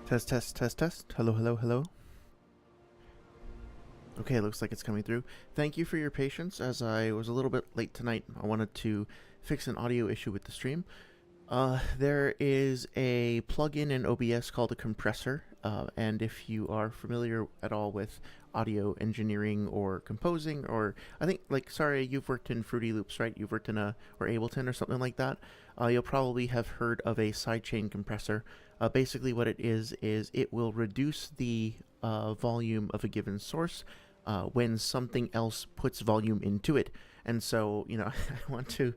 Test, test, test, test. Hello, hello, hello. Okay, looks like it's coming through. Thank you for your patience as I was a little bit late tonight. I wanted to fix an audio issue with the stream. There is a plugin in OBS called a compressor, and if you are familiar at all with audio engineering or composing, or I think, like, sorry, you've worked in Fruity Loops, right? You've worked in or Ableton or something like that. You'll probably have heard of a sidechain compressor. Basically, what it is it will reduce the volume of a given source when something else puts volume into it. And so, I want to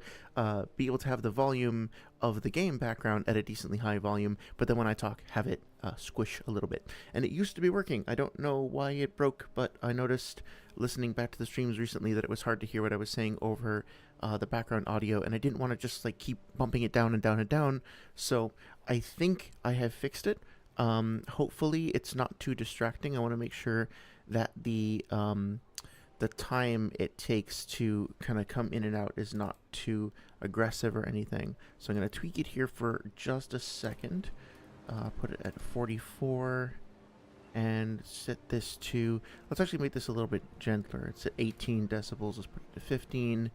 be able to have the volume of the game background at a decently high volume, but then when I talk, have it squish a little bit. And it used to be working. I don't know why it broke, but I noticed listening back to the streams recently that it was hard to hear what I was saying over the background audio, and I didn't want to just like keep bumping it down and down and down. So I think I have fixed it. Hopefully, it's not too distracting. I want to make sure that the time it takes to kind of come in and out is not too aggressive or anything. So I'm going to tweak it here for just a second. Put it at 44 and set this to, let's actually make this a little bit gentler. It's at 18 decibels. Let's put it to 15.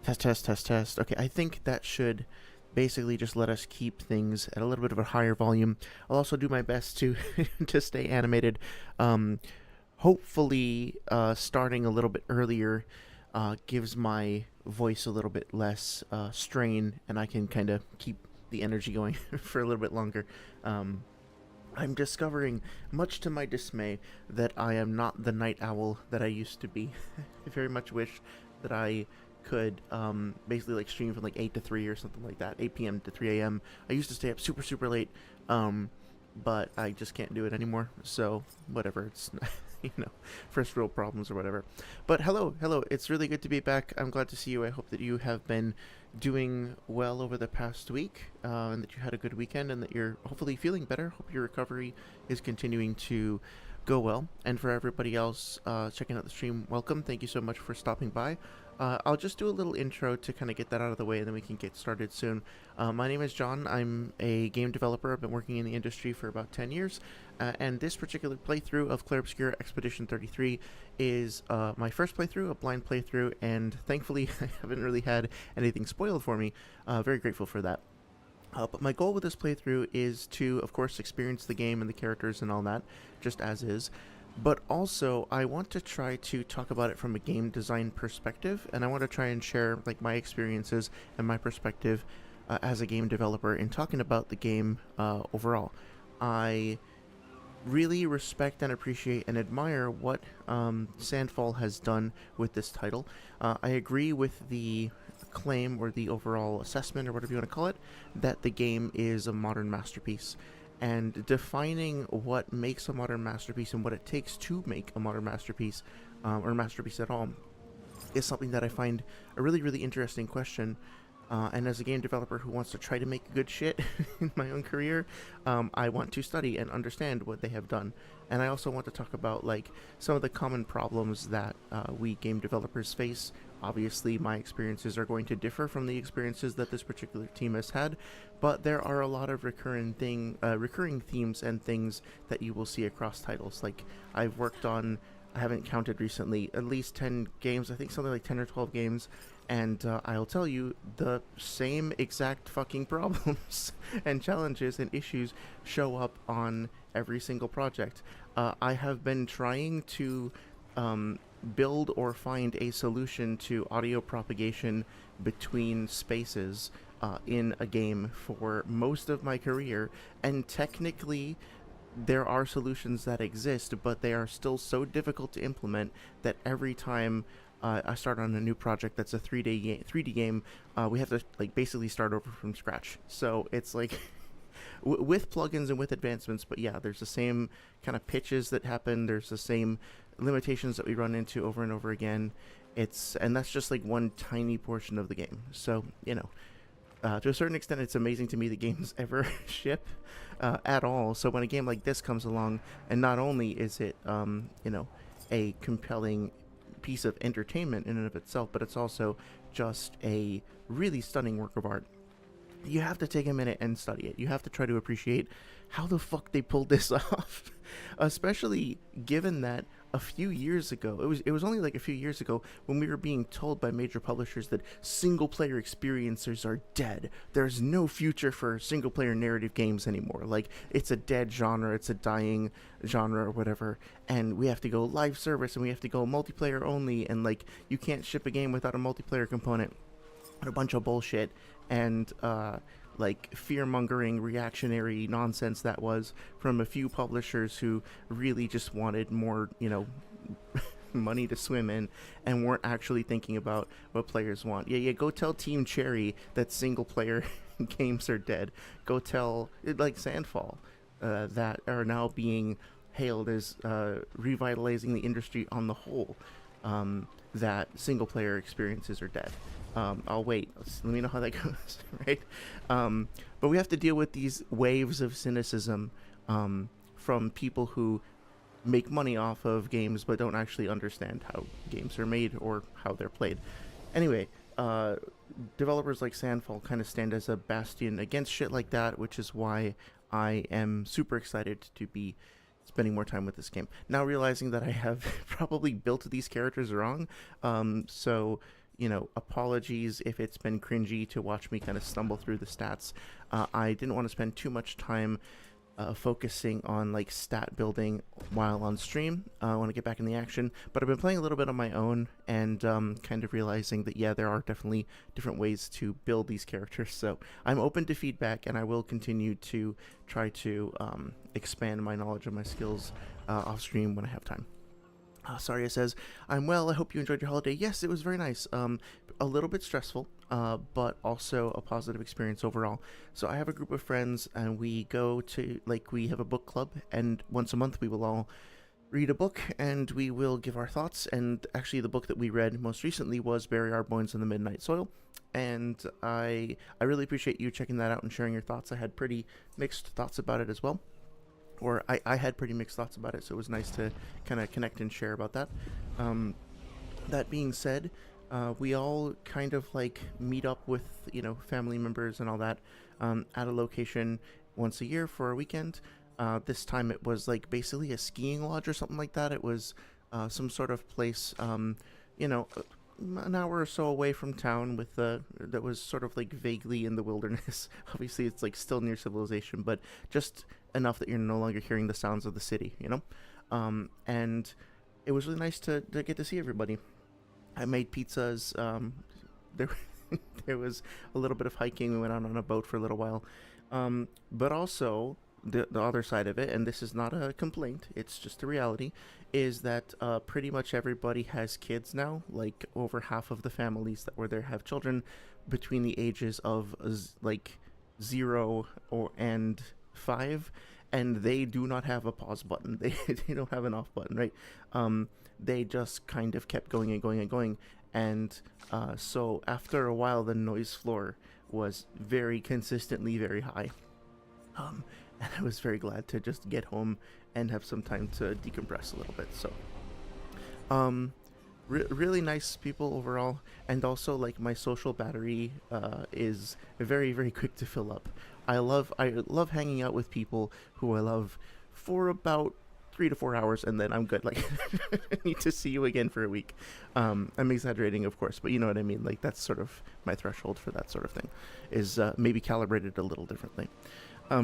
Test, test, test, test. Okay, I think that should basically just let us keep things at a little bit of a higher volume. I'll also do my best to to stay animated. Hopefully, starting a little bit earlier gives my voice a little bit less strain, and I can kind of keep the energy going for a little bit longer. I'm discovering, much to my dismay, that I am not the night owl that I used to be. I very much wish that I could basically like stream from like 8 to 3 or something like that, 8 p.m. to 3 a.m. I used to stay up super, super late, but I just can't do it anymore, so whatever, it's first world problems or whatever. But hello, it's really good to be back. I'm glad to see you. I hope that you have been doing well over the past week, and that you had a good weekend, and that you're hopefully feeling better. Hope your recovery is continuing to go well. And for everybody else checking out the stream, welcome. Thank you so much for stopping by. I'll just do a little intro to kind of get that out of the way, and then we can get started soon. My name is John. I'm a game developer. I've been working in the industry for about 10 years, and this particular playthrough of Clair Obscur Expedition 33 is my first playthrough, a blind playthrough, and thankfully I haven't really had anything spoiled for me. Very grateful for that. But my goal with this playthrough is to, of course, experience the game and the characters and all that, just as is. But also, I want to try to talk about it from a game design perspective, and I want to try and share like my experiences and my perspective as a game developer in talking about the game overall. I really respect and appreciate and admire what Sandfall has done with this title. I agree with the claim or the overall assessment or whatever you want to call it, that the game is a modern masterpiece. And defining what makes a modern masterpiece and what it takes to make a modern masterpiece, or masterpiece at all, is something that I find a really, really interesting question. And as a game developer who wants to try to make good shit in my own career, I want to study and understand what they have done. And I also want to talk about like some of the common problems that we game developers face. Obviously, my experiences are going to differ from the experiences that this particular team has had, but there are a lot of recurring themes and things that you will see across titles. Like I've worked on, I haven't counted recently, at least 10 games, I think something like 10 or 12 games, and I'll tell you, the same exact fucking problems and challenges and issues show up on every single project. I have been trying to build or find a solution to audio propagation between spaces in a game for most of my career, and technically there are solutions that exist, but they are still so difficult to implement that every time I start on a new project that's a 3D game, we have to like basically start over from scratch. So it's like with plugins and with advancements, but yeah, there's the same kind of pitches that happen. There's the same limitations that we run into over and over again. And that's just like one tiny portion of the game. So to a certain extent, it's amazing to me that games ever ship at all. So when a game like this comes along, and not only is it a compelling piece of entertainment in and of itself, but it's also just a really stunning work of art. you have to take a minute and study it. You have to try to appreciate how the fuck they pulled this off, especially given that a few years ago, it was only like a few years ago when we were being told by major publishers that single player experiences are dead. There's no future for single player narrative games anymore. Like, it's a dead genre, it's a dying genre or whatever, and we have to go live service and we have to go multiplayer only, and like you can't ship a game without a multiplayer component. A bunch of bullshit and like fear-mongering reactionary nonsense that was from a few publishers who really just wanted more, money to swim in and weren't actually thinking about what players want. Yeah, go tell Team Cherry that single-player games are dead. Go tell, like Sandfall, that are now being hailed as revitalizing the industry on the whole, that single-player experiences are dead. I'll wait. Let me know how that goes, right? But we have to deal with these waves of cynicism from people who make money off of games but don't actually understand how games are made or how they're played. Anyway, developers like Sandfall kind of stand as a bastion against shit like that, which is why I am super excited to be spending more time with this game. Now realizing that I have probably built these characters wrong, so apologies if it's been cringy to watch me kind of stumble through the stats. I didn't want to spend too much time focusing on like stat building while on stream. I want to get back in the action, but I've been playing a little bit on my own and kind of realizing that there are definitely different ways to build these characters. So I'm open to feedback, and I will continue to try to expand my knowledge and my skills off stream when I have time. Saria says, I'm well, I hope you enjoyed your holiday. Yes, it was very nice. A little bit stressful, but also a positive experience overall. So I have a group of friends, and we go to, we have a book club, and once a month we will all read a book, and we will give our thoughts. And actually the book that we read most recently was Bury Our Bones in the Midnight Soil, and I really appreciate you checking that out and sharing your thoughts. I had pretty mixed thoughts about it as well. Or I had pretty mixed thoughts about it, so it was nice to kind of connect and share about that. That being said, we all kind of meet up with family members and all that at a location once a year for a weekend. This time it was basically a skiing lodge or something like that. It was some sort of place, an hour or so away from town with that was sort of vaguely in the wilderness. Obviously it's still near civilization, but just enough that you're no longer hearing the sounds of the city, and it was really nice to get to see everybody. I made pizzas. There was a little bit of hiking. We went out on a boat for a little while, but also the other side of it, and this is not a complaint, it's just a reality, is that pretty much everybody has kids now. Over half of the families that were there have children between the ages of 0 and 5, and they do not have a pause button. They don't have an off button, right? They just kind of kept going and going and going, and so after a while the noise floor was very consistently very high, and I was very glad to just get home and have some time to decompress a little bit. So really nice people overall, and also my social battery is very, very quick to fill up. I love hanging out with people who I love for about 3 to 4 hours, and then I'm good. I need to see you again for a week. I'm exaggerating, of course, but you know what I mean. That's sort of my threshold for that sort of thing, is maybe calibrated a little differently.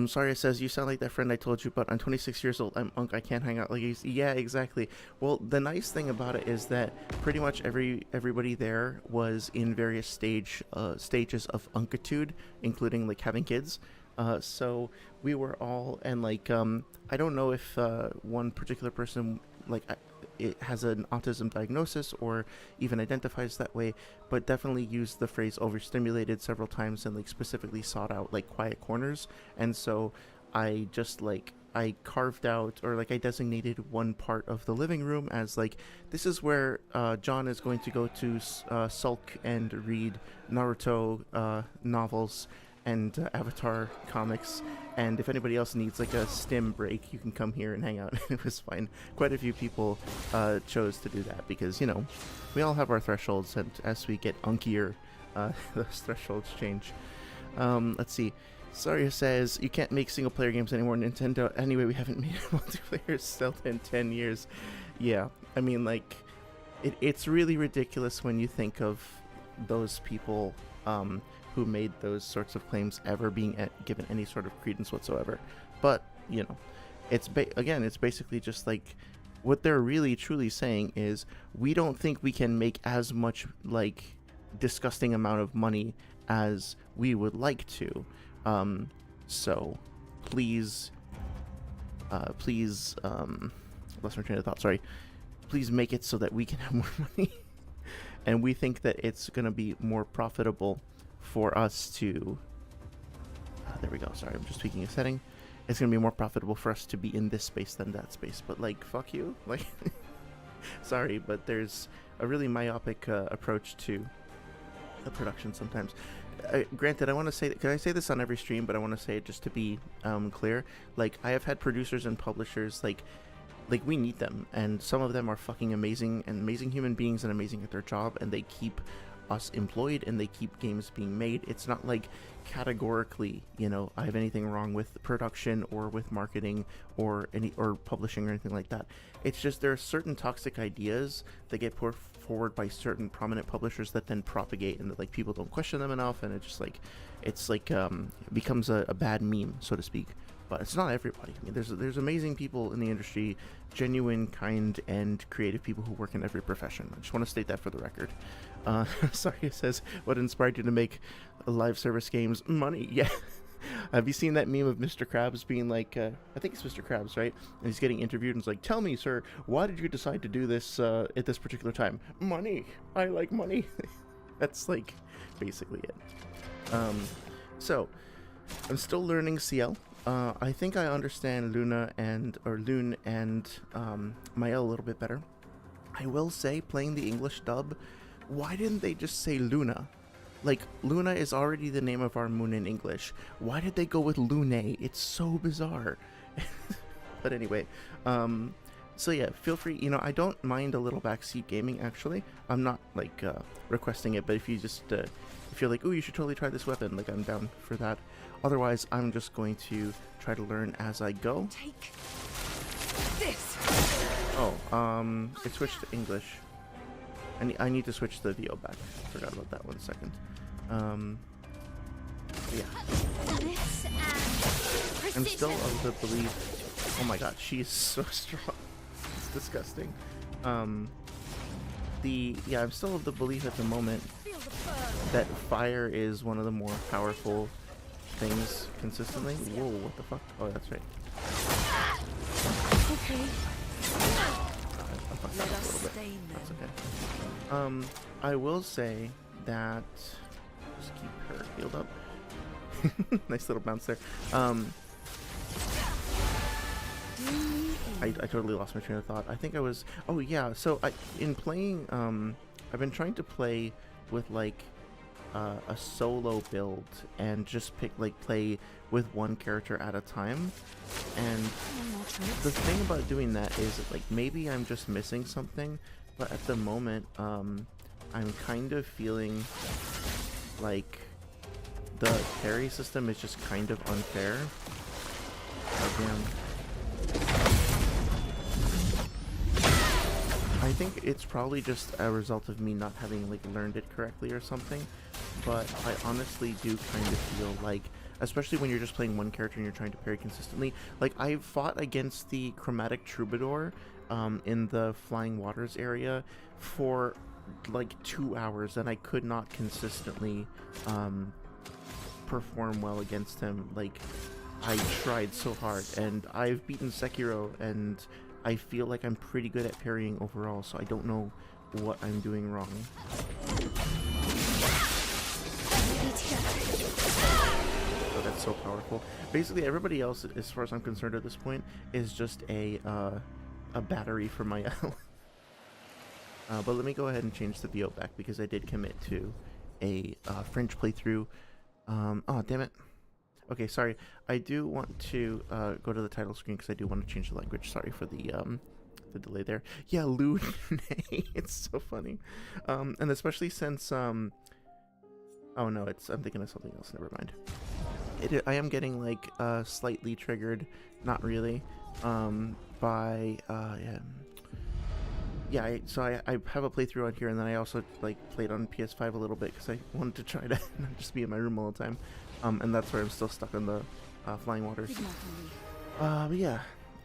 Saria says, you sound like that friend I told you about. I'm 26 years old. I'm Unk. I can't hang out like you. Yeah, exactly. Well, the nice thing about it is that pretty much everybody there was in various stages of unkitude, including having kids. So we were all, and I don't know if one particular person it has an autism diagnosis or even identifies that way, but definitely used the phrase overstimulated several times and specifically sought out quiet corners. And so I just I carved out, or I designated one part of the living room as this is where John is going to go to sulk and read Naruto novels and Avatar comics, and if anybody else needs a stim break, you can come here and hang out. It was fine. Quite a few people chose to do that because we all have our thresholds, and as we get unkier, those thresholds change. Let's see. Saria says, you can't make single-player games anymore, Nintendo. Anyway, we haven't made multiplayer Zelda in 10 years. Yeah, I mean, like, it's really ridiculous when you think of those people who made those sorts of claims ever being given any sort of credence whatsoever. But, you know, again, it's basically just like, what they're really truly saying is, we don't think we can make as much, like, disgusting amount of money as we would like to. So please, lost my train of thought, sorry. Please make it so that we can have more money. And we think that it's going to be more profitable for us to, there we go, sorry, I'm just tweaking a setting. It's going to be more profitable for us to be in this space than that space. But, like, fuck you. Like, sorry, but there's a really myopic approach to the production sometimes. Granted, I want to say, can I say this on every stream, but I want to say it just to be clear. Like, I have had producers and publishers, like we need them, and some of them are fucking amazing, and amazing human beings and amazing at their job, and they keep us employed and they keep games being made. It's not like categorically, you know, I have anything wrong with production or with marketing or publishing or anything like that. It's just there are certain toxic ideas that get put forward by certain prominent publishers that then propagate, and that, like, people don't question them enough, and it's like it becomes a bad meme, so to speak. But it's not everybody. I mean, there's amazing people in the industry, genuine, kind, and creative people who work in every profession. I just want to state that for the record. Sorry, it says, what inspired you to make live service games? Money. Yeah. Have you seen that meme of Mr. Krabs being like, I think it's Mr. Krabs, right? And he's getting interviewed and it's like, tell me, sir, why did you decide to do this at this particular time? Money. I like money. That's, like, basically it. So, I'm still learning CL. I think I understand Loon and Mael a little bit better. I will say, playing the English dub, why didn't they just say Luna? Like, Luna is already the name of our moon in English. Why did they go with Lune? It's so bizarre. But anyway, so yeah, feel free, you know, I don't mind a little backseat gaming, actually. I'm not, like, requesting it, but if you just, if you're like, ooh, you should totally try this weapon, like, I'm down for that. Otherwise, I'm just going to try to learn as I go. Take this. Oh, it switched to English. I need to switch the VO back. Forgot about that 1 second. Yeah. I'm still of the belief. Oh my god, she's so strong. It's disgusting. Yeah, I'm still of the belief at the moment that fire is one of the more powerful things consistently. Whoa, what the fuck? Oh, that's right. Okay. I fucked up a little bit. That's okay. I will say that, just keep her healed up. Nice little bounce there. I totally lost my train of thought. I think I was, oh yeah, so in playing, I've been trying to play with, like, a solo build and just play with one character at a time. And the thing about doing that is that, like, maybe I'm just missing something, but at the moment, I'm kind of feeling like the parry system is just kind of unfair. Oh, damn. I think it's probably just a result of me not having, like, learned it correctly or something, but I honestly do kind of feel like, especially when you're just playing one character and you're trying to parry consistently, like, I fought against the Chromatic Troubadour in the Flying Waters area for like 2 hours, and I could not consistently perform well against him. Like, I tried so hard, and I've beaten Sekiro, and I feel like I'm pretty good at parrying overall, so I don't know what I'm doing wrong. Oh, that's so powerful. Basically, everybody else, as far as I'm concerned at this point, is just a battery for my L. But let me go ahead and change the VO back, because I did commit to a French playthrough. Oh, damn it. Okay, sorry. I do want to go to the title screen because I do want to change the language. Sorry for the delay there. Yeah, Lune. It's so funny. And especially since Oh no, I'm thinking of something else. Never mind. I am getting like slightly triggered, not really, by yeah. So I have a playthrough on here, and then I also like played on PS5 a little bit because I wanted to try to not just be in my room all the time, and that's where I'm still stuck on the flying waters. But yeah,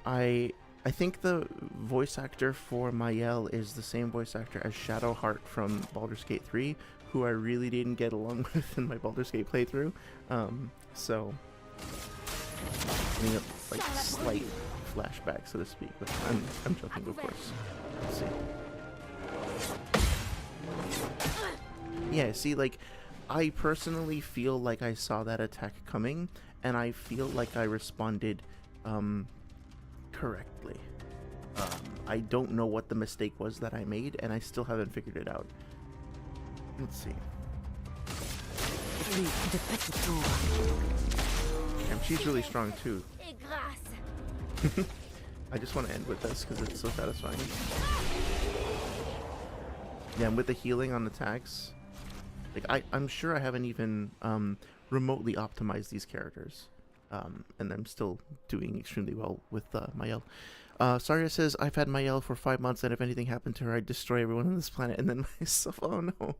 I think the voice actor for Mayel is the same voice actor as Shadowheart from Baldur's Gate 3, who I really didn't get along with in my Baldur's Gate playthrough. So getting a like slight flashback, so to speak. But I'm joking, of course. Let's see. Yeah, see, like, I personally feel like I saw that attack coming, and I feel like I responded correctly. I don't know what the mistake was that I made, and I still haven't figured it out. Let's see. Damn, she's really strong too. I just want to end with this because it's so satisfying. Yeah, and with the healing on attacks, like I'm sure I haven't even remotely optimized these characters, and I'm still doing extremely well with Mayel. Saria says, I've had Mayel for 5 months, and if anything happened to her, I'd destroy everyone on this planet, and then myself. Oh no.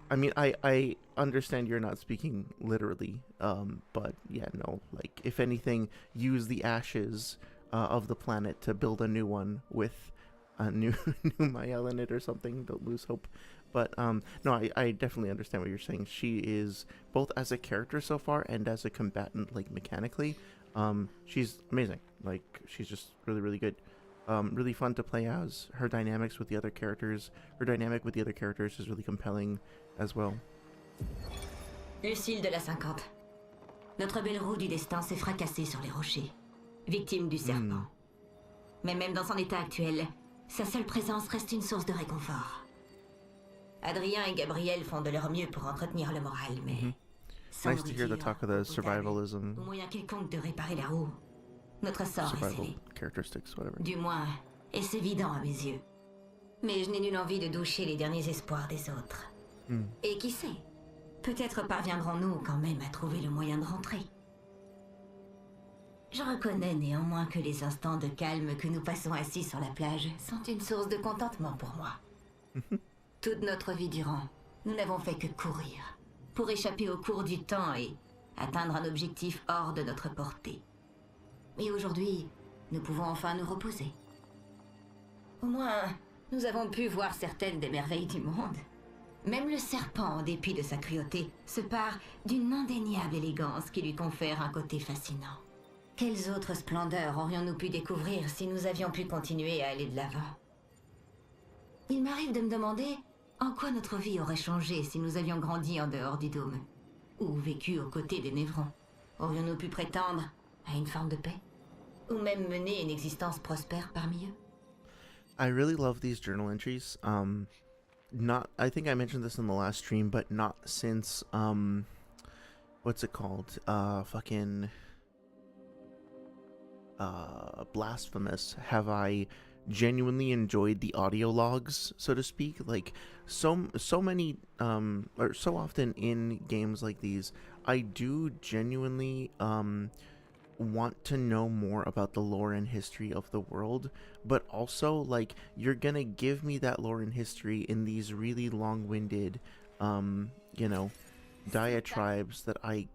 I mean, I understand you're not speaking literally, but yeah, no, like, if anything, use the ashes of the planet to build a new one with a new Mayel in it or something. Don't lose hope. But no, I definitely understand what you're saying. She is, both as a character so far and as a combatant, like, mechanically, she's amazing. Like, she's just really, really good. Really fun to play as. Her dynamic with the other characters is really compelling as well. Lucille de la 50. Notre belle roue du destin s'est fracassée sur les rochers, victime du serpent. Mais même dans son état actuel, sa seule présence reste une source de réconfort. Adrien et Gabriel font de leur mieux pour entretenir le moral, mais... Nice to hear the talk of the survivalism. Au moyen quelconque de réparer la roue, notre sort est scellé. Characteristics, whatever. Du moins, est-ce évident à mes yeux. Mais je n'ai nulle envie de doucher les derniers espoirs des autres. Et qui sait, peut-être parviendrons-nous quand même à trouver le moyen de rentrer. Je reconnais néanmoins que les instants de calme que nous passons assis sur la plage sont une source de contentement pour moi. Toute notre vie durant, nous n'avons fait que courir, pour échapper au cours du temps et atteindre un objectif hors de notre portée. Et aujourd'hui, nous pouvons enfin nous reposer. Au moins, nous avons pu voir certaines des merveilles du monde. Même le serpent, en dépit de sa cruauté, se pare d'une indéniable élégance qui lui confère un côté fascinant. Quelles autres splendeurs aurions-nous pu découvrir si nous avions pu continuer à aller de l'avant? Il m'arrive de me demander en quoi notre vie aurait changé si nous avions grandi en dehors du dôme, ou vécu aux côtés des Névrons. Aurions-nous pu prétendre à une forme de paix, ou même mener une existence prospère parmi eux? I really love these journal entries. I think I mentioned this in the last stream, but not since what's it called? Blasphemous have I genuinely enjoyed the audio logs, so to speak. Like, so many or so often in games like these, I do genuinely want to know more about the lore and history of the world, but also, like, you're gonna give me that lore and history in these really long-winded diatribes that I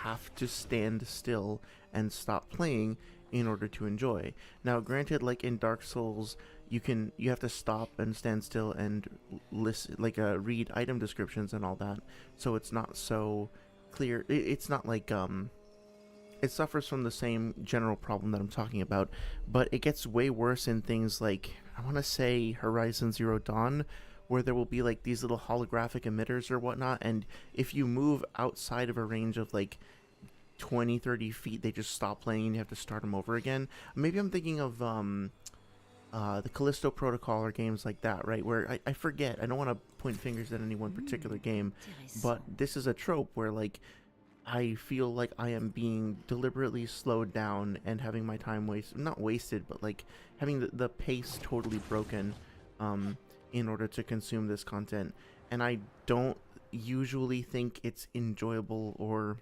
have to stand still and stop playing in order to enjoy. Now, granted, like in Dark Souls, you have to stop and stand still and listen, like, read item descriptions and all that, so it's not so clear. It's not like it suffers from the same general problem that I'm talking about, but it gets way worse in things like, I want to say, Horizon Zero Dawn, where there will be like these little holographic emitters or whatnot, and if you move outside of a range of like 20-30 feet, they just stop playing and you have to start them over again. Maybe I'm thinking of the Callisto Protocol or games like that, right, where I forget, I don't want to point fingers at any one particular game, but this is a trope where, like, I feel like I am being deliberately slowed down and having my time not wasted, but like having the pace totally broken in order to consume this content. And I don't usually think it's enjoyable or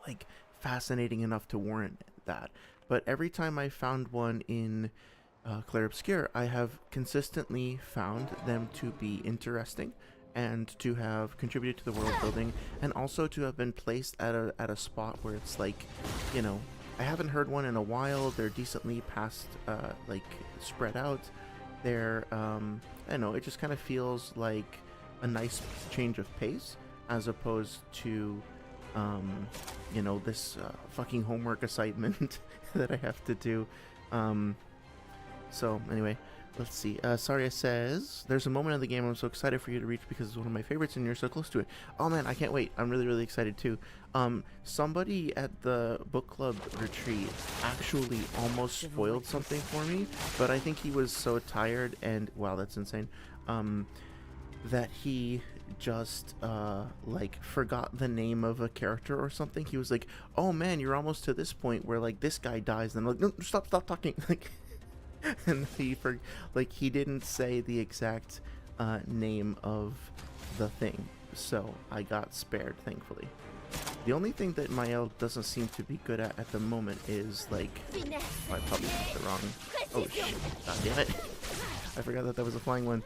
like fascinating enough to warrant that. But every time I found one in Clair Obscur, I have consistently found them to be interesting and to have contributed to the world building, and also to have been placed at a spot where it's like, you know, I haven't heard one in a while. They're decently past like spread out. They're I don't know, it just kind of feels like a nice change of pace as opposed to you know, this fucking homework assignment that I have to do. So anyway, let's see. Saria says, there's a moment in the game I'm so excited for you to reach because it's one of my favorites and you're so close to it. Oh man, I can't wait. I'm really, really excited too. Somebody at the book club retreat actually almost spoiled something for me, but I think he was so tired and, wow, that's insane, that he just like forgot the name of a character or something. He was like, oh man, you're almost to this point where like this guy dies, and I'm like, no, stop talking. Like, and he didn't say the exact name of the thing, so I got spared, thankfully. The only thing that Mael doesn't seem to be good at the moment is like, oh, I probably got the wrong, oh shit, god damn it. I forgot that was a flying one.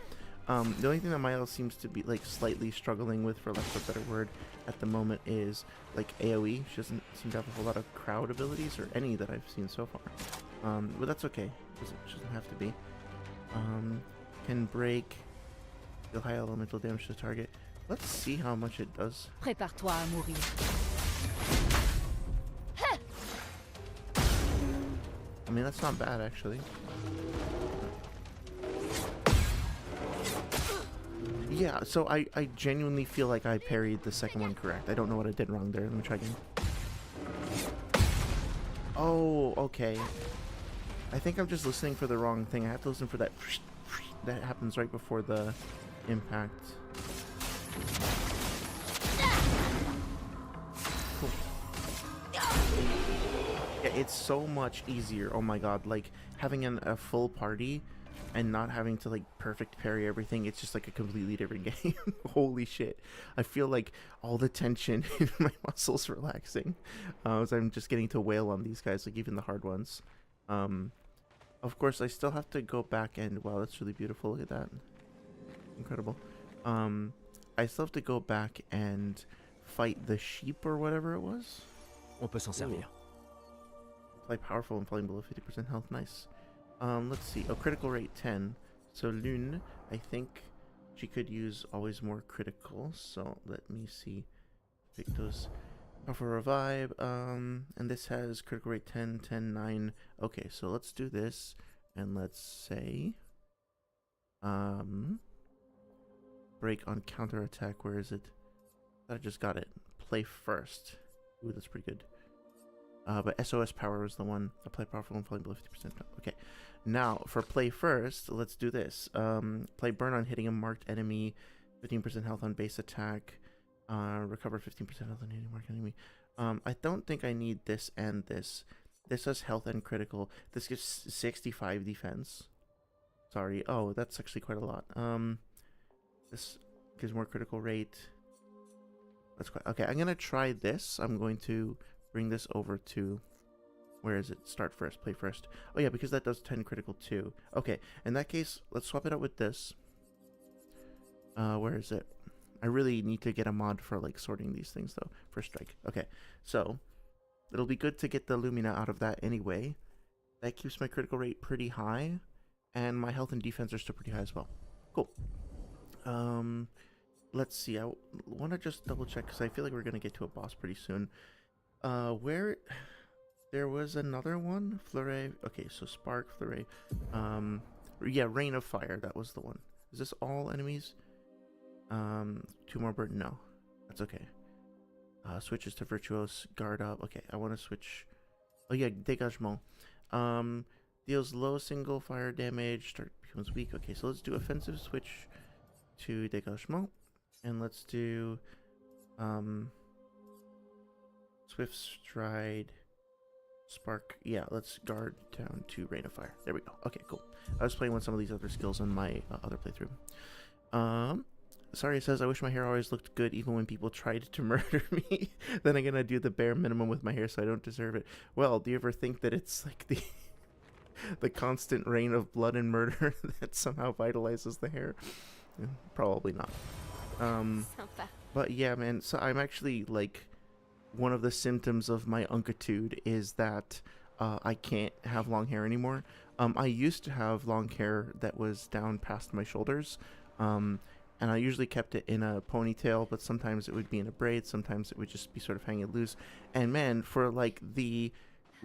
The only thing that Mael seems to be like slightly struggling with, for lack of a better word, at the moment is like AoE. She doesn't seem to have a whole lot of crowd abilities, or any that I've seen so far. But that's okay. She doesn't have to be. Can break, deal high elemental damage to the target. Let's see how much it does. Prépare-toi à mourir. I mean, that's not bad actually. Yeah, so I genuinely feel like I parried the second one correct. I don't know what I did wrong there. Let me try again. Oh, okay. I think I'm just listening for the wrong thing. I have to listen for that that happens right before the impact. Cool. Yeah, it's so much easier. Oh my god, like having a full party and not having to like perfect parry everything. It's just like a completely different game. Holy shit. I feel like all the tension in my muscles relaxing as I'm just getting to wail on these guys, like even the hard ones. Of course, I still have to go back and, wow, that's really beautiful. Look at that. Incredible. I still have to go back and fight the sheep or whatever it was. On peut s'en servir. Play powerful and falling below 50% health. Nice. Let's see. Oh, critical rate 10. So Lune, I think she could use always more critical. So let me see. Pick those. Powerful revive. And this has critical rate 10, 10, 9. Okay, so let's do this. And let's say break on counterattack. Where is it? I just got it. Play first. Ooh, that's pretty good. But SOS power was the one. Apply powerful and falling below 50%. Okay. Now, for play first, let's do this. Play burn on hitting a marked enemy. 15% health on base attack. Recover 15% health on hitting marked enemy. I don't think I need this and this. This has health and critical. This gives 65 defense. Sorry. Oh, that's actually quite a lot. This gives more critical rate. That's quite... Okay, I'm going to try this. I'm going to bring this over to... Where is it? Start first. Play first. Oh, yeah, because that does 10 critical too. Okay, in that case, let's swap it out with this. Where is it? I really need to get a mod for, like, sorting these things, though. First strike. Okay, so... It'll be good to get the Lumina out of that anyway. That keeps my critical rate pretty high. And my health and defense are still pretty high as well. Cool. Let's see. I want to just double check because I feel like we're going to get to a boss pretty soon. Where... There was another one? Fleuret. Okay, so Spark, Fleuret. Yeah, Rain of Fire. That was the one. Is this all enemies? 2 more burden. No. That's okay. Switches to Virtuose. Guard up. Okay, I want to switch. Oh, yeah, Dégagement. Deals low single fire damage. Start becomes weak. Okay, so let's do offensive switch to Dégagement. And let's do Swift Stride. Spark. Yeah, let's guard down to Rain of Fire. There we go. Okay, cool. I was playing with some of these other skills in my other playthrough. Sorry, it says, I wish my hair always looked good even when people tried to murder me. Then again, I do the bare minimum with my hair, so I don't deserve it. Well, do you ever think that it's like the constant rain of blood and murder that somehow vitalizes the hair? Probably not. Sympa. But yeah, man, so I'm actually, like, one of the symptoms of my uncitude is that I can't have long hair anymore. I used to have long hair that was down past my shoulders, and I usually kept it in a ponytail, but sometimes it would be in a braid, sometimes it would just be sort of hanging loose. And man, for like the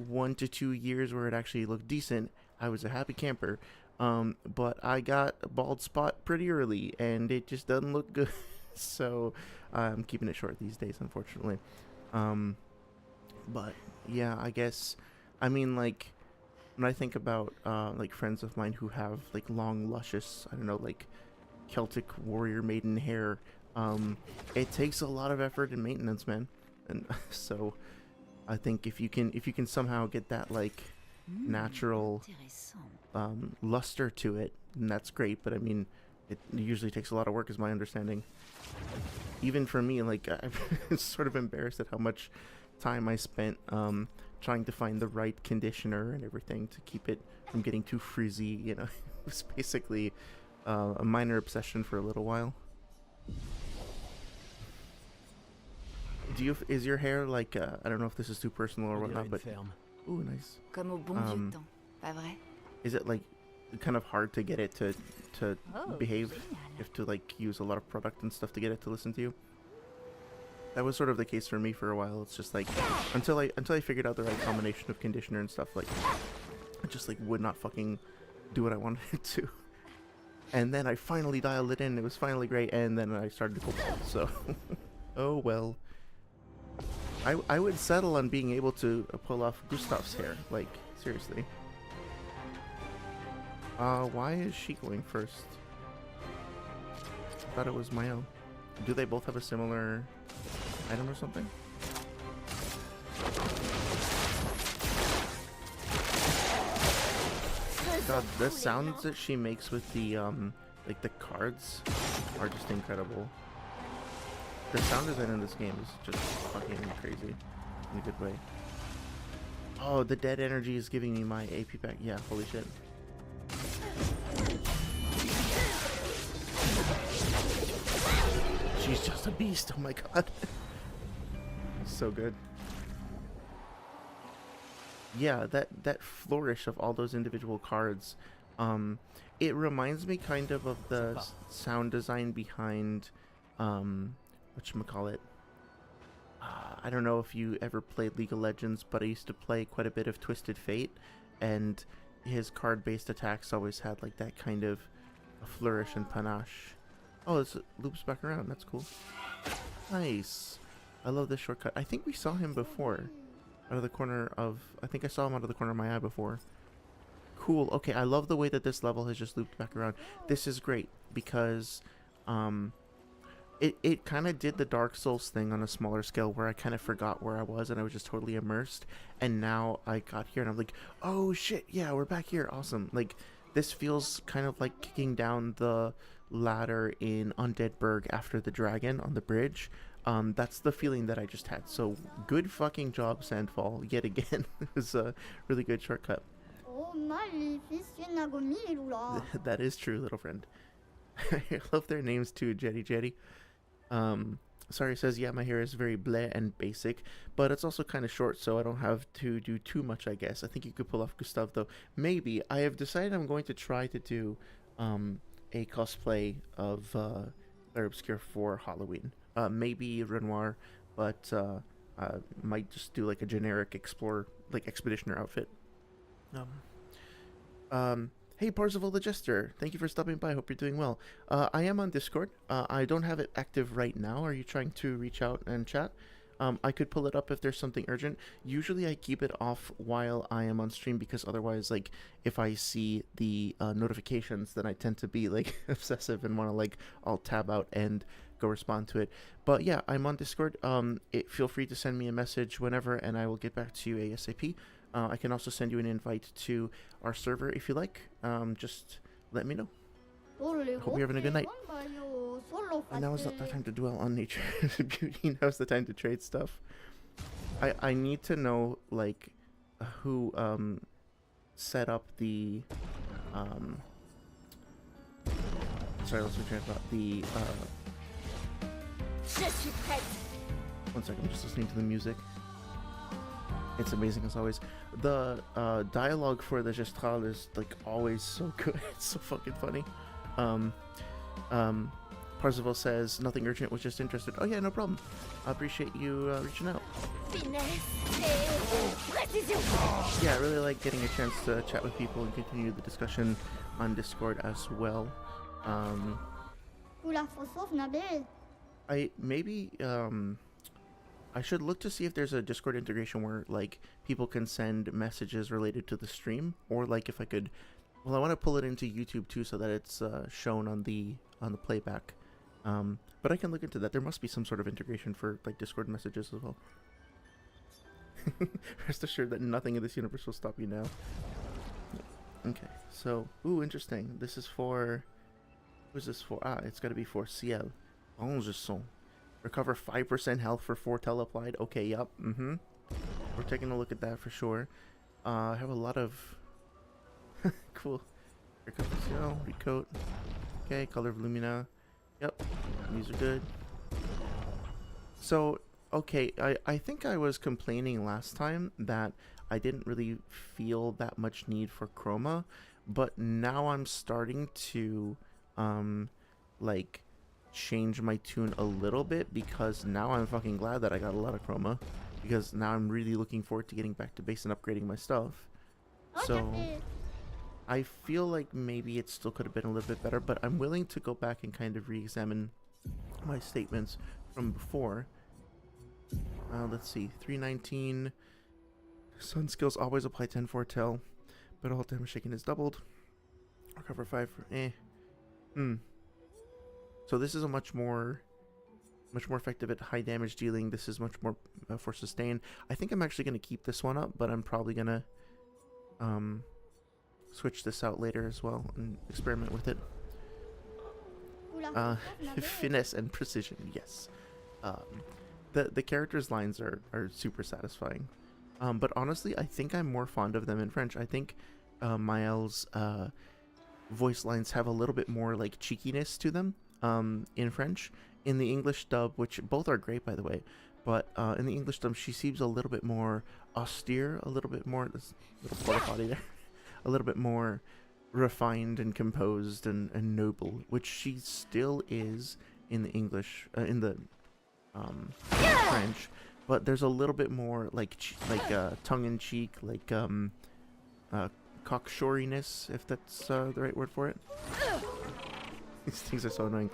1 to 2 years where it actually looked decent, I was a happy camper. But I got a bald spot pretty early, and it just doesn't look good. So I'm keeping it short these days, unfortunately. But yeah, I guess, I mean, like, when I think about like friends of mine who have like long, luscious, I don't know, like Celtic warrior maiden hair, it takes a lot of effort and maintenance, man. And so I think if you can somehow get that like natural luster to it, then that's great. But I mean, it usually takes a lot of work, is my understanding. Even for me, like, I'm sort of embarrassed at how much time I spent trying to find the right conditioner and everything to keep it from getting too frizzy. You know, it was basically a minor obsession for a little while. Is your hair like, I don't know if this is too personal or whatnot, but ooh, nice. Comme au bon vieux temps, pas vrai? Is it like kind of hard to get it to behave? Génial. You have to like use a lot of product and stuff to get it to listen to you. That was sort of the case for me for a while. It's just like until I figured out the right combination of conditioner and stuff, like I just like would not fucking do what I wanted it to. And then I finally dialed it in. It was finally great, and then I started to go bald. So, oh well. I would settle on being able to pull off Gustav's hair. Like, seriously. Why is she going first? I thought it was Mayo. Do they both have a similar item or something? God, the sounds that she makes with the like the cards are just incredible. The sound design in this game is just fucking crazy in a good way. Oh, the dead energy is giving me my AP back. Yeah, holy shit. She's just a beast. Oh my god. So good. Yeah, that flourish of all those individual cards, it reminds me kind of the sound design behind whatchamacallit. I don't know if you ever played League of Legends, but I used to play quite a bit of Twisted Fate, and his card-based attacks always had like that kind of a flourish and panache. Oh, this loops back around. That's cool. Nice. I love this shortcut. I think we saw him before. Out of the corner of... I think I saw him out of the corner of my eye before. Cool. Okay, I love the way that this level has just looped back around. This is great because it kind of did the Dark Souls thing on a smaller scale where I kind of forgot where I was and I was just totally immersed. And now I got here and I'm like, oh shit, yeah, we're back here. Awesome. Like, this feels kind of like kicking down the ladder in Undead Burg after the dragon on the bridge. That's the feeling that I just had. So good fucking job, Sandfall, yet again. It was a really good shortcut. That is true, little friend. I love their names too, Jetty Jetty. Sorry, says, yeah, my hair is very bleh and basic, but it's also kind of short, so I don't have to do too much, I guess. I think you could pull off Gustav, though. Maybe. I have decided I'm going to try to do a cosplay of Clair Obscur for Halloween. Maybe Renoir, but might just do like a generic explorer, like expeditioner outfit. Hey, Parzival the Jester, thank you for stopping by. Hope you're doing well. I am on Discord. I don't have it active right now. Are you trying to reach out and chat? I could pull it up if there's something urgent. Usually I keep it off while I am on stream because otherwise, like, if I see the notifications, then I tend to be, like, obsessive and want to, like, I'll tab out and go respond to it. But yeah, I'm on Discord. Feel free to send me a message whenever and I will get back to you ASAP. I can also send you an invite to our server if you like. Just let me know. Hope you're having a good night. And now is not the time to dwell on nature's beauty. Now's the time to trade stuff. I need to know, like, who set up the sorry, let's return about the one second, I'm just listening to the music. It's amazing as always. The dialogue for the Gestral is like always so good. It's so fucking funny. Parzival says nothing urgent, was just interested. Oh yeah, no problem. I appreciate you reaching out. Yeah, I really like getting a chance to chat with people and continue the discussion on Discord as well. I should look to see if there's a Discord integration where like people can send messages related to the stream, or like if I could, well, I want to pull it into YouTube too so that it's shown on the playback. But I can look into that. There must be some sort of integration for like Discord messages as well. Rest assured that nothing in this universe will stop you now. Okay, so ooh, interesting. This is for, who's this for? Ah, it's got to be for Ciel. Angeson. Recover 5% health for 4 tel applied. Okay, yup. We're taking a look at that for sure. I have a lot of cool. Recover Ciel, recoat. Okay, color of Lumina. Yep, these are good. So, okay, I think I was complaining last time that I didn't really feel that much need for chroma, but now I'm starting to like change my tune a little bit, because now I'm fucking glad that I got a lot of chroma, because now I'm really looking forward to getting back to base and upgrading my stuff. So I feel like maybe it still could have been a little bit better, but I'm willing to go back and kind of re-examine my statements from before. Let's see, 319. Sun skills always apply 10 for tel, but all damage taken is doubled. Recover 5 for So this is a much more effective at high damage dealing. This is much more for sustain. I think I'm actually going to keep this one up, but I'm probably going to switch this out later as well and experiment with it. Finesse and precision, yes. The characters' lines are super satisfying. But honestly, I think I'm more fond of them in French. I think Mael's voice lines have a little bit more like cheekiness to them in French. In the English dub, which both are great by the way, but in the English dub she seems a little bit more austere, a little bit more, this little porta potty there, a little bit more refined and composed and noble, which she still is in the English, in the French, but there's a little bit more like tongue-in-cheek, like cocksuriness, if that's the right word for it. These things are so annoying.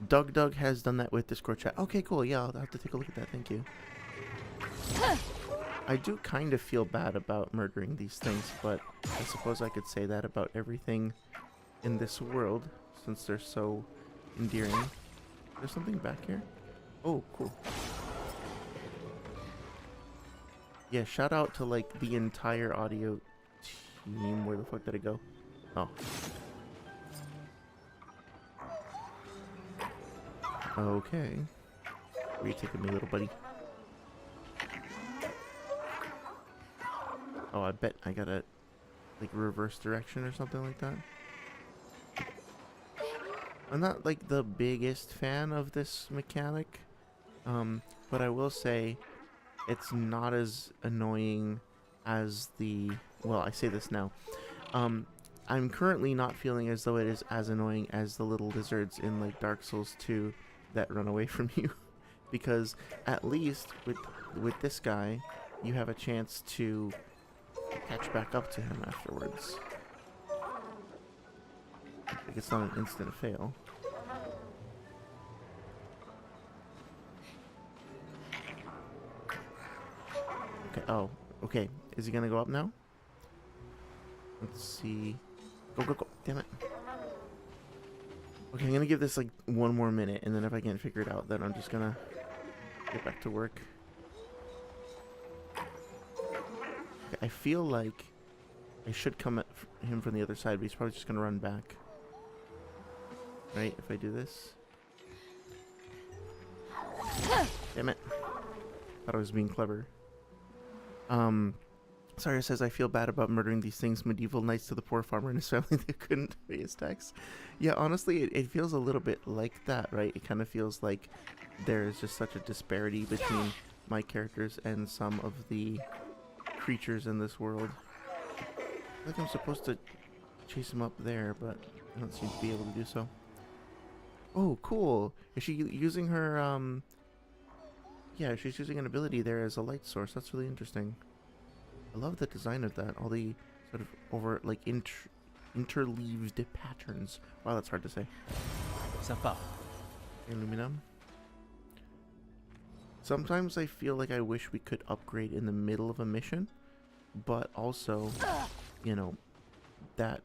Doug has done that with Discord chat. Okay, cool. Yeah, I'll have to take a look at that. Thank you. I do kind of feel bad about murdering these things, but I suppose I could say that about everything in this world, since they're so endearing. There's something back here? Oh, cool. Yeah, shout out to, like, the entire audio team. Where the fuck did it go? Oh. Okay. Where are you taking me, little buddy? Oh, I bet I gotta, like, reverse direction or something like that. I'm not, like, the biggest fan of this mechanic, but I will say it's not as annoying as the... Well, I say this now. I'm currently not feeling as though it is as annoying as the little lizards in, like, Dark Souls 2 that run away from you. Because at least with this guy, you have a chance to catch back up to him afterwards. Like, it's not an instant fail. Okay, oh, okay. Is he gonna go up now? Let's see. Go, go, go. Damn it. Okay, I'm gonna give this like one more minute, and then if I can't figure it out, then I'm just gonna get back to work. Okay, I feel like I should come at him from the other side, but he's probably just gonna run back. right? If I do this. Damn it. Thought I was being clever. Sarah says, I feel bad about murdering these things. Medieval knights to the poor farmer and his family that couldn't pay his tax. Yeah, honestly, it feels a little bit like that, right? It kind of feels like there's just such a disparity between my characters and some of the creatures in this world. I think I'm supposed to chase him up there, but I don't seem to be able to do so. Oh, cool. Is she using her, yeah, she's using an ability there as a light source. That's really interesting. I love the design of that. All the sort of over, like, interleaved patterns. Wow, that's hard to say. Sympa. Illumina. Sometimes I feel like I wish we could upgrade in the middle of a mission, but also, you know, that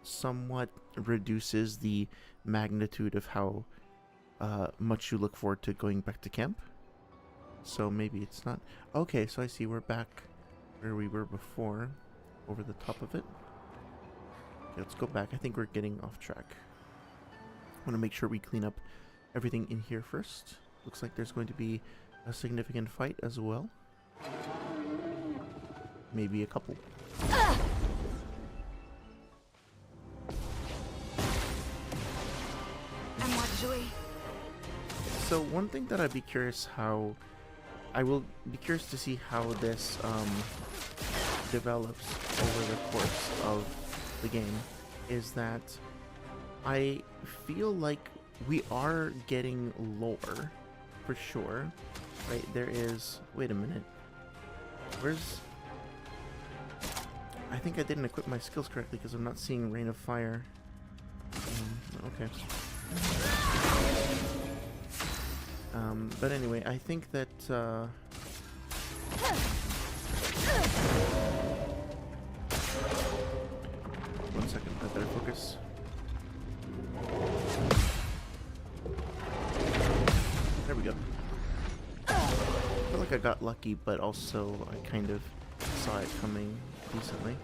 somewhat reduces the magnitude of how much you look forward to going back to camp. So maybe it's not. Okay, so I see we're back where we were before, over the top of it. Okay, let's go back. I think we're getting off track. I want to make sure we clean up everything in here first. Looks like there's going to be a significant fight as well. Maybe a couple. So one thing that I'd be curious how... I will be curious to see how this develops over the course of the game is that I feel like we are getting lore for sure, right? There is, wait a minute, where's, I think I didn't equip my skills correctly because I'm not seeing Rain of Fire. Okay. But anyway, I think that, 1 second, I better focus. There we go. I feel like I got lucky, but also I kind of saw it coming decently.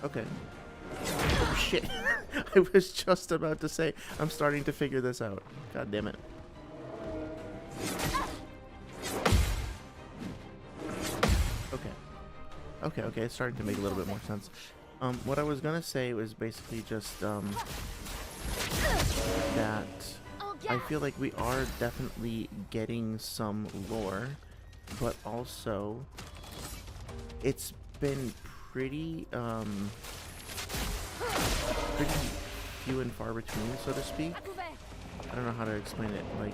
Okay. Oh shit. I was just about to say, I'm starting to figure this out. God damn it. Okay, it's starting to make a little bit more sense. What I was gonna say was basically just, that I feel like we are definitely getting some lore, but also it's been pretty few and far between, so to speak. I don't know how to explain it, like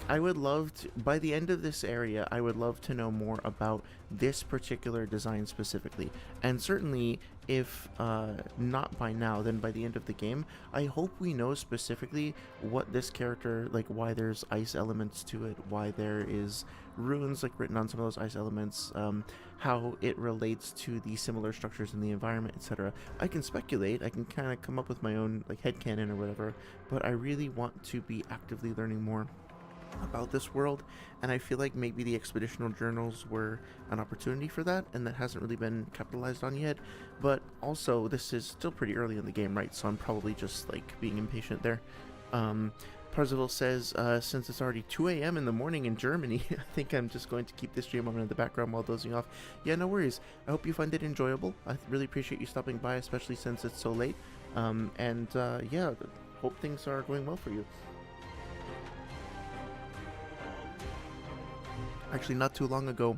I would love to, by the end of this area, I would love to know more about this particular design specifically. And certainly, if not by now, then by the end of the game, I hope we know specifically what this character, like why there's ice elements to it, why there is runes like written on some of those ice elements, how it relates to the similar structures in the environment, etc. I can speculate, I can kind of come up with my own like headcanon or whatever, but I really want to be actively learning more about this world, and I feel like maybe the expeditional journals were an opportunity for that, and that hasn't really been capitalized on yet. But also, this is still pretty early in the game, right? So I'm probably just like being impatient there. Parzival says, since it's already 2 a.m. in the morning in Germany, I think I'm just going to keep this stream on in the background while dozing off. Yeah, no worries. I hope you find it enjoyable. I really appreciate you stopping by, especially since it's so late. Yeah, hope things are going well for you. Actually, not too long ago,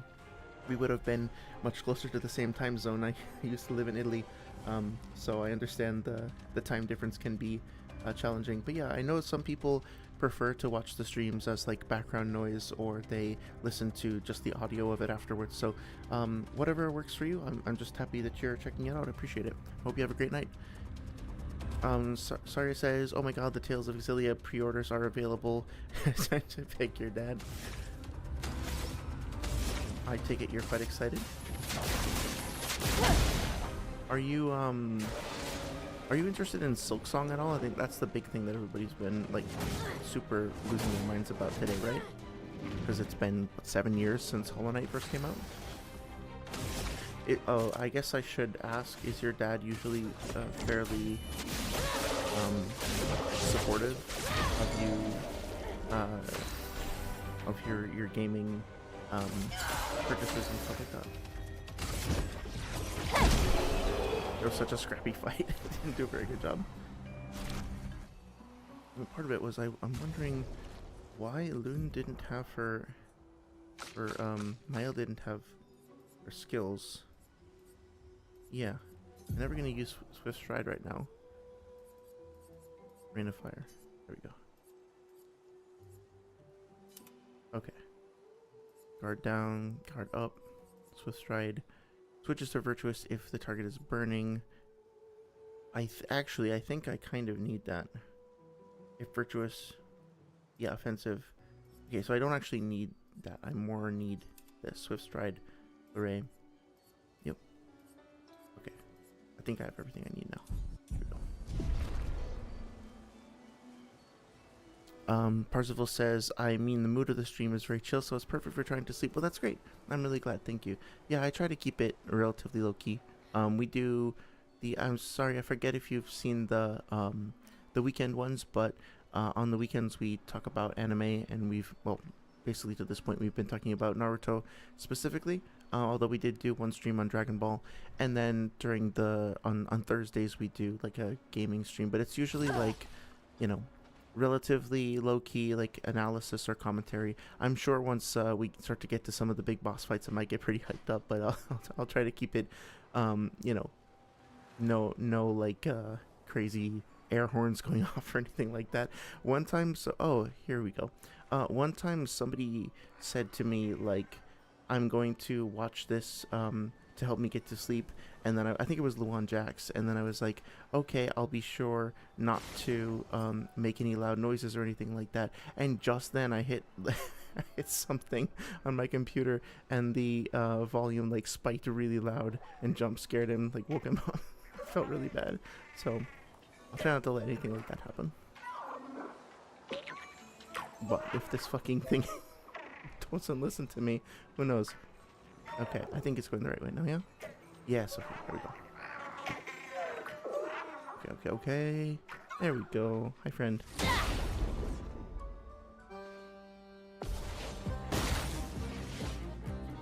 we would have been much closer to the same time zone. I used to live in Italy, so I understand the time difference can be challenging. But yeah, I know some people prefer to watch the streams as like background noise, or they listen to just the audio of it afterwards. So whatever works for you, I'm just happy that you're checking it out. I appreciate it. Hope you have a great night. Saria says, oh my god, the Tales of Exilia pre-orders are available. Time to pick your dad. I take it you're quite excited. Are you interested in Silksong at all? I think that's the big thing that everybody's been like super losing their minds about today, right? Because it's been what, 7 years since Hollow Knight first came out. Oh, I guess I should ask, is your dad usually fairly supportive of you, of your gaming purchases and stuff like that? It was such a scrappy fight. Didn't do a very good job. And part of it was I'm wondering why Loon didn't have her, or Niall didn't have her skills. Yeah, I'm never gonna use Swift Stride right now. Rain of Fire. There we go. Okay. Guard down, guard up, Swift Stride. Switches to Virtuous if the target is burning. Actually, I think I kind of need that. If Virtuous, yeah, offensive. Okay, so I don't actually need that. I more need this Swift Stride array. Yep. Okay. I think I have everything I need now. Here we go. Parsifal says, I mean, the mood of the stream is very chill, so it's perfect for trying to sleep. Well, that's great. I'm really glad. Thank you. Yeah, I try to keep it relatively low key. We do I'm sorry, I forget if you've seen the weekend ones, but on the weekends we talk about anime, and well, basically to this point we've been talking about Naruto specifically, although we did do one stream on Dragon Ball, and then during on Thursdays we do like a gaming stream, but it's usually like, you know, relatively low-key, like analysis or commentary. I'm sure once we start to get to some of the big boss fights, it might get pretty hyped up, but I'll try to keep it, you know, no like crazy air horns going off or anything like that. One time, here we go. One time somebody said to me, like, I'm going to watch this to help me get to sleep, and then I think it was Luan Jax, and then I was like, okay, I'll be sure not to make any loud noises or anything like that. And just then I hit I hit something on my computer, and the volume like spiked really loud and jump scared him, like woke him up. Felt really bad, so I'll try not to let anything like that happen. But if this fucking thing doesn't listen to me, who knows? Okay, I think it's going the right way now, yeah? Yes, okay, there we go. Okay. There we go. Hi, friend.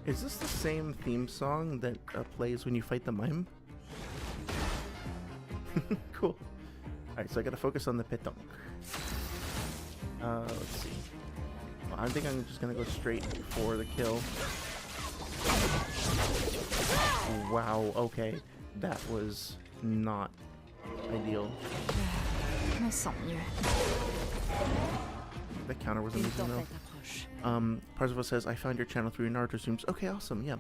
Is this the same theme song that plays when you fight the mime? Cool. Alright, so I gotta focus on the pétanque. Let's see. Well, I think I'm just gonna go straight for the kill. Wow, okay. That was not ideal. Je me sens mieux. The counter was amazing though. Parsifal says, I found your channel through your Naruto streams. Okay, awesome, yeah.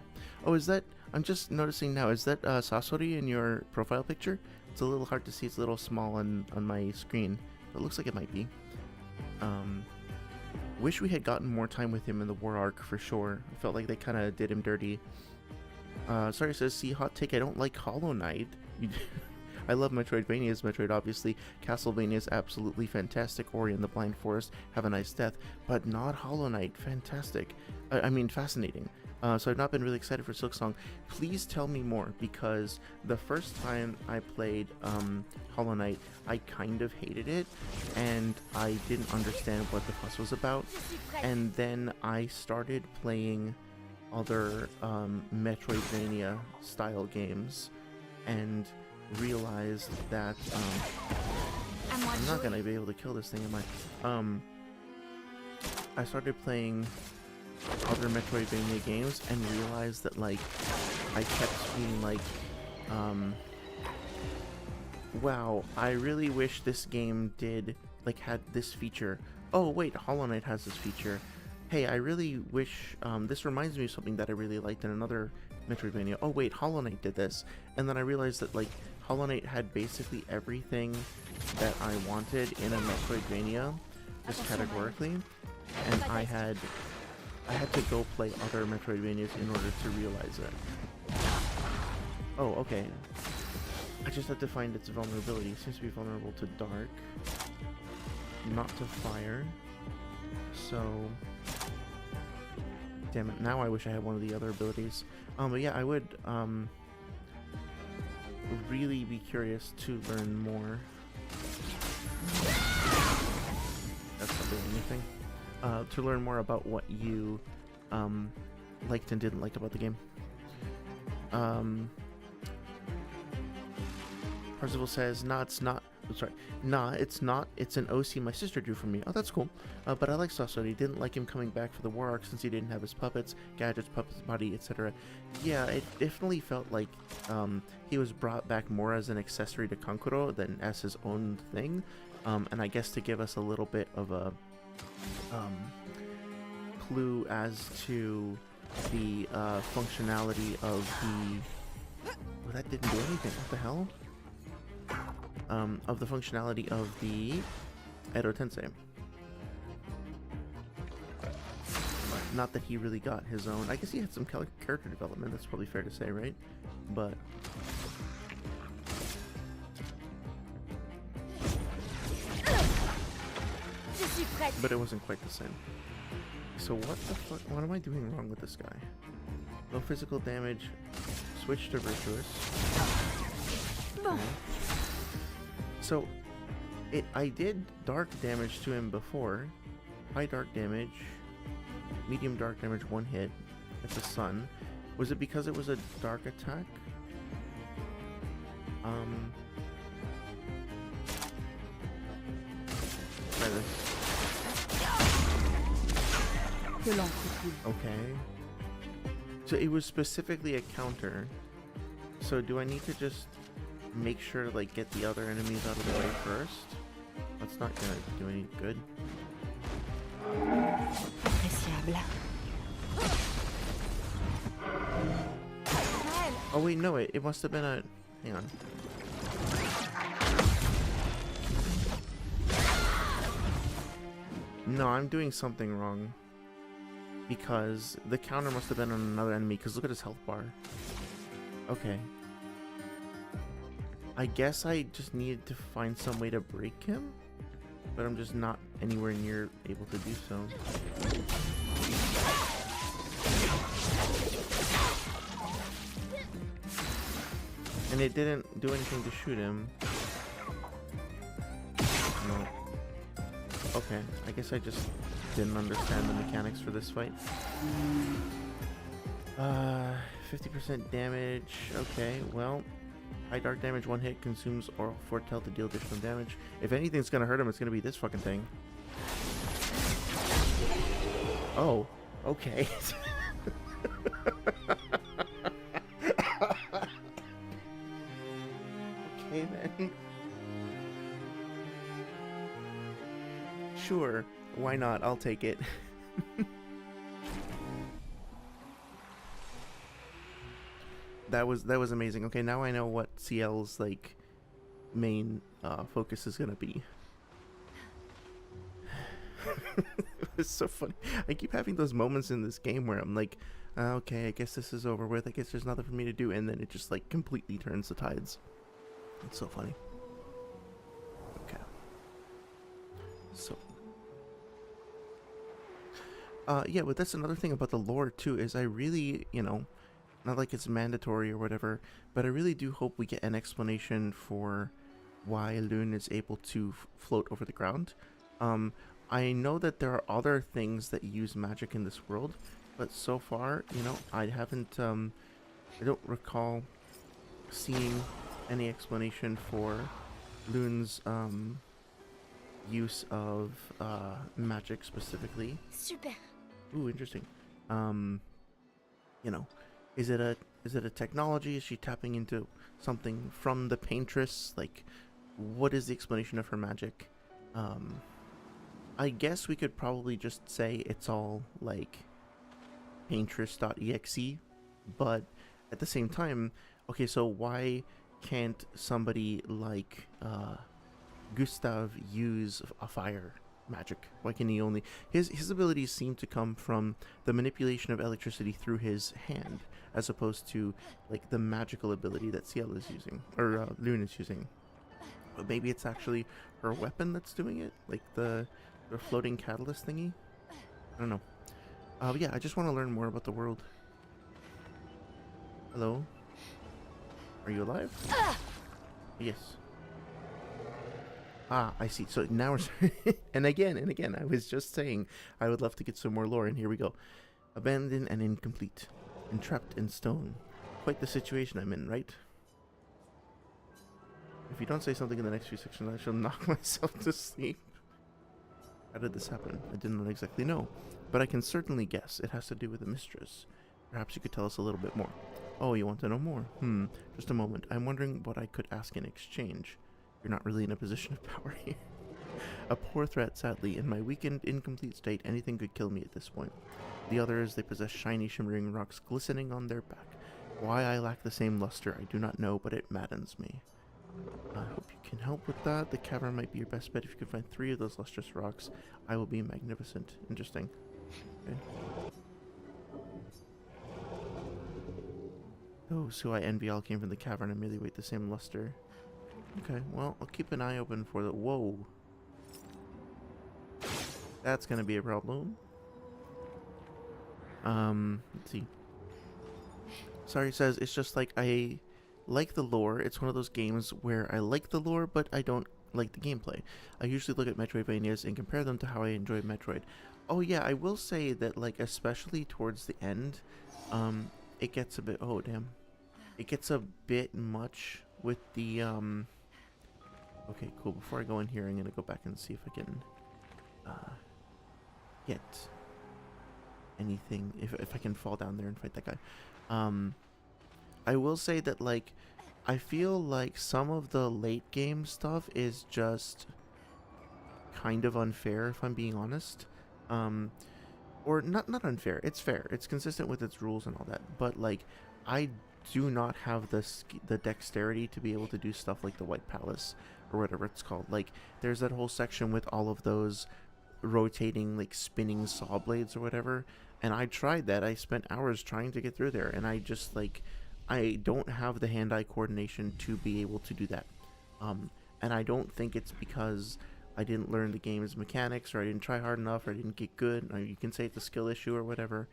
Oh, is that... I'm just noticing now, is that Sasori in your profile picture? It's a little hard to see, it's a little small on my screen. But it looks like it might be. Wish we had gotten more time with him in the war arc, for sure. I felt like they kind of did him dirty. Sorry, it says, see, hot take, I don't like Hollow Knight. I love Metroidvanias, Metroid obviously. Castlevania is absolutely fantastic. Ori and the Blind Forest, have a nice death. But not Hollow Knight, fantastic. I mean, fascinating. So I've not been really excited for Silksong. Please tell me more, because the first time I played Hollow Knight, I kind of hated it, and I didn't understand what the fuss was about. And then I started playing other Metroidvania style games, and realized that I'm not gonna be able to kill this thing, am I? I started playing other Metroidvania games and realized that, like, I kept being like, wow, I really wish this game did, like, had this feature. Oh wait, Hollow Knight has this feature. Hey, I really wish, this reminds me of something that I really liked in another Metroidvania. Oh wait, Hollow Knight did this. And then I realized that, like, Hollow Knight had basically everything that I wanted in a Metroidvania, just categorically. And I had to go play other Metroidvanias in order to realize it. Oh, okay. I just had to find its vulnerability. It seems to be vulnerable to dark, not to fire. So Damn it, now I wish I had one of the other abilities. But yeah, I would really be curious to learn more. That's not doing anything. To learn more about what you liked and didn't like about the game. Percival says, "Nah, it's not. I'm sorry. Nah, it's not. It's an OC my sister drew for me. Oh, that's cool. But I like Sasori. Didn't like him coming back for the war arc since he didn't have his puppets, gadgets, puppets, body, etc. Yeah, it definitely felt like he was brought back more as an accessory to Kankuro than as his own thing. And I guess to give us a little bit of a clue as to the functionality of the... Oh, that didn't do anything. What the hell? Of the functionality of the Edo Tensei. Not that he really got his own. I guess he had some character development, that's probably fair to say, right? But... But it wasn't quite the same. So what the fuck? What am I doing wrong with this guy? Low physical damage. Switch to virtuous. Okay. So, I did dark damage to him before. High dark damage. Medium dark damage, one hit. It's a sun. Was it because it was a dark attack? Try this. Okay. So it was specifically a counter. So do I need to just make sure to like get the other enemies out of the way first? That's not gonna do any good. Oh wait, no, it must have been a... Hang on. No, I'm doing something wrong. Because the counter must have been on another enemy, because look at his health bar. Okay. I guess I just needed to find some way to break him, but I'm just not anywhere near able to do so. And it didn't do anything to shoot him. No. Okay, I guess I just didn't understand the mechanics for this fight. 50% damage. Okay, well, high dark damage, one hit, consumes oral foretell to deal additional damage. If anything's gonna hurt him, it's gonna be this fucking thing. Oh, okay. Okay then. Sure, why not? I'll take it. That was amazing. Okay, now I know what CL's like main focus is gonna be. It's so funny. I keep having those moments in this game where I'm like, okay, I guess this is over with. I guess there's nothing for me to do, and then it just like completely turns the tides. It's so funny. Okay. So. Yeah, but that's another thing about the lore too, is I really, you know, not like it's mandatory or whatever, but I really do hope we get an explanation for why Lune is able to float over the ground. I know that there are other things that use magic in this world, but so far, you know, I haven't, I don't recall seeing any explanation for Lune's, use of, magic specifically. Super. Ooh, interesting. You know, is it a technology? Is she tapping into something from the paintress? Like, what is the explanation of her magic? I guess we could probably just say it's all like paintress.exe, but at the same time, okay, so why can't somebody like Gustav use a fire magic? Why can he only... His abilities seem to come from the manipulation of electricity through his hand, as opposed to like the magical ability that Ciel is using, or Lune is using. But maybe it's actually her weapon that's doing it, like the floating catalyst thingy. I don't know. Yeah, I just want to learn more about the world. Hello? Are you alive? Yes. Ah, I see. So now we're and again, I was just saying I would love to get some more lore, and here we go. Abandoned and incomplete. Entrapped in stone. Quite the situation I'm in, right? If you don't say something in the next few sections, I shall knock myself to sleep. How did this happen? I did not exactly know, but I can certainly guess. It has to do with the mistress. Perhaps you could tell us a little bit more. Oh, you want to know more? Just a moment. I'm wondering what I could ask in exchange. You're not really in a position of power here. A poor threat, sadly. In my weakened, incomplete state, anything could kill me at this point. The others, they possess shiny, shimmering rocks glistening on their back. Why I lack the same luster, I do not know, but it maddens me. I hope you can help with that. The cavern might be your best bet. If you can find 3 of those lustrous rocks, I will be magnificent. Interesting. Okay. Those who I envy all came from the cavern and merely wait the same luster. Okay, well, I'll keep an eye open for the... Whoa. That's gonna be a problem. Let's see. Sorry says, it's just like I like the lore. It's one of those games where I like the lore, but I don't like the gameplay. I usually look at Metroidvanias and compare them to how I enjoy Metroid. Oh yeah, I will say that, like, especially towards the end, it gets a bit... Oh, damn. It gets a bit much with the, Okay, cool. Before I go in here, I'm gonna go back and see if I can, get anything. If I can fall down there and fight that guy. I will say that, like, I feel like some of the late game stuff is just kind of unfair, if I'm being honest. Or not unfair. It's fair. It's consistent with its rules and all that. But, like, I do not have the dexterity to be able to do stuff like the White Palace or whatever it's called. Like, there's that whole section with all of those rotating, like, spinning saw blades or whatever. And I tried that. I spent hours trying to get through there. And I just, like... I don't have the hand-eye coordination to be able to do that. And I don't think it's because I didn't learn the game's mechanics, or I didn't try hard enough, or I didn't get good. Or you can say it's a skill issue or whatever,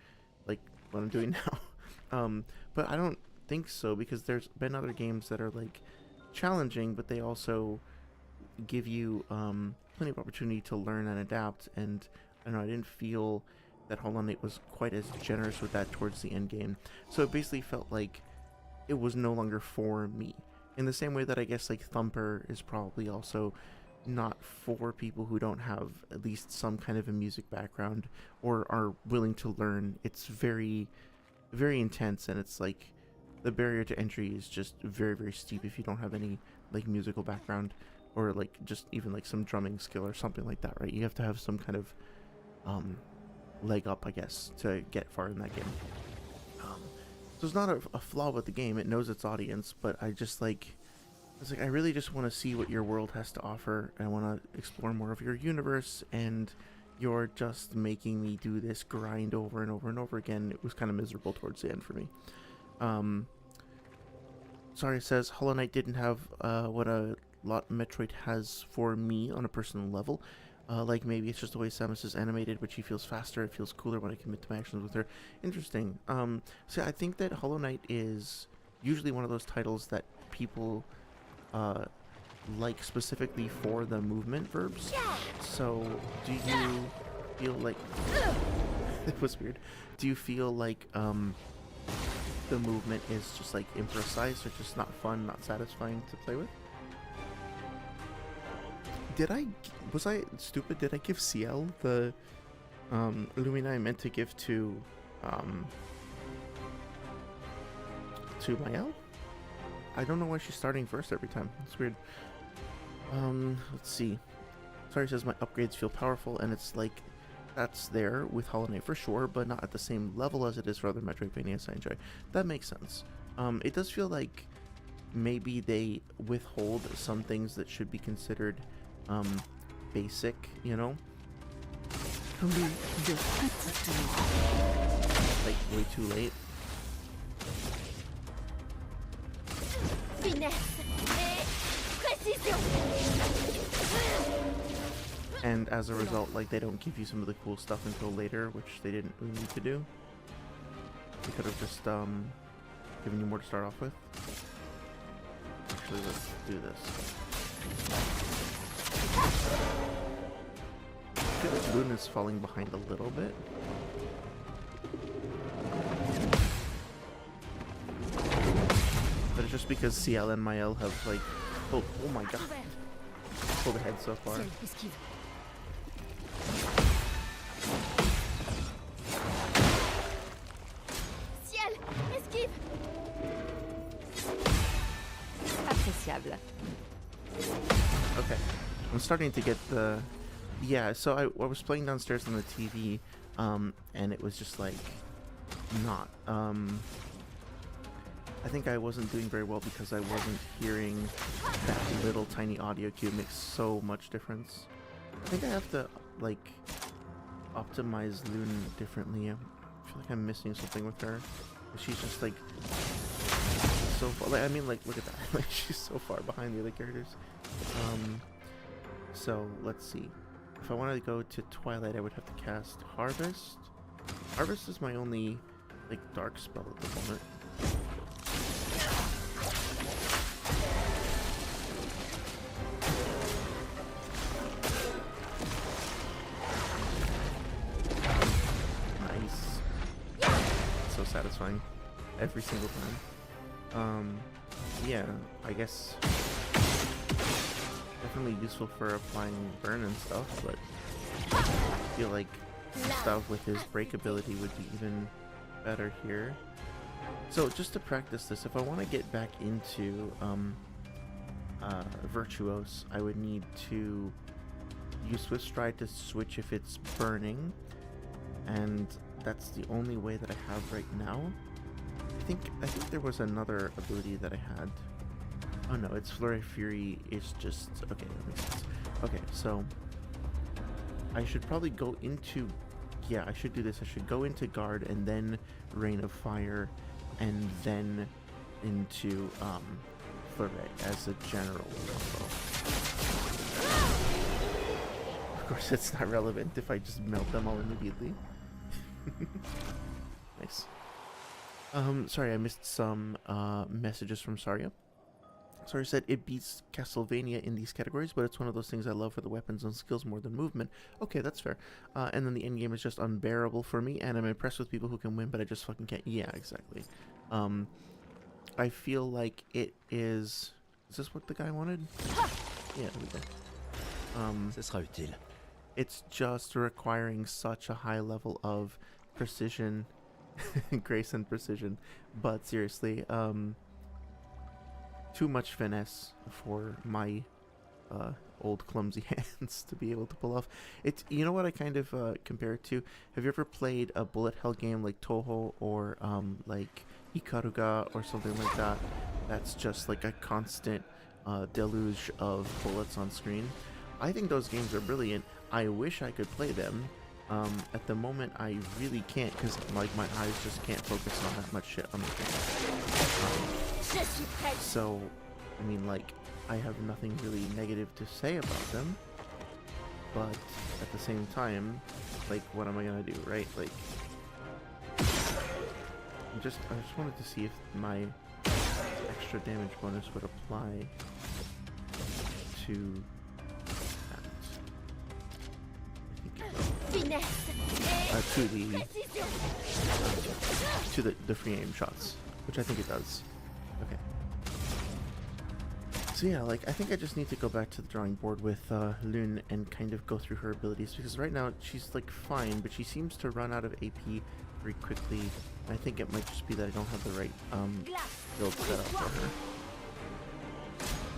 like what I'm doing now. But I don't think so, because there's been other games that are, like, challenging, but they also give you plenty of opportunity to learn and adapt. And I don't know, I didn't feel that Hollow Knight was quite as generous with that towards the end game. So it basically felt like it was no longer for me. In the same way that I guess, like, Thumper is probably also not for people who don't have at least some kind of a music background or are willing to learn. It's very, very intense, and it's like the barrier to entry is just very, very steep if you don't have any, like, musical background or, like, just even, like, some drumming skill or something like that, right? You have to have some kind of leg up, I guess, to get far in that game. So it's not a flaw with the game. It knows its audience, but I just, like... It's like, I really just want to see what your world has to offer. I want to explore more of your universe, and you're just making me do this grind over and over and over again. It was kind of miserable towards the end for me. Sorry, it says, Hollow Knight didn't have what a lot Metroid has for me on a personal level. Like, maybe it's just the way Samus is animated, but she feels faster. It feels cooler when I commit to my actions with her. Interesting. So I think that Hollow Knight is usually one of those titles that people like specifically for the movement verbs. So do you feel like... It was weird. Do you feel like the movement is just, like, imprecise or just not fun, not satisfying to play with? Was I stupid? Did I give CL the Lumina I meant to give to Mael? I don't know why she's starting first every time. It's weird. Let's see. Sorry, says my upgrades feel powerful, and it's like that's there with Hollow Knight for sure, but not at the same level as it is for other Metroidvanias I enjoy. That makes sense. It does feel like maybe they withhold some things that should be considered basic, you know? Like, way too late. Finesse et précision. and as a result, like, they don't give you some of the cool stuff until later, which they didn't really need to do. They could have just given you more to start off with. Actually, let's do this. I feel like Lune is falling behind a little bit. But it's just because CL and Mael have, like, oh my god, pulled ahead so far. Ciel, esquive. Ciel, esquive. Appréciable. Okay, I'm starting to get the... Yeah, so I was playing downstairs on the TV, and it was just, like, not... I think I wasn't doing very well because I wasn't hearing that little tiny audio cue. It makes so much difference. I think I have to, like, optimize Lune differently. I feel like I'm missing something with her. She's just, like, so far. Like, I mean, like, look at that. Like, she's so far behind the other characters. So, let's see. If I wanted to go to Twilight, I would have to cast Harvest. Harvest is my only, like, dark spell at the moment. Satisfying every single time. Yeah, I guess definitely useful for applying burn and stuff, but I feel like stuff with his break ability would be even better here. So just to practice this, if I want to get back into Virtuos, I would need to use Swift Stride to switch if it's burning, and that's the only way that I have right now. I think there was another ability that I had. Oh no, it's Flurry of Fury. It's just okay. That makes sense. Okay, so I should probably go into. Yeah, I should do this. I should go into Guard and then Rain of Fire, and then into Flurry as a general combo. Of course, it's not relevant if I just melt them all immediately. Nice. Sorry, I missed some messages from Saria. Saria said it beats Castlevania in these categories, but it's one of those things I love for the weapons and skills more than movement. Okay, that's fair. And then the end game is just unbearable for me, and I'm impressed with people who can win, but I just fucking can't. Yeah, exactly. I feel like it is. Is this what the guy wanted? Yeah, there we go. Ce sera utile. It's just requiring such a high level of precision, grace and precision, but seriously, too much finesse for my old clumsy hands to be able to pull off. It's, you know what I kind of compare it to? Have you ever played a bullet hell game like Toho or like Ikaruga or something like that? That's just like a constant deluge of bullets on screen. I think those games are brilliant. I wish I could play them. At the moment, I really can't because like my eyes just can't focus on that much shit on the screen. So, I mean, like, I have nothing really negative to say about them, but at the same time, like, what am I gonna do, right? Like, I just wanted to see if my extra damage bonus would apply to to the free aim shots, which I think it does. Okay. So yeah, like, I think I just need to go back to the drawing board with Lune and kind of go through her abilities, because right now she's like fine, but she seems to run out of AP very quickly. I think it might just be that I don't have the right build set up for her.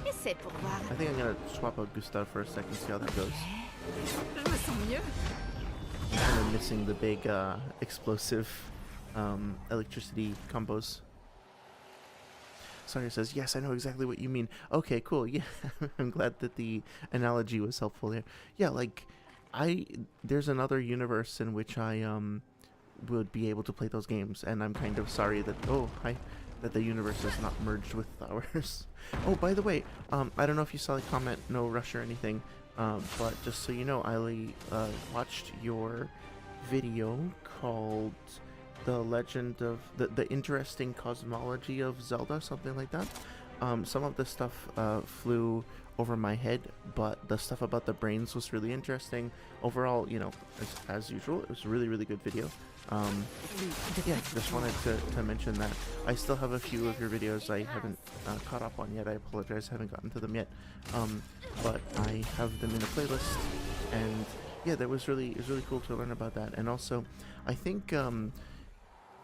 I think I'm gonna swap out Gustav for a second, see how that goes. Kind of missing the big explosive electricity combos. Saria says, yes, I know exactly what you mean. Okay, cool. Yeah, I'm glad that the analogy was helpful here. Yeah, like, there's another universe in which I would be able to play those games, and I'm kind of sorry that, that the universe is not merged with ours. Oh, by the way, I don't know if you saw the comment, no rush or anything, But just so you know, I watched your video called "The Legend of the Interesting Cosmology of Zelda," something like that. Some of the stuff flew over my head, but the stuff about the brains was really interesting. Overall, you know, as usual, it was a really, really good video. Yeah, just wanted to mention that. I still have a few of your videos I haven't caught up on yet. I apologize, I haven't gotten to them yet. But I have them in a playlist, and yeah, it was really cool to learn about that. And also, I think a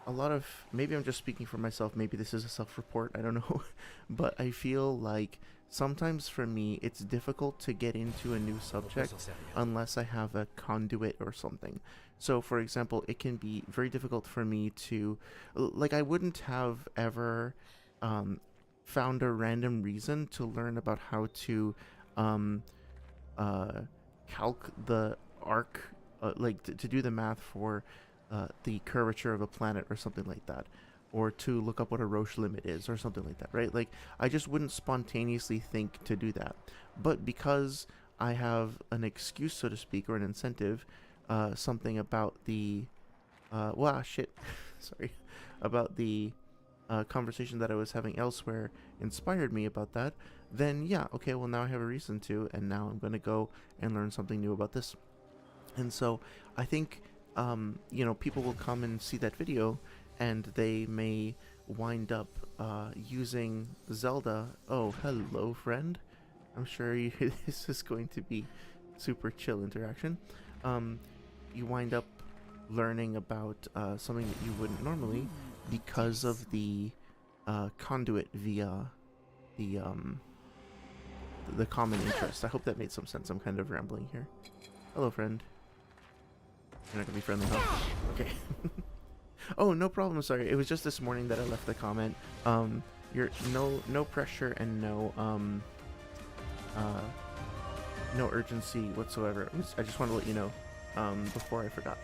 lot of, maybe I'm just speaking for myself, maybe this is a self-report, I don't know, but I feel like sometimes for me it's difficult to get into a new subject unless I have a conduit or something. So for example, it can be very difficult for me to, like, I wouldn't have ever found a random reason to learn about how to calc the arc, like to do the math for the curvature of a planet or something like that, or to look up what a Roche limit is or something like that, right? Like, I just wouldn't spontaneously think to do that. But because I have an excuse, so to speak, or an incentive, something about the sorry, about the conversation that I was having elsewhere inspired me about that, then yeah, okay, well, now I have a reason to, and now I'm going to go and learn something new about this. And so I think, you know, people will come and see that video, and they may wind up using Zelda. Oh, hello, friend. I'm sure this is going to be super chill interaction. You wind up learning about something that you wouldn't normally because of the conduit via the common interest. I hope that made some sense. I'm kind of rambling here. Hello, friend. You're not gonna be friendly, huh? Okay. Oh, no problem. Sorry, it was just this morning that I left the comment. You're no pressure and no urgency whatsoever. I just want to let you know before I forgot.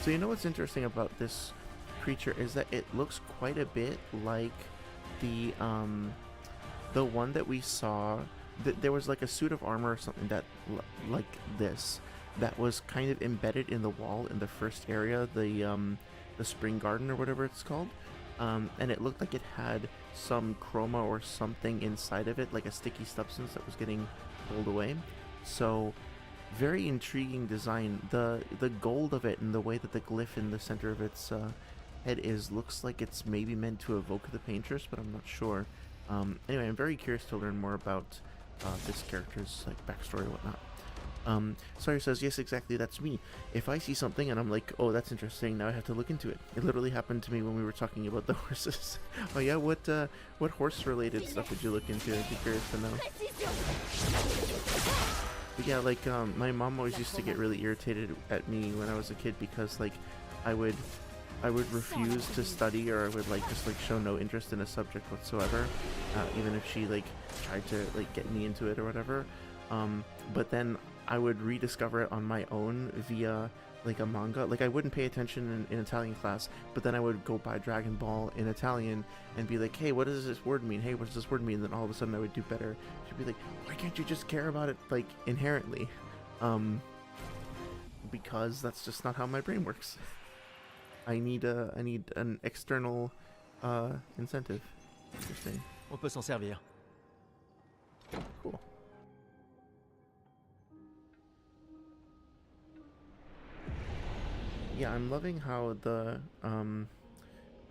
So you know what's interesting about this creature is that it looks quite a bit like the one that we saw. There was like a suit of armor or something that like this that was kind of embedded in the wall in the first area, the spring garden or whatever it's called, and it looked like it had some chroma or something inside of it, like a sticky substance that was getting pulled away. So very intriguing design. The gold of it and the way that the glyph in the center of its head looks like it's maybe meant to evoke the painters, but I'm not sure. Anyway, I'm very curious to learn more about this character's like backstory and whatnot. Sawyer says, yes, exactly, that's me. If I see something and I'm like, oh, that's interesting, now I have to look into it. It literally happened to me when we were talking about the horses. Oh yeah, what horse-related stuff did you look into? I'd be curious to know. But yeah, like, my mom always used to get really irritated at me when I was a kid because, like, I would refuse to study, or I would like just like show no interest in a subject whatsoever, even if she like tried to like get me into it or whatever. But then I would rediscover it on my own via like a manga. Like, I wouldn't pay attention in Italian class, but then I would go buy Dragon Ball in Italian and be like, hey, what does this word mean? Hey, what does this word mean? And then all of a sudden I would do better. She'd be like, why can't you just care about it like inherently? Because that's just not how my brain works. I need an external incentive. Interesting. On peut s'en servir. Cool. Yeah, I'm loving how the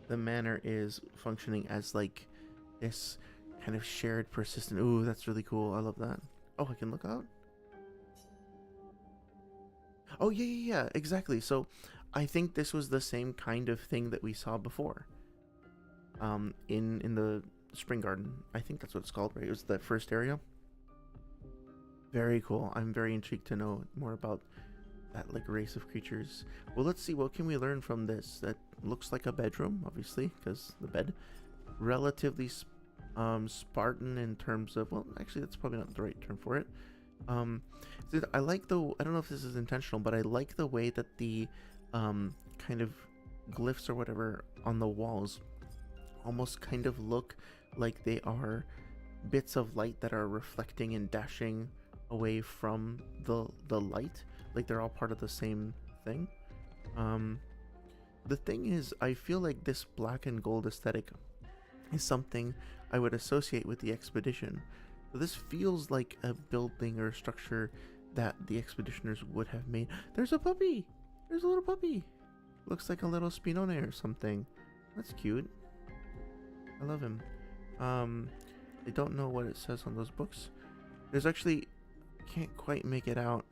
manor is functioning as like this kind of shared persistent. Ooh, that's really cool. I love that. Oh, I can look out? Oh, yeah, exactly. So I think this was the same kind of thing that we saw before. In the spring garden. I think that's what it's called, right? It was the first area. Very cool. I'm very intrigued to know more about that like race of creatures. Well, let's see, what can we learn from this? That looks like a bedroom, obviously, because the bed. Relatively Spartan in terms of, well, actually that's probably not the right term for it. I like I don't know if this is intentional, but I like the way that the kind of glyphs or whatever on the walls almost kind of look like they are bits of light that are reflecting and dashing away from the light, like they're all part of the same thing. The thing is, I feel like this black and gold aesthetic is something I would associate with the expedition. So this feels like a building or structure that the expeditioners would have made. There's a puppy! There's a little puppy! Looks like a little Spinone or something. That's cute. I love him. I don't know what it says on those books. There's actually... can't quite make it out.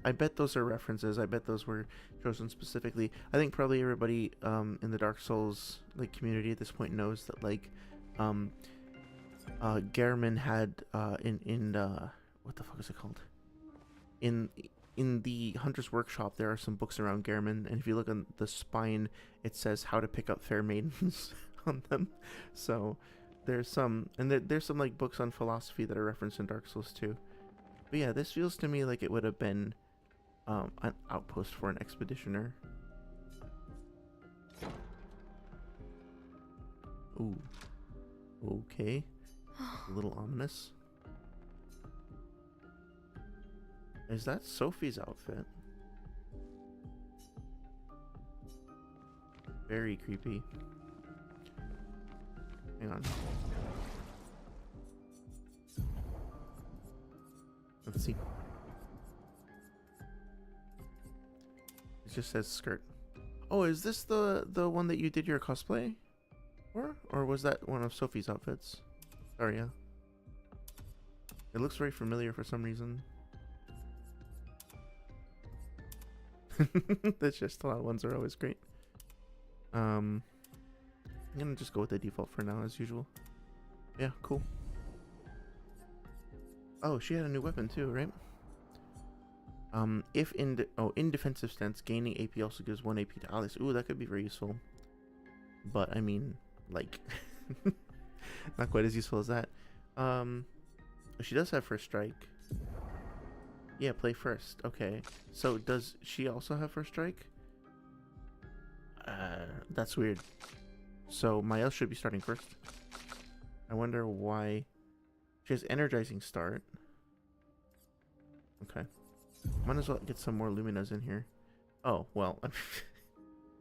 I bet those are references. I bet those were chosen specifically. I think probably everybody in the Dark Souls like community at this point knows that like Gehrman had in what the fuck is it called? In the Hunter's Workshop, there are some books around Gehrman, and if you look on the spine, it says how to pick up fair maidens on them. So there's some, and there's some like books on philosophy that are referenced in Dark Souls too. But yeah, this feels to me like it would have been an outpost for an expeditioner. Ooh. Okay. A little ominous. Is that Sophie's outfit? Very creepy. Hang on. Let's see. It just says skirt. Oh, is this the one that you did your cosplay for? Or was that one of Sophie's outfits? Sorry, yeah. It looks very familiar for some reason. The Gestalt ones are always great. I'm gonna just go with the default for now, as usual. Yeah, cool. Oh, she had a new weapon too, right? If in defensive stance, gaining AP also gives 1 AP to allies. Ooh, that could be very useful. But I mean, like, not quite as useful as that. She does have first strike. Yeah, play first. Okay. So does she also have first strike? That's weird. So Mael should be starting first. I wonder why. She has energizing start. Okay. Might as well get some more Luminas in here. Oh, well.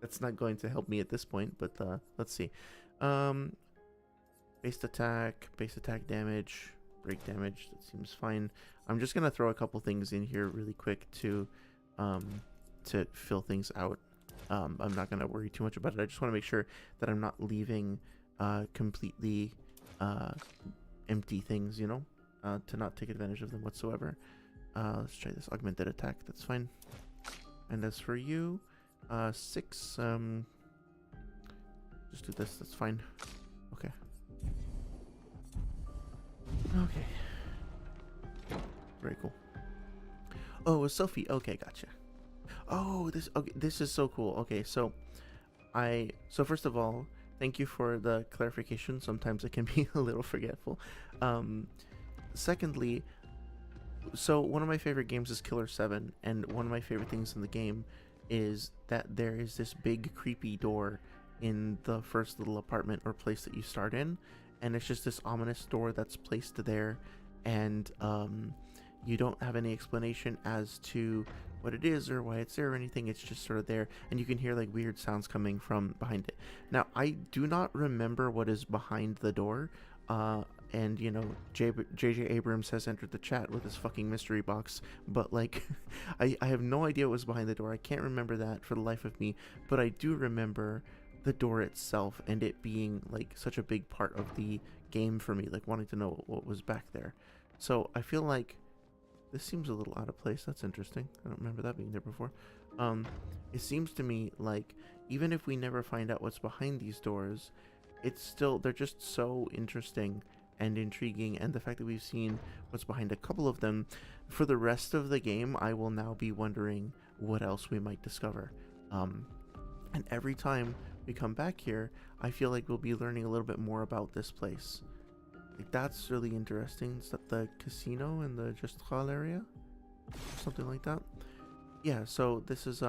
That's not going to help me at this point, but let's see. Base attack damage, break damage. That seems fine. I'm just gonna throw a couple things in here really quick to fill things out. I'm not gonna worry too much about it. I just want to make sure that I'm not leaving completely empty things, you know, to not take advantage of them whatsoever. Let's try this augmented attack. That's fine. And as for you, 6. Just do this. That's fine. Okay. Okay. Very cool. Oh, it was Sophie. Okay, gotcha. Oh, this is so cool. Okay, so first of all, thank you for the clarification. Sometimes I can be a little forgetful. Secondly, so one of my favorite games is Killer 7, and one of my favorite things in the game is that there is this big creepy door in the first little apartment or place that you start in, and it's just this ominous door that's placed there, and you don't have any explanation as to what it is or why it's there or anything. It's just sort of there, and you can hear like weird sounds coming from behind it. Now, I do not remember what is behind the door, and you know, J.J. Abrams has entered the chat with his fucking mystery box, but like I have no idea what was behind the door. I can't remember that for the life of me, but I do remember the door itself and it being like such a big part of the game for me, like wanting to know what was back there. So I feel like this seems a little out of place. That's interesting. I don't remember that being there before. It seems to me like even if we never find out what's behind these doors, it's still, they're just so interesting and intriguing, and the fact that we've seen what's behind a couple of them, for the rest of the game I will now be wondering what else we might discover. And every time we come back here, I feel like we'll be learning a little bit more about this place. Like, that's really interesting. Is that the casino in the Gestalt area? Something like that. Yeah, so this is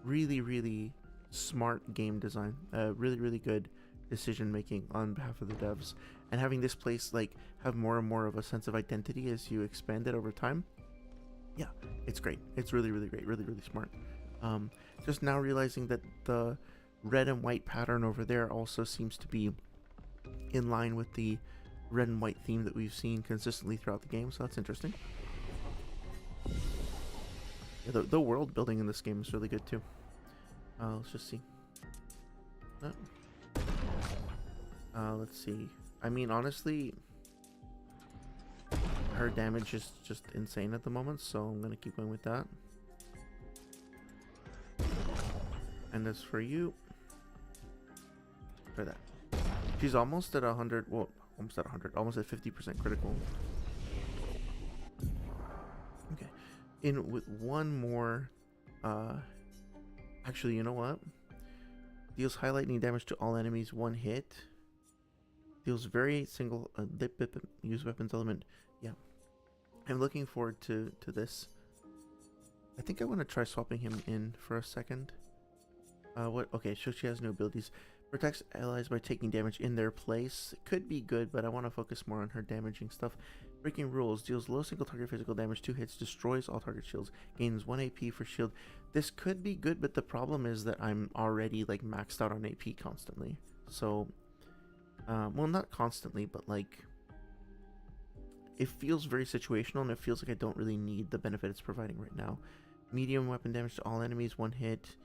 really, really smart game design. Really, really good decision making on behalf of the devs, and having this place like have more and more of a sense of identity as you expand it over time. Yeah, it's great. It's really, really great. Really, really smart. Just now realizing that the red and white pattern over there also seems to be in line with the red and white theme that we've seen consistently throughout the game, so that's interesting. Yeah, the world building in this game is really good too. Let's just see. Let's see. I mean, honestly, her damage is just insane at the moment, so I'm gonna keep going with that. And as for you, try that. She's almost at 100. Well, almost at 100. Almost at 50% critical. Okay. In with one more. Actually, you know what? Deals high lightning damage to all enemies, one hit. Deals very single. Use weapons element. Yeah. I'm looking forward to this. I think I want to try swapping him in for a second. What? Okay, so she has no abilities. Protects allies by taking damage in their place. Could be good, but I want to focus more on her damaging stuff. Breaking rules. Deals low single target physical damage, 2 hits, destroys all target shields, gains 1 AP for shield. This could be good, but the problem is that I'm already like maxed out on AP constantly. So, well, not constantly, but like, it feels very situational, and it feels like I don't really need the benefit it's providing right now. Medium weapon damage to all enemies, 1 hit.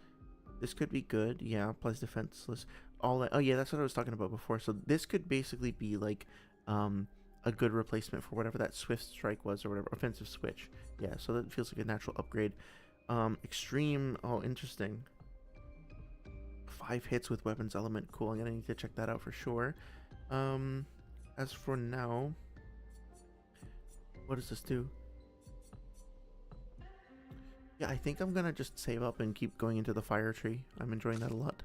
This could be good. Yeah, applies defenseless. Oh yeah, that's what I was talking about before. So this could basically be like a good replacement for whatever that swift strike was, or whatever offensive switch. Yeah, so that feels like a natural upgrade. Extreme. Oh, interesting. 5 hits with weapons element. Cool. I'm gonna need to check that out for sure. As for now, what does this do? Yeah, I think I'm gonna just save up and keep going into the fire tree. I'm enjoying that a lot.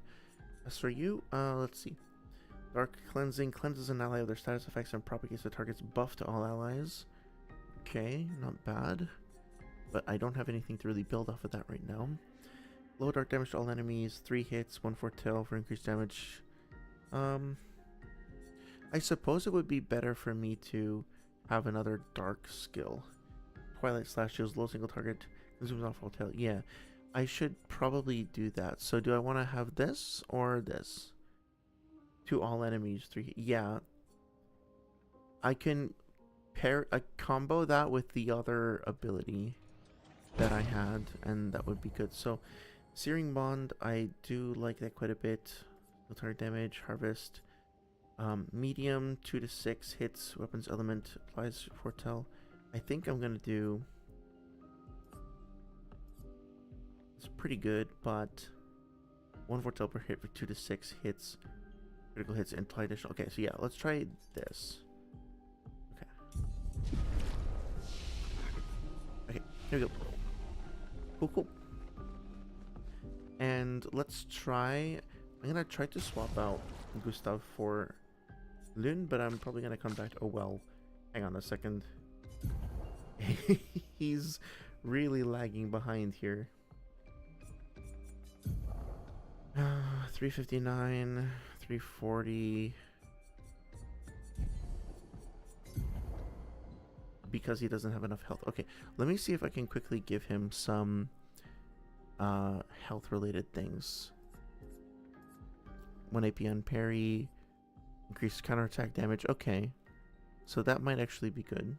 As for you, let's see. Dark Cleansing cleanses an ally of their status effects and propagates the target's buff to all allies. Okay, not bad. But I don't have anything to really build off of that right now. Low dark damage to all enemies, 3 hits, 1 foretell for increased damage. I suppose it would be better for me to have another dark skill. Twilight Slash deals low single target. Zooms off hotel. Yeah, I should probably do that. So do I want to have this or this? To all enemies, 3. Yeah, I can combo that with the other ability that I had, and that would be good. So Searing Bond, I do like that quite a bit. No target damage, harvest. Medium 2 to 6 hits, weapons element applies foretell. I think I'm gonna do. It's pretty good, but 1 foretell per hit for 2 to 6 hits, critical hits, and apply additional. Okay, so yeah, let's try this. Okay. Okay, here we go. Cool, cool. And let's try. I'm gonna try to swap out Gustav for Lune, but I'm probably gonna come back to. Oh well, hang on a second. He's really lagging behind here. 359, 340. Because he doesn't have enough health. Okay, let me see if I can quickly give him some health related things. 1 AP on parry, increased counterattack damage. Okay, so that might actually be good.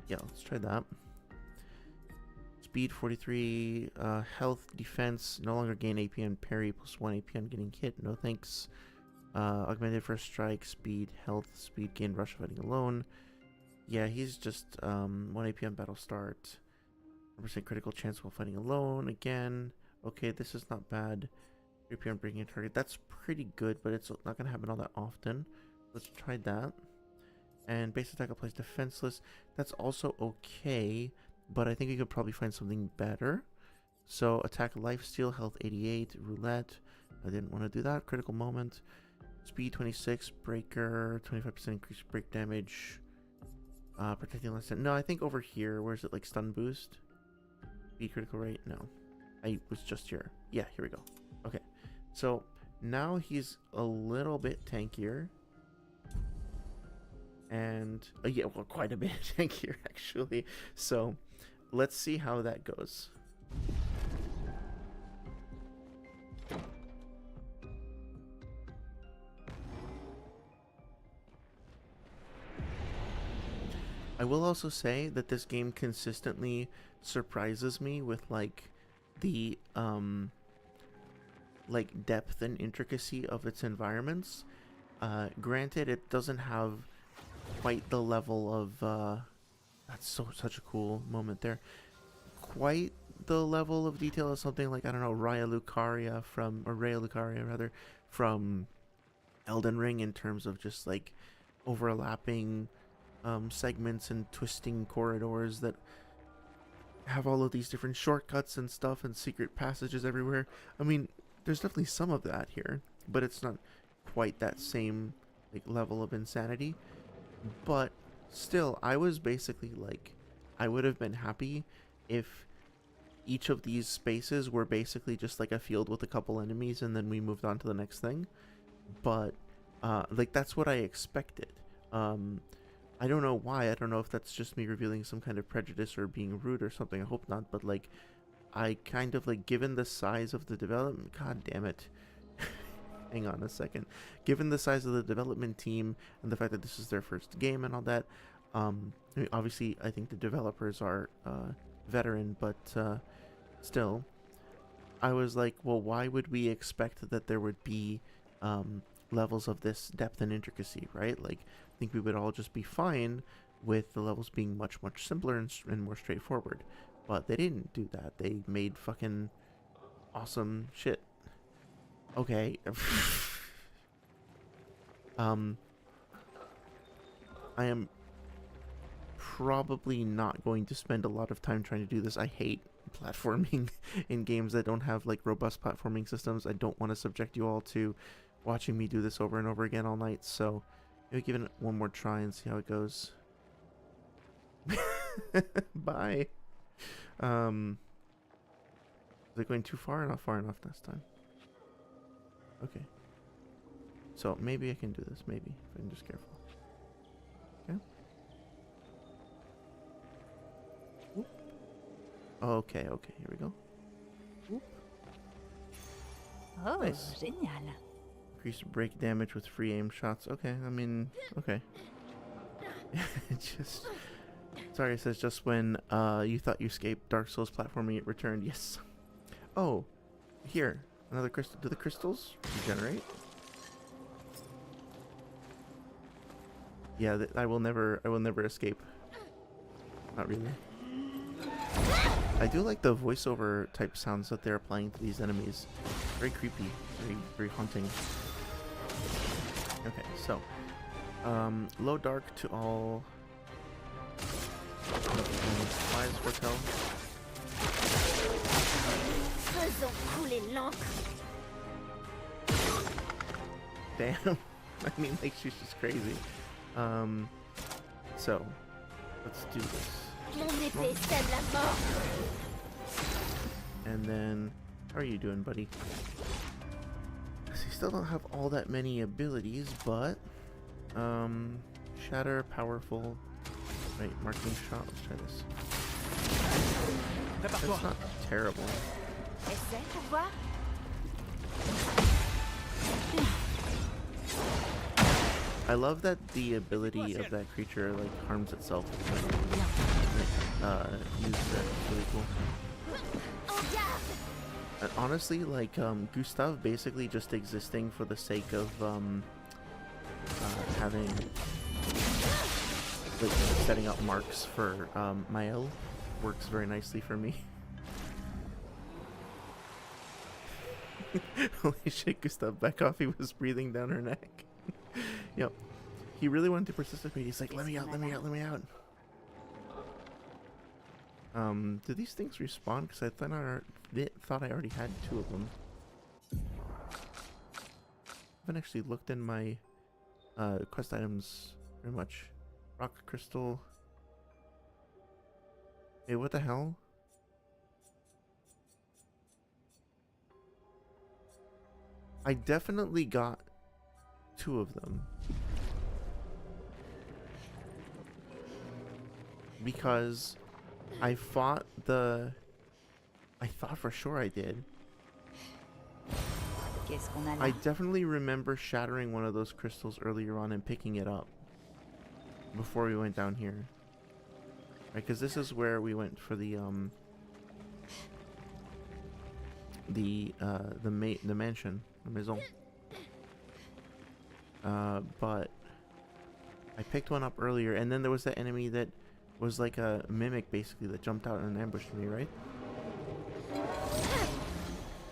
Yeah, let's try that. Speed 43, health, defense, no longer gain AP on parry, plus 1 AP on getting hit. No thanks. Augmented first strike, speed, health, speed gain, rush fighting alone. Yeah, he's just 1 AP on battle start. 100% critical chance while fighting alone. Again, okay, this is not bad. 3 AP on breaking a target. That's pretty good, but it's not going to happen all that often. Let's try that. And base attack applies defenseless. That's also okay, but I think we could probably find something better. So attack lifesteal, health 88, roulette. I didn't want to do that. Critical moment. Speed 26, breaker, 25% increased break damage. Protecting less than. No, I think over here, where is it, like stun boost? Speed critical rate? No. I was just here. Yeah, here we go. Okay, so now he's a little bit tankier. And yeah, well, quite a bit tankier actually. So let's see how that goes. I will also say that this game consistently surprises me with like the like depth and intricacy of its environments. Granted, it doesn't have quite the level of that's such a cool moment there. Quite the level of detail of something like, I don't know, Raya Lucaria rather, from Elden Ring, in terms of just like overlapping segments and twisting corridors that have all of these different shortcuts and stuff and secret passages everywhere. I mean, there's definitely some of that here, but it's not quite that same like level of insanity. But still, I was basically like, I would have been happy if each of these spaces were basically just like a field with a couple enemies and then we moved on to the next thing. But like, that's what I expected. I don't know why. I don't know if that's just me revealing some kind of prejudice or being rude or something. I hope not. But like, I kind of like, given the size of the development, god damn it. Hang on a second. Given the size of the development team and the fact that this is their first game and all that, I mean, obviously I think the developers are veteran, but still, I was like, well, why would we expect that there would be levels of this depth and intricacy, right? Like, I think we would all just be fine with the levels being much, much simpler and more straightforward. But they didn't do that. They made fucking awesome shit. Okay. I am probably not going to spend a lot of time trying to do this. I hate platforming in games that don't have like robust platforming systems. I don't want to subject you all to watching me do this over and over again all night, so maybe give it one more try and see how it goes. Bye. Is it going too far or not far enough this time? Okay. So maybe I can do this, maybe, if I'm just careful. Okay. Whoop. Okay, okay, here we go. Whoop. Oh, Nice. génial. Increase break damage with free aim shots. Okay, I mean, okay. Just... Sorry, it says just when you thought you escaped Dark Souls platforming, it returned. Yes. Oh, here. Another crystal. Do the crystals regenerate? Yeah, I will never escape. Not really. I do like the voiceover type sounds that they're applying to these enemies. Very creepy, very haunting. Okay, so low dark to all supplies foretell. Faisons couler l'encre. Damn. I mean, like, she's just crazy. So let's do this. Mon épée sème la mort. And then, how are you doing, buddy? So you still don't have all that many abilities, but shatter, powerful. Right, marking shot. Let's try this. It's not terrible. Essaie pour voir. I love that the ability of that creature like harms itself. Use that. It's really cool. En garde. And honestly, like Gustav basically just existing for the sake of having like setting up marks for Mael works very nicely for me. Holy shit, Gustav, back off, he was breathing down her neck. Yep. He really wanted to participate. He's like, let me out, let me out, let me out. Do these things respawn? Because I thought I already had 2 of them. I haven't actually looked in my quest items very much. Rock crystal. Hey, what the hell? I definitely got 2 of them. Because I thought for sure I did. Qu'est-ce qu'on a là? I definitely remember shattering one of those crystals earlier on and picking it up before we went down here. Right, because this is where we went for the mansion, the maison. But I picked one up earlier, and then there was that enemy that was like a mimic, basically, that jumped out and ambushed me, right?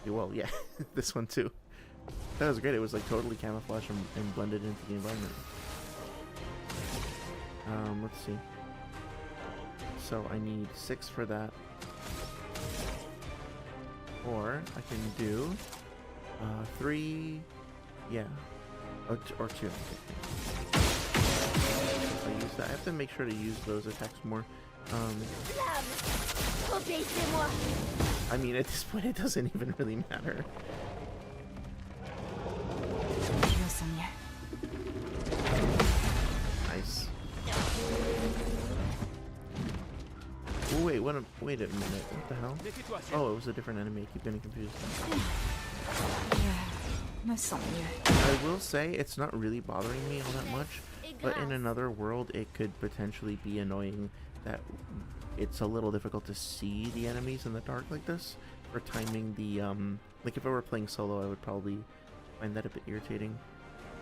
Well, yeah, this one too. That was great. It was like totally camouflaged and blended into the environment. Let's see. So I need 6 for that. Or I can do 3, yeah, or 2. If I use that, I have to make sure to use those attacks more. Obéissez-moi. I mean, at this point, it doesn't even really matter. Je me sens mieux. Nice. Oh, wait, wait a minute. What the hell? Oh, it was a different enemy. I keep getting confused. Je me sens mieux. I will say it's not really bothering me all that much, but in another world, it could potentially be annoying that it's a little difficult to see the enemies in the dark like this. For timing the like if I were playing solo, I would probably find that a bit irritating.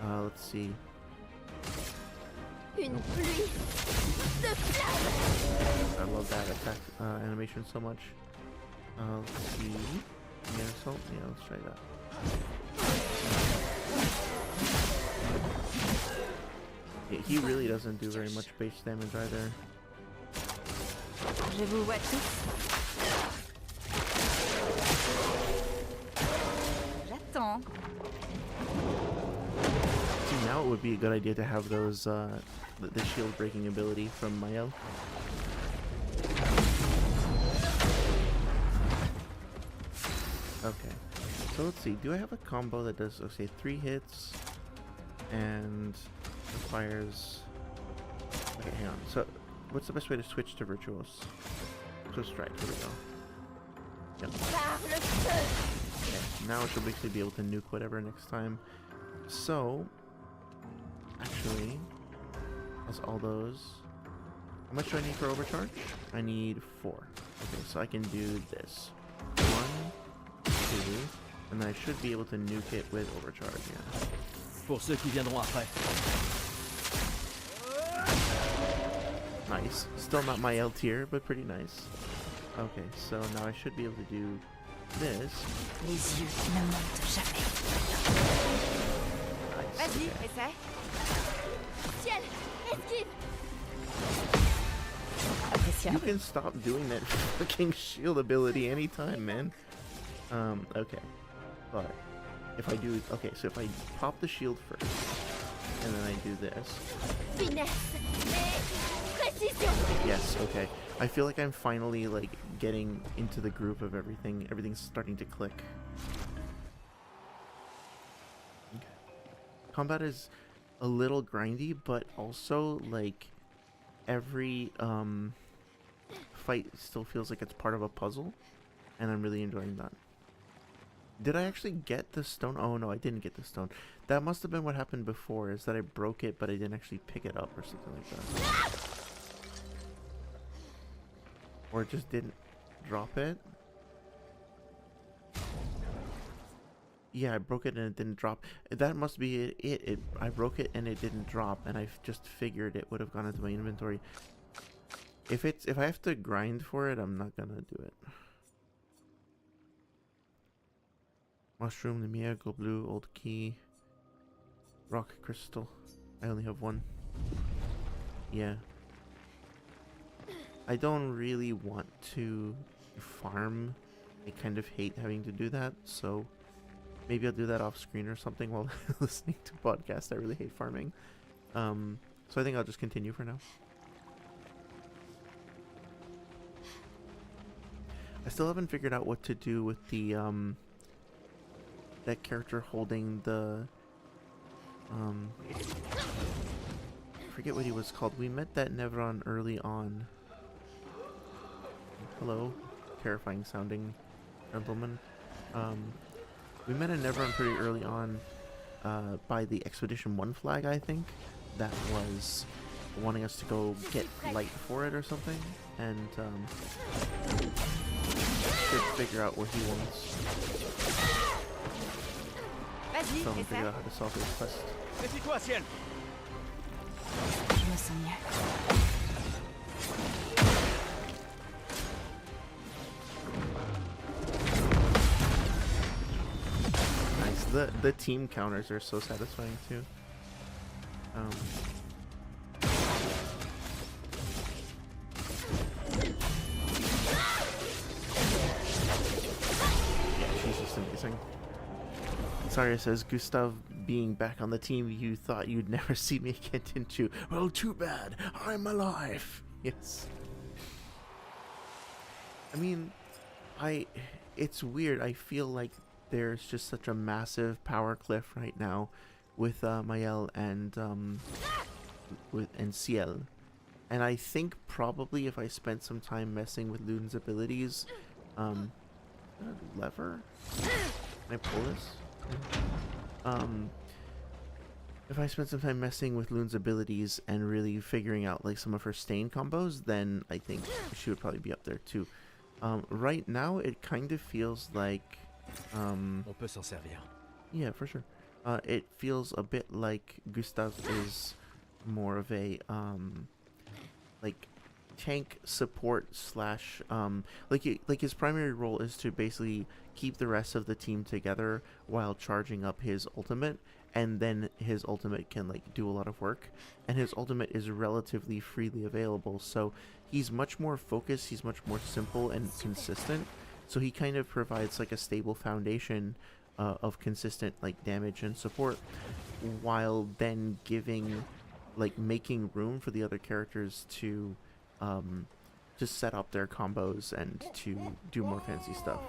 Let's see. Une pluie de flammes. I love that attack animation so much. Let's see. Yeah, so yeah, let's try that. Yeah, he really doesn't do very much base damage either. Je vous vois tous. J'attends. See, now it would be a good idea to have those the shield breaking ability from Mael. Okay, so let's see. Do I have a combo that does, let's say, 3 hits and requires? Okay, hang on. So, what's the best way to switch to Virtuos? So strike. Here we go. Yep. Par le feu. Okay, now I should basically be able to nuke whatever next time. So, actually, that's all those. How much do I need for overcharge? I need 4. Okay, so I can do this. 1, 2, and then I should be able to nuke it with overcharge, yeah. Pour ceux qui viendront après. Nice. Still not my L tier, but pretty nice. Okay, so now I should be able to do this. Les yeux qui ne mentent jamais. Nice. Vas-y, Okay. essaie. Ciel, esquive. You Appréciable. can stop doing that fucking shield ability anytime, man. Okay. But if I do, okay, so if I pop the shield first, and then I do this. Finesse et précision. Yes, okay. I feel like I'm finally, like, getting into the groove of everything. Everything's starting to click. Okay. Combat is a little grindy, but also, like, every, fight still feels like it's part of a puzzle, and I'm really enjoying that. Did I actually get the stone? Oh, no, I didn't get the stone. That must have been what happened before, is that I broke it, but I didn't actually pick it up or something like that. Or it just didn't drop it. Yeah, I broke it and it didn't drop. That must be it. I broke it and it didn't drop, and I just figured it would have gone into my inventory. If I have to grind for it, I'm not gonna do it. Mushroom, Lumiere, Go Blue, Old Key, Rock Crystal. I only have 1. Yeah. I don't really want to farm. I kind of hate having to do that, so maybe I'll do that off screen or something while listening to podcasts. I really hate farming. So I think I'll just continue for now. I still haven't figured out what to do with the that character holding the I forget what he was called. We met that Nevron early on. Hello, terrifying sounding gentleman. We met a Nevron pretty early on by the Expedition 1 flag, I think, that was wanting us to go get light for it or something, and to figure out what he wants. Vas-y, So I'm fais figure ça. out how to solve his quest. Méfie-toi, ciel. Je me sens mieux. Nice. The team counters are so satisfying too. Yeah, she's just amazing. Saria says, Gustav, being back on the team, you thought you'd never see me again, didn't you? Well, too bad. I'm alive. Yes. I mean, it's weird. I feel like there's just such a massive power cliff right now with Mael and Ciel. And I think probably if I spent some time messing with Luden's abilities, lever? Can I pull this? If I spent some time messing with Luden's abilities and really figuring out like some of her stain combos, then I think she would probably be up there too. Right now, it kind of feels like On peut s'en servir. yeah, for sure. It feels a bit like Gustav is more of a like tank support slash like his primary role is to basically keep the rest of the team together while charging up his ultimate, and then his ultimate can like do a lot of work, and his ultimate is relatively freely available, so he's much more focused, he's much more simple and consistent, so he kind of provides like a stable foundation of consistent like damage and support, while then giving like making room for the other characters to set up their combos and to do more fancy stuff.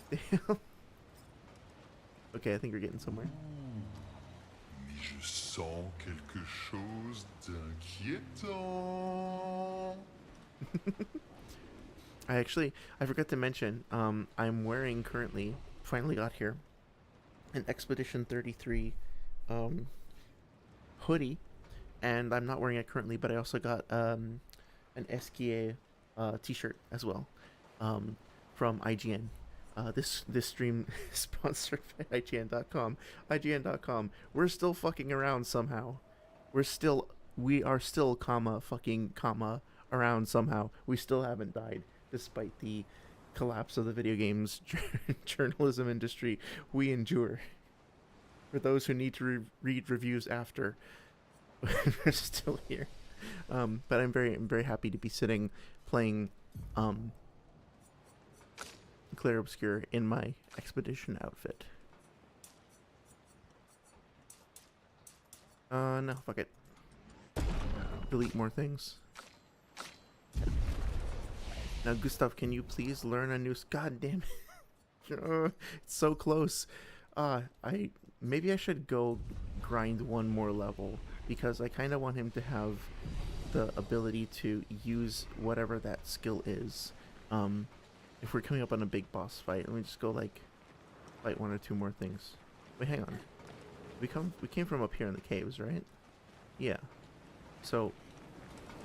Damn. Okay, I think we're getting somewhere. Mais je sens quelque chose d'inquiétant. I forgot to mention, I'm wearing currently, finally got here, an Expedition 33 hoodie, and I'm not wearing it currently, but I also got an SKA t-shirt as well, from IGN. This stream is sponsored by IGN.com. IGN.com. We're still fucking around somehow. We are still fucking around somehow. We still haven't died, despite the collapse of the video games journalism industry we endure. For those who need to read reviews after, we're still here. But I'm very happy to be playing Clair Obscur in my expedition outfit. No, fuck it. Delete more things. Now, Gustav, can you please learn a new... God damn it. It's so close. Maybe I should go grind one more level, because I kind of want him to have the ability to use whatever that skill is. If we're coming up on a big boss fight, let me just go like fight one or two more things. Wait, hang on. We came from up here in the caves, right? Yeah. So,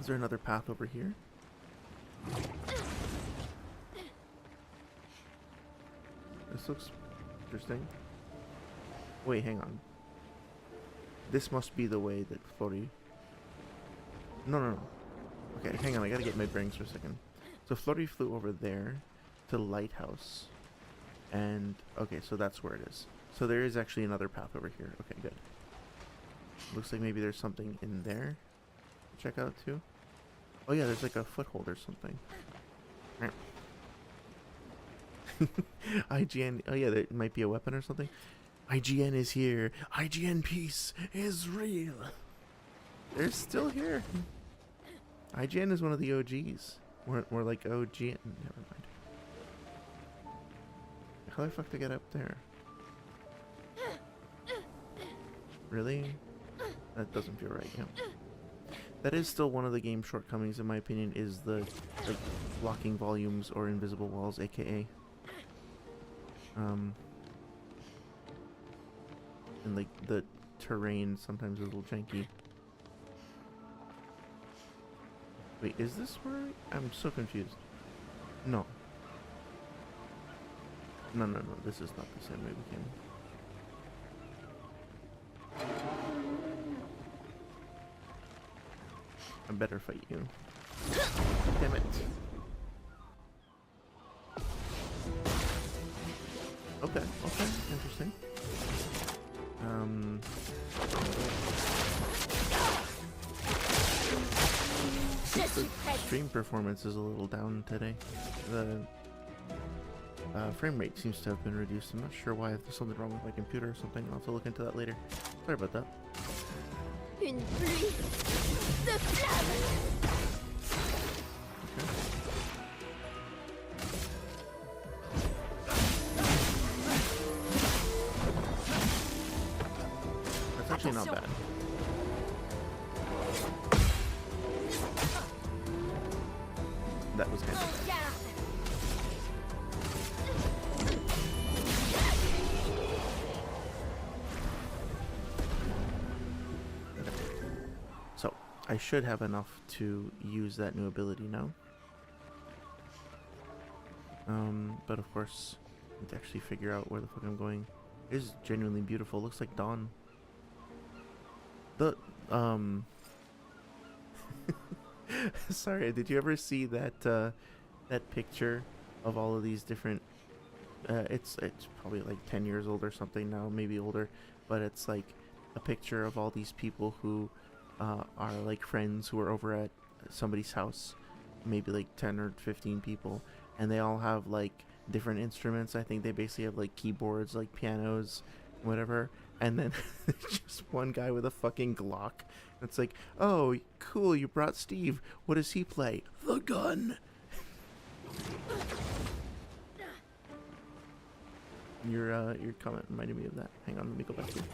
is there another path over here? This looks interesting. Wait, hang on. This must be the way that Flori... No. Okay, hang on, I gotta get my bearings for a second. So Flori flew over there to the lighthouse. And, okay, so that's where it is. So there is actually another path over here. Okay, good. Looks like maybe there's something in there to check out too. Oh yeah, there's like a foothold or something. IGN, oh yeah, there might be a weapon or something. IGN is here. IGN peace is real. They're still here. IGN is one of the OGs. More like OG. Never mind. How the fuck to get up there? Really? That doesn't feel right, yeah. That is still one of the game's shortcomings, in my opinion, is the like blocking volumes or invisible walls, aka. And like the terrain sometimes is a little janky. Wait, is this where I'm so confused? No. No, this is not the same way we came. I better fight you. Damn it. Okay, interesting. The stream performance is a little down today. The frame rate seems to have been reduced. I'm not sure why. If there's something wrong with my computer or something, I'll have to look into that later. Sorry about that. Une pluie de flammes. That's actually not bad. That was kind of bad. So, I should have enough to use that new ability now. But of course, I need to actually figure out where the fuck I'm going. It is genuinely beautiful. Looks like dawn. The, sorry, did you ever see that, that picture of all of these different, it's probably like 10 years old or something now, maybe older, but it's like a picture of all these people who are like friends who are over at somebody's house, maybe like 10 or 15 people, and they all have like different instruments. I think they basically have like keyboards, like pianos, whatever, and then just one guy with a fucking Glock. It's like, oh, cool, you brought Steve. What does he play? The gun. Your comment reminded me of that. Hang on, let me go back to it.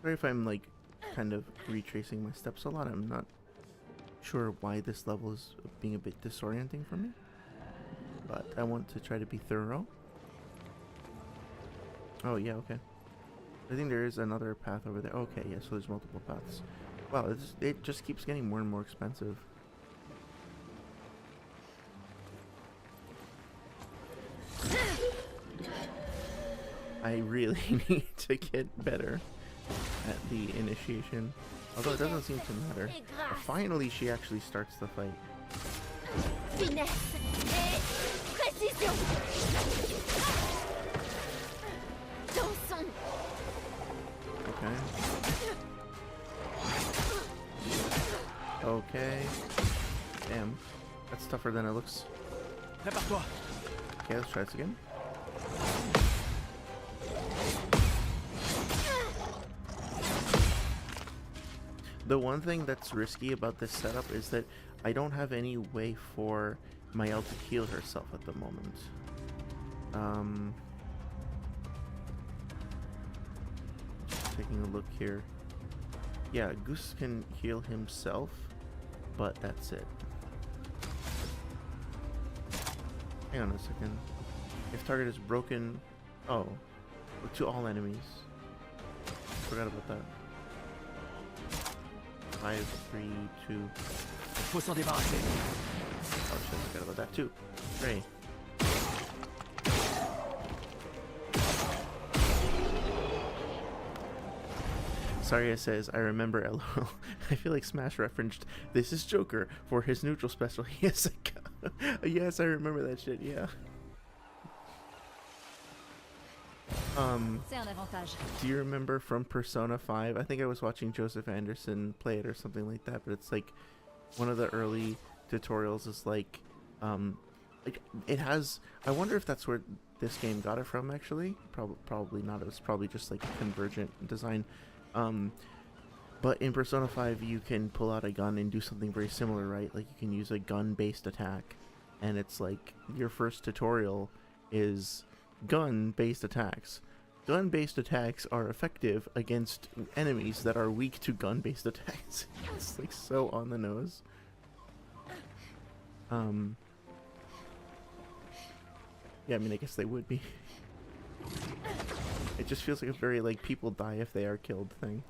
Sorry if I'm like kind of retracing my steps a lot. I'm not sure why this level is being a bit disorienting for me, but I want to try to be thorough. Oh yeah, okay. I think there is another path over there. Okay, yeah, so there's multiple paths. Wow, it just keeps getting more and more expensive. I really need to get better at the initiation. Although it doesn't seem to matter. Finally, she actually starts the fight. Finesse et précision. Dansons. Okay. Okay. Damn. That's tougher than it looks. Prépare-toi. Okay, let's try this again. The one thing that's risky about this setup is that I don't have any way for Mael to heal herself at the moment. Taking a look here. Yeah, Goose can heal himself, but that's it. Hang on a second. If target is broken... Oh. To all enemies. Forgot about that. 5, 3, 2... Faut s'en débarrasser. Oh shit, I forgot about that too. Great. Saria says, I remember LOL. I feel like Smash referenced this is Joker for his neutral special. Yes, yes, I remember that shit, yeah. C'est un avantage. Do you remember from Persona 5? I think I was watching Joseph Anderson play it or something like that, but it's like one of the early tutorials is like it has, I wonder if that's where this game got it from actually. Probably not. It was probably just like a convergent design. But in Persona 5, you can pull out a gun and do something very similar, right? Like, you can use a gun-based attack, and it's like your first tutorial is gun-based attacks. Gun-based attacks are effective against enemies that are weak to gun-based attacks. It's like so on the nose. Yeah, I mean, I guess they would be. It just feels like a very, like, people die if they are killed thing.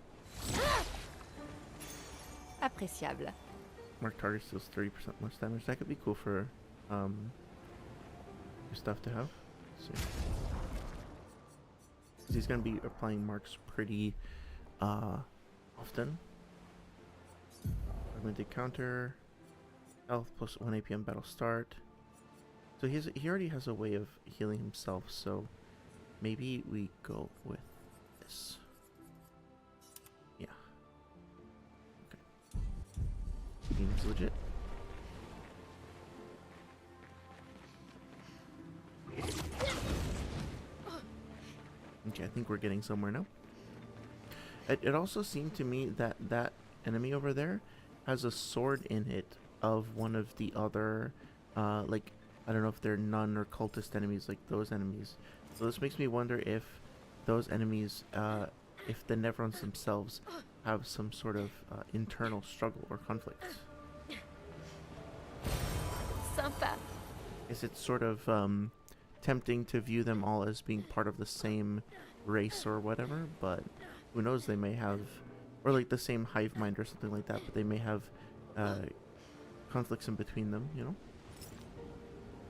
Appréciable. Mark target deals 30% less damage. That could be cool for your stuff to have. Let's see. 'Cause he's gonna be applying marks pretty often. Augmented counter. Health plus 1 APM battle start. So he already has a way of healing himself, so maybe we go with this. Yeah. Okay. Seems legit. Okay, I think we're getting somewhere now. It also seemed to me that that enemy over there has a sword in it of one of the other, like, I don't know if they're nun or cultist enemies, like those enemies. So this makes me wonder if those enemies, if the Nevrons themselves have some sort of internal struggle or conflict. Sympa. Is it sort of tempting to view them all as being part of the same race or whatever, but who knows, they may have, or like the same hive mind or something like that, but they may have conflicts in between them, you know?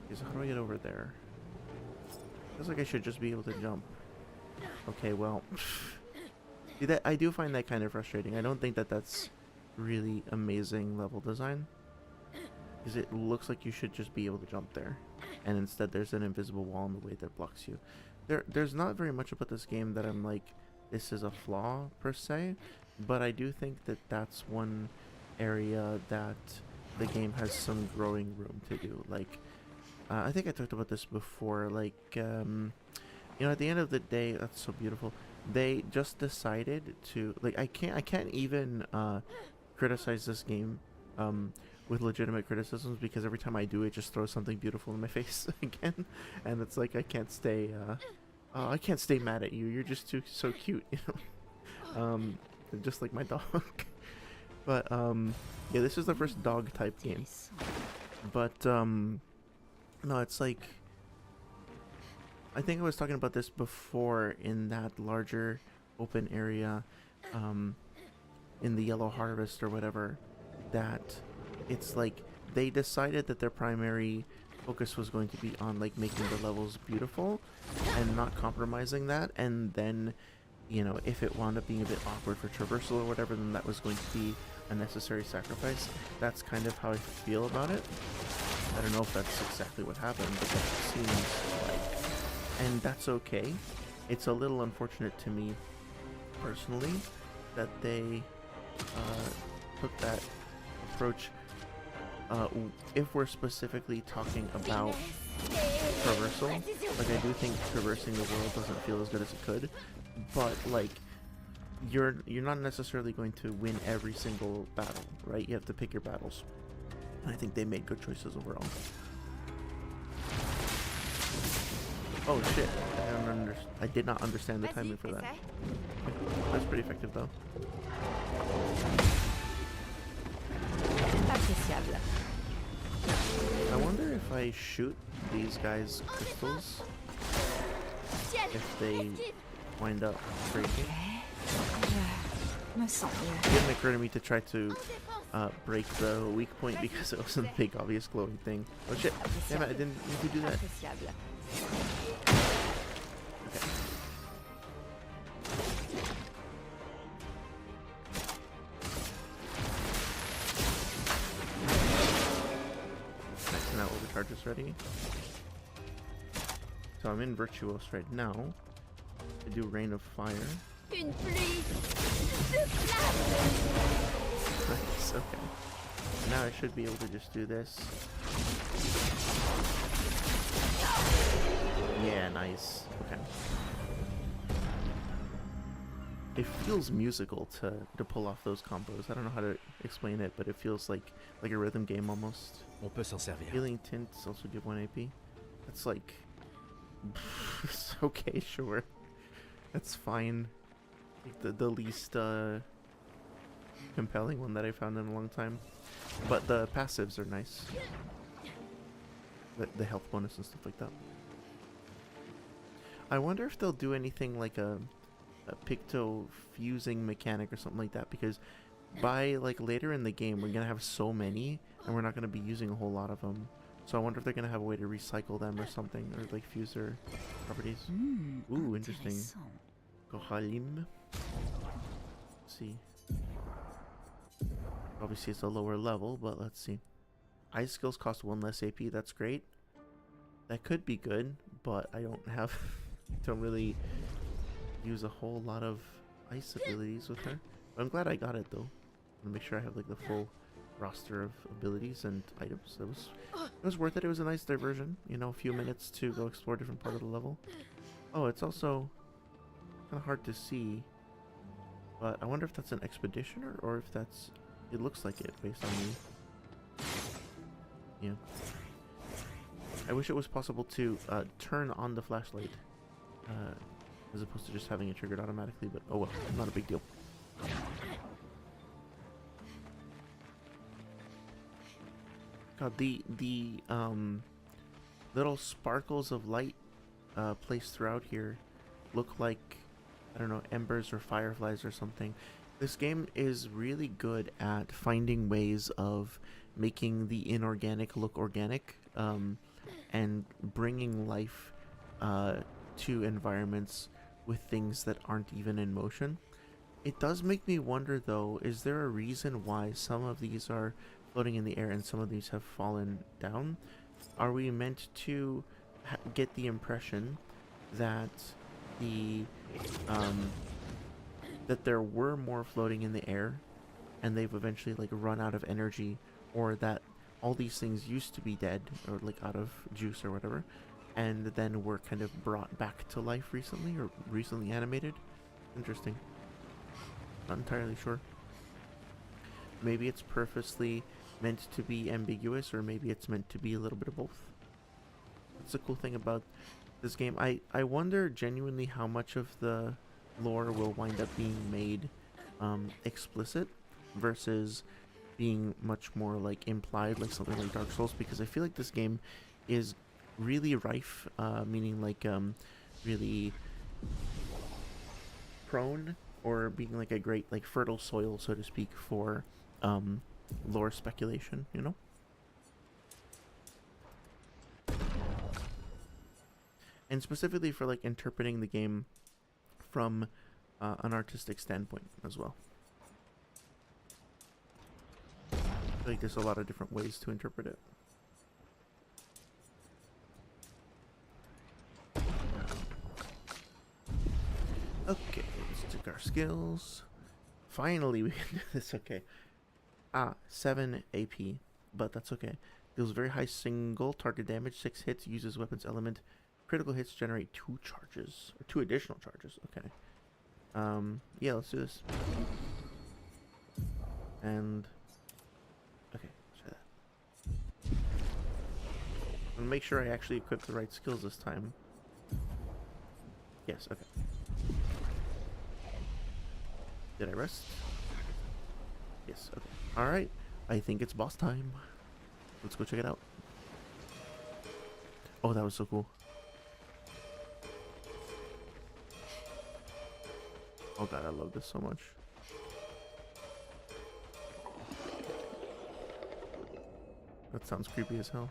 Okay, so how do I get over there? Feels like I should just be able to jump. Okay, well, see, that I do find that kind of frustrating. I don't think that that's really amazing level design, because it looks like you should just be able to jump there, and instead there's an invisible wall in the way that blocks you. There's not very much about this game that I'm like, this is a flaw per se, but I do think that that's one area that the game has some growing room to do. Like, I think I talked about this before, like, you know, at the end of the day, that's so beautiful. They just decided to, like, I can't even criticize this game with legitimate criticisms, because every time I do, it just throws something beautiful in my face again, and it's like I can't stay mad at you. You're just so cute, you know. Just like my dog. But yeah, this is the first dog type game. But no, it's like, I think I was talking about this before in that larger open area in the Yellow Harvest or whatever, that it's like they decided that their primary focus was going to be on like making the levels beautiful and not compromising that, and then, you know, if it wound up being a bit awkward for traversal or whatever, then that was going to be a necessary sacrifice. That's kind of how I feel about it. I don't know if that's exactly what happened, but that seems like, and that's okay. It's a little unfortunate to me personally that they took that approach. If we're specifically talking about traversal, like, I do think traversing the world doesn't feel as good as it could, but like, you're not necessarily going to win every single battle, right? You have to pick your battles. And I think they made good choices overall. Oh shit! I did not understand the timing for that. That's pretty effective though. Appréciable. I wonder if I shoot these guys crystals, if they wind up breaking. Me sens It didn't occur to me to try to break the weak point because it wasn't a big obvious glowing thing. Oh shit! Damn it! I didn't need to do that. Appréciable. Okay. Nice, now all the charges ready. So I'm in Virtuos right now. I do Rain of Fire. Une pluie de flammes. Nice, okay. Now I should be able to just do this. Yeah, nice. Okay. it feels musical to pull off those combos. I don't know how to explain it, but it feels like a rhythm game almost. On peut s'en servir. Healing tints also give 1 AP. That's like it's okay, sure. That's fine. Like the least compelling one that I found in a long time. But the passives are nice. The health bonus and stuff like that. I wonder if they'll do anything like a picto fusing mechanic or something like that, because by like later in the game we're gonna have so many and we're not gonna be using a whole lot of them. So I wonder if they're gonna have a way to recycle them or something, or like fuse their properties. Ooh, interesting. Kohalim. Let's see. Obviously it's a lower level, but let's see. Ice skills cost 1 less AP. That's great. That could be good, but I don't really use a whole lot of ice abilities with her. But I'm glad I got it though. I'm gonna make sure I have like the full roster of abilities and items. It was worth it. It was a nice diversion. You know, a few minutes to go explore a different part of the level. Oh, it's also kind of hard to see, but I wonder if that's an expeditioner or if that's. It looks like it based on me. Yeah. I wish it was possible to turn on the flashlight as opposed to just having it triggered automatically, but oh well, not a big deal. God, the little sparkles of light placed throughout here look like, I don't know, embers or fireflies or something. This game is really good at finding ways of making the inorganic look organic, and bringing life to environments with things that aren't even in motion. It does make me wonder though, is there a reason why some of these are floating in the air and some of these have fallen down? Are we meant to get the impression that that there were more floating in the air and they've eventually like run out of energy, or that all these things used to be dead or like out of juice or whatever, and then were kind of brought back to life recently or recently animated? Interesting. Not entirely sure. Maybe it's purposely meant to be ambiguous, or maybe it's meant to be a little bit of both. That's the cool thing about this game. I wonder genuinely how much of the lore will wind up being made explicit versus being much more like implied, like something like Dark Souls, because I feel like this game is really rife, meaning like really prone, or being like a great like fertile soil, so to speak, for lore speculation, you know? And specifically for like interpreting the game from an artistic standpoint as well. I feel like there's a lot of different ways to interpret it. Okay, let's check our skills. Finally we can do this, okay. 7 AP, but that's okay. Deals very high single target damage, 6 hits, uses weapons element. Critical hits generate 2 charges, or 2 additional charges, okay. Yeah, let's do this. And, okay, let's try that. I'm gonna make sure I actually equip the right skills this time. Yes, okay. Did I rest? Yes, okay. Alright, I think it's boss time. Let's go check it out. Oh, that was so cool. Oh god, I love this so much. That sounds creepy as hell.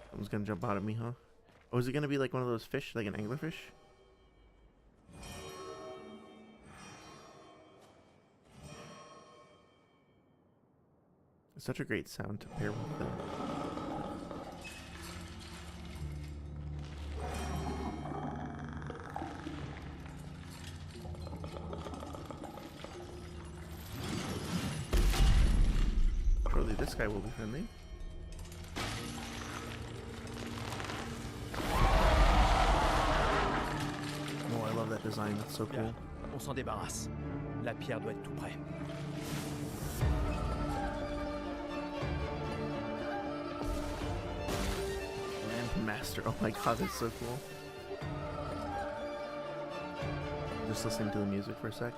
Someone's gonna jump out at me, huh? Oh, is it gonna be like one of those fish, like an anglerfish? It's such a great sound to pair with the... Surely this guy will be friendly. design. That's so cool. Bien, on s'en débarrasse. La pierre doit être tout près. Lamp Master. Oh my god, that's so cool. Just listening to the music for a sec.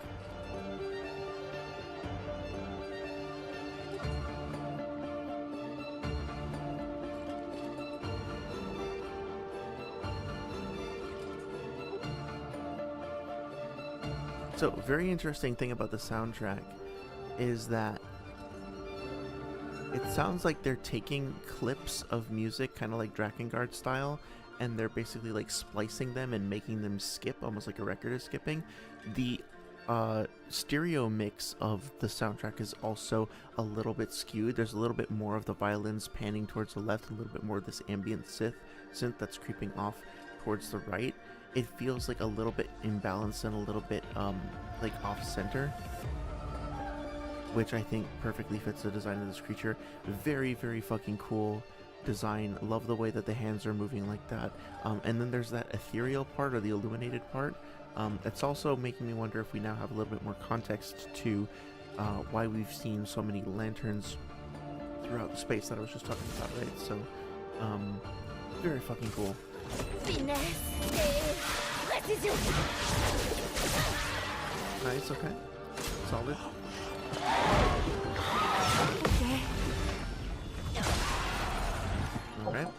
So, very interesting thing about the soundtrack is that it sounds like they're taking clips of music, kind of like Drakengard style, and they're basically like splicing them and making them skip, almost like a record is skipping. The stereo mix of the soundtrack is also a little bit skewed. There's a little bit more of the violins panning towards the left, a little bit more of this ambient synth that's creeping off towards the right. It feels like a little bit imbalanced and a little bit like off center, which I think perfectly fits the design of this creature. Very, very fucking cool design. Love the way that the hands are moving like that. And then there's that ethereal part, or the illuminated part. It's also making me wonder if we now have a little bit more context to why we've seen so many lanterns throughout the space that I was just talking about, right? So, very fucking cool. Finesse et précision. Nice, okay. Solid. Ok. Alright.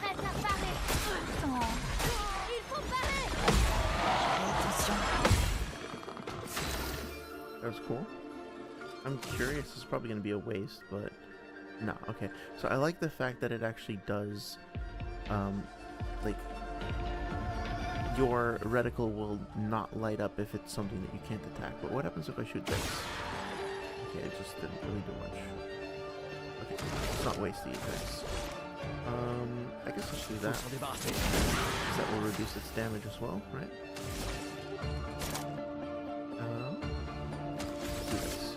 Prête à parer. Oh. Il faut parer. That was cool. I'm curious, this is probably going to be a waste, but no, okay. So I like the fact that it actually does, like, your reticle will not light up if it's something that you can't attack. But what happens if I shoot this? Okay, it just didn't really do much. Okay, let's not waste the attacks. I guess I'll do that. Faut s'en débarrasser. That will reduce its damage as well, right? Let's do this.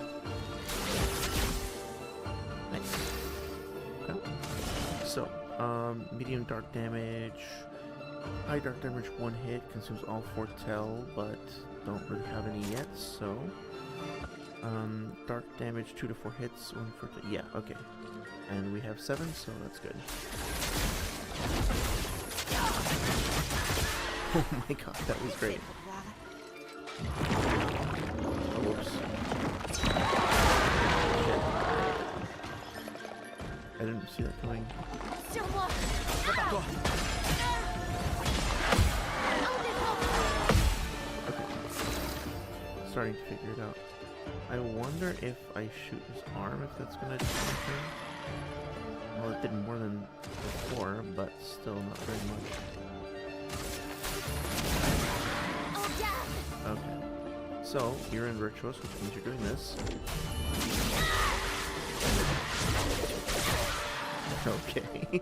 Nice. Okay. So, medium dark damage. High dark damage, 1 hit, consumes all foretell, but don't really have any yet, so... dark damage, 2 to 4 hits, 1 foretell. Yeah, okay. And we have 7, so that's good. Oh my god, that was great. Oh, whoops. I didn't see that coming. Sur moi. Prépare-toi. Okay. Starting to figure it out. I wonder if I shoot his arm, if that's gonna do something. Well, it did more than before, but still not very much. Okay. So, you're in Virtuous, which means you're doing this. Okay.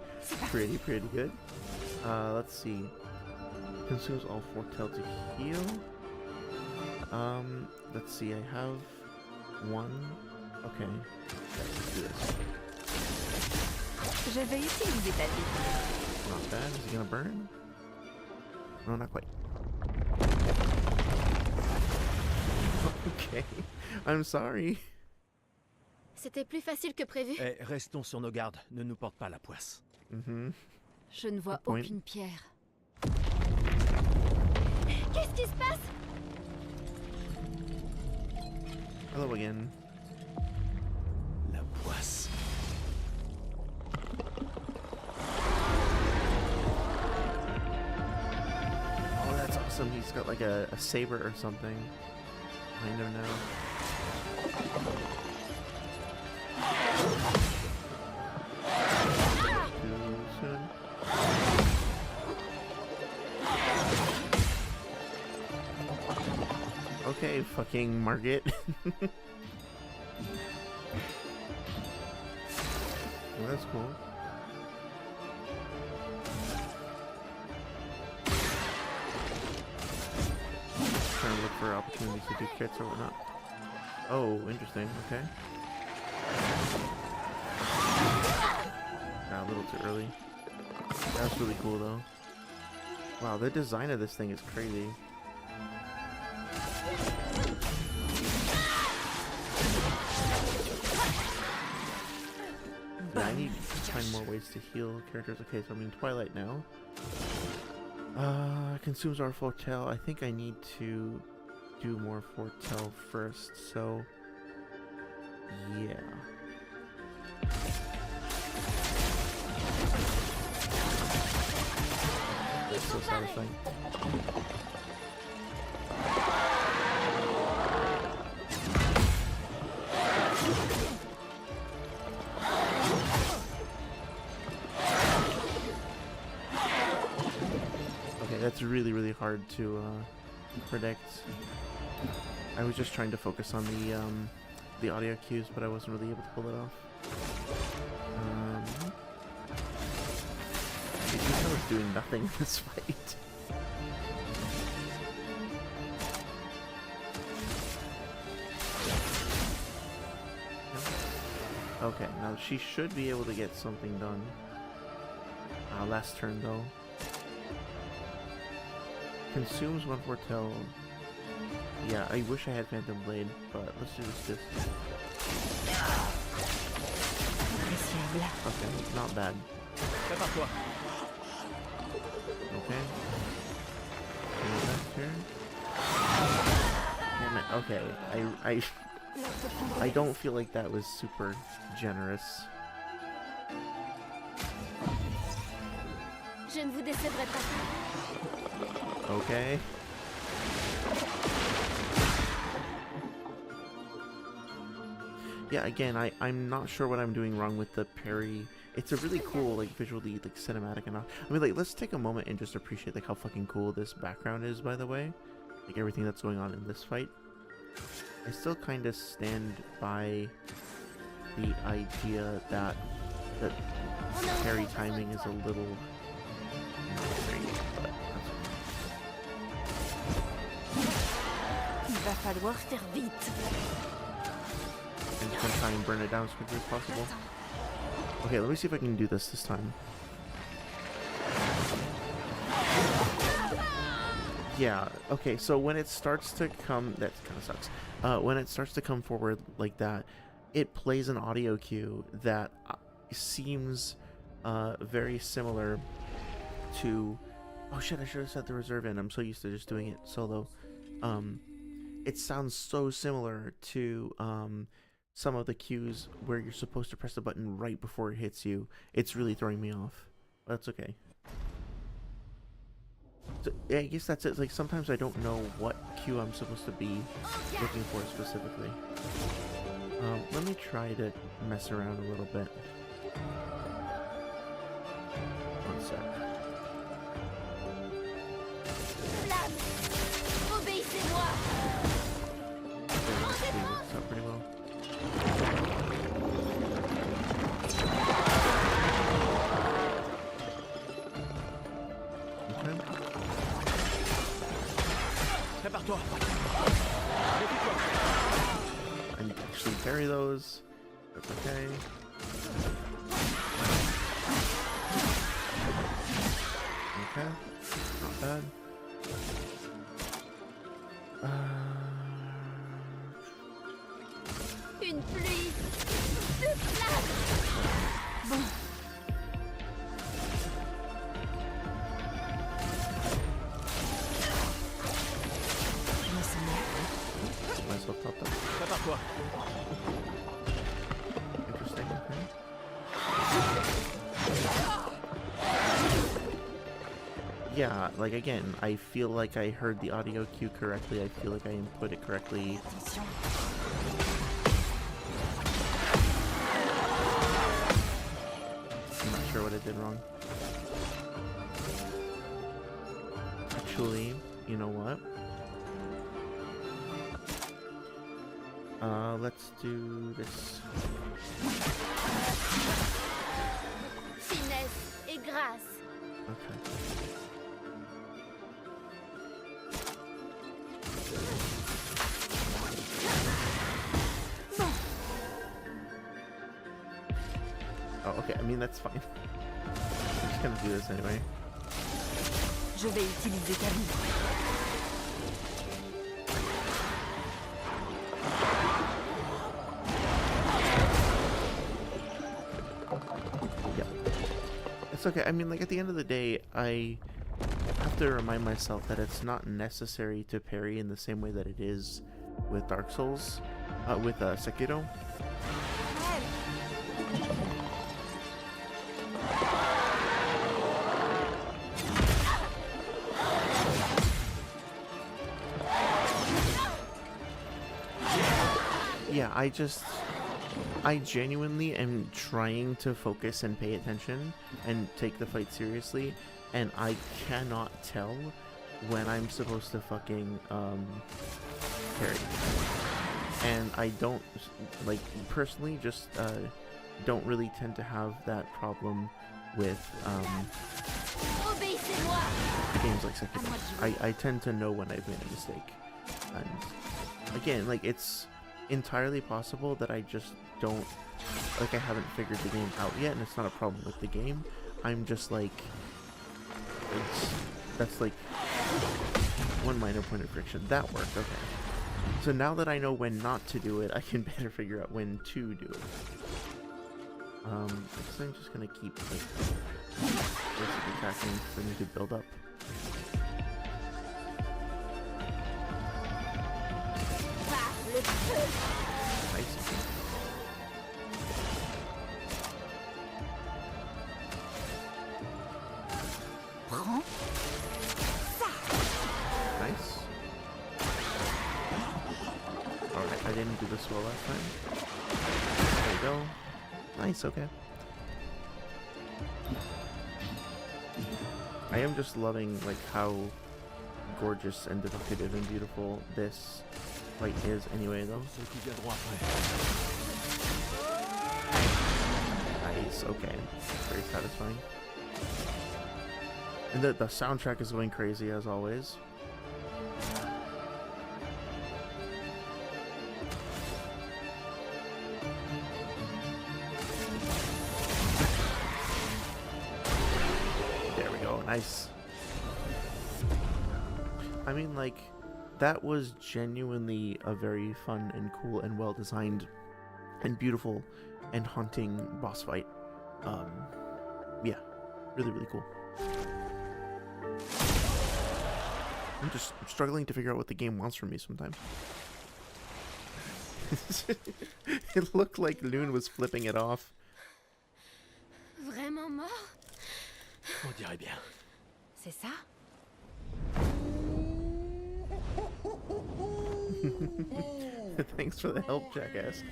pretty good. Let's see. Consumes all foretell to heal. Let's see, I have 1. Okay. Let's do this. Je vais utiliser ta vie. Not bad. Is he gonna burn? No, not quite. Okay. I'm sorry. C'était plus facile que prévu. Eh, restons sur nos gardes. Ne nous porte pas la poisse. Je ne vois Good point. aucune pierre. Qu'est-ce qui se passe? Hello again. La poisse. Oh, that's awesome. He's got like a saber or something behind him now. Too soon. Okay, fucking Margit. Well, that's cool. Trying to look for opportunities to do crits or whatnot. Oh, interesting. Okay. A little too early. That's really cool though. Wow, the design of this thing is crazy. Yeah, I need to find more ways to heal characters. Okay, so I'm in Twilight now. Consumes our foretell. I think I need to do more foretell first, so yeah. That's so satisfying. Okay, that's really hard to predict. I was just trying to focus on the audio cues, but I wasn't really able to pull it off. It seems I was doing nothing in this fight. Okay, now she should be able to get something done. Last turn though. Consumes one foretell. Yeah, I wish I had Phantom Blade, but let's do this. Okay, not bad. Prépare-toi. Okay. Last turn. Damn it. Okay, I don't feel like that was super generous. Je ne vous décevrai pas. Okay. Yeah, again, I'm not sure what I'm doing wrong with the parry. It's a really cool, like, visually, like, cinematic enough. I mean, like, let's take a moment and just appreciate, like, how fucking cool this background is, by the way. Like, everything that's going on in this fight. I still kind of stand by the idea that the parry timing is a little strange, but that's Il va falloir faire vite. I'm just gonna try and burn it down as quickly as possible. Okay, let me see if I can do this time. Yeah, okay, so when it starts to come... That kind of sucks. When it starts to come forward like that, it plays an audio cue that seems very similar to... Oh shit, I should have set the reserve in. I'm so used to just doing it solo. It sounds so similar to some of the cues where you're supposed to press the button right before it hits you. It's really throwing me off. That's okay. So, yeah, I guess that's it. Like, sometimes I don't know what cue I'm supposed to be looking for specifically. Let me try to mess around a little bit. One sec. Obéissez-moi. Okay, that works out pretty well. Okay. Prépare-toi. I need to actually parry those. That's okay. Okay. Not bad. Une pluie de flammes. Bon. Je me sens mieux. Might as well top that. Prépare-toi. Interesting, okay. Yeah, like again, I feel like I heard the audio cue correctly. I feel like I input it correctly. Attention. I'm not sure what I did wrong. Actually, you know what? Let's do this. Finesse et grâce. Okay. Oh, okay. I mean, that's fine. I'm just gonna do this anyway. Je vais utiliser ta vie. Yep. It's okay. I mean, like, at the end of the day, I have to remind myself that it's not necessary to parry in the same way that it is with Dark Souls, with Sekiro. Yeah, I genuinely am trying to focus and pay attention and take the fight seriously, and I cannot tell when I'm supposed to fucking parry. And I don't, like, personally just don't really tend to have that problem with games like Sekiro. I tend to know when I've made a mistake. And again, like, it's entirely possible that I just don't, like, I haven't figured the game out yet, and it's not a problem with the game. I'm just like, that's like one minor point of friction. That worked, okay. So now that I know when not to do it, I can better figure out when to do it. I guess I'm just gonna keep, like, basically attacking because I need to build up. Nice. Nice. Alright, I didn't do this well last time. There we go. Nice, okay. I am just loving, like, how gorgeous and evocative and beautiful this fight is anyway, though. Nice, okay. Very satisfying. And the soundtrack is going crazy as always. There we go, nice. I mean, like, that was genuinely a very fun and cool and well designed and beautiful and haunting boss fight. Yeah, really, really cool. I'm just struggling to figure out what the game wants from me sometimes. It looked like Loon was flipping it off. Vraiment mort? On dirait bien. C'est ça? Thanks for the help, jackass.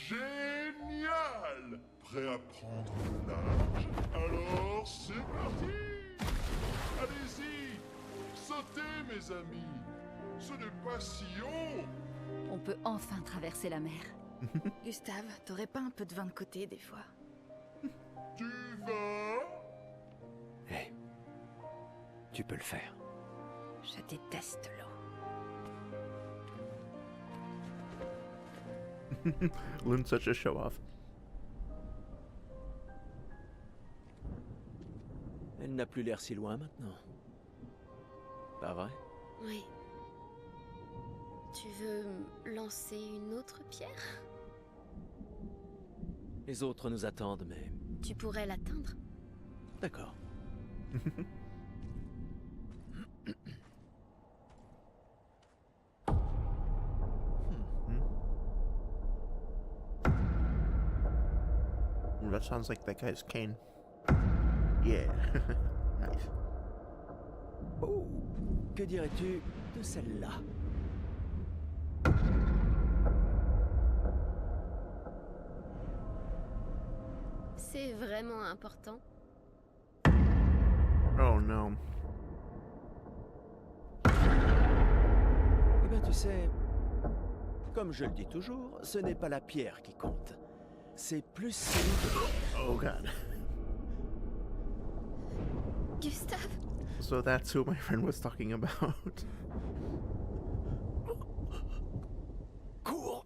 Génial! Prêt à prendre le large? Alors c'est parti! Allez-y! Sautez, mes amis! Ce n'est pas si haut! On peut enfin traverser la mer. Gustave, t'aurais pas un peu de vin de côté des fois? Tu vas? Hé, tu peux le faire. Je déteste l'eau. Loon's such a show off. Elle n'a plus l'air si loin maintenant. Pas vrai? Oui. Tu veux lancer une autre pierre? Les autres nous attendent, mais... Tu pourrais l'atteindre? D'accord. Ooh, that sounds like that guy's cane. Yeah. Nice. Oh, que dirais-tu de celle-là? C'est vraiment important. Oh no. Eh bien, tu sais, comme je le dis toujours, ce n'est pas la pierre qui compte. C'est plus celui Oh god. Gustave, So that's who my friend was talking about. Cours!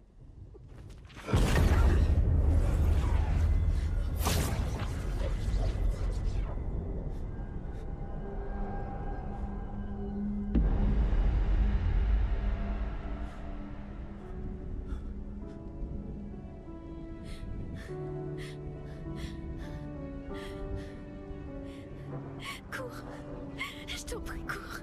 Cours. Je t'en prie, cours.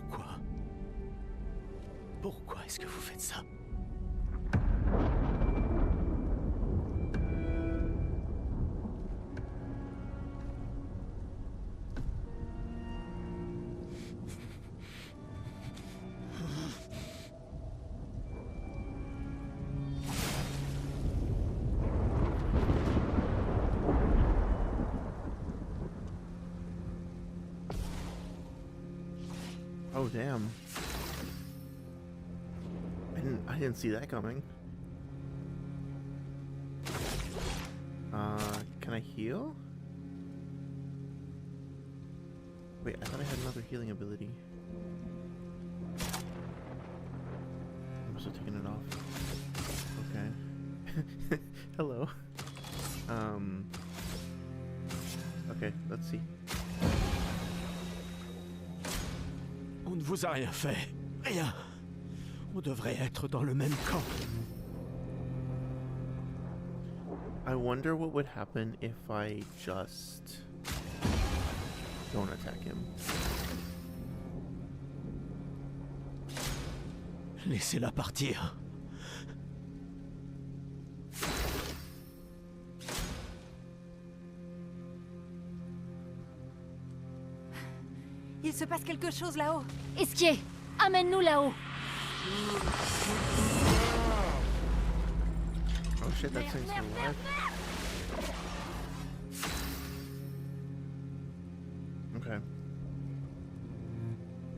Pourquoi? Pourquoi est-ce que vous faites ça? Oh damn. I didn't see that coming. Can I heal? Wait, I thought I had another healing ability. I'm also taking it off. Okay. Hello. Okay, let's see. On ne vous a rien fait. Rien. On devrait être dans le même camp. I wonder what would happen if I just don't attack him. Laissez-la partir. Il se passe quelque chose là-haut. Esquier, amène-nous là-haut. Oh shit, that thing's still alive. Okay.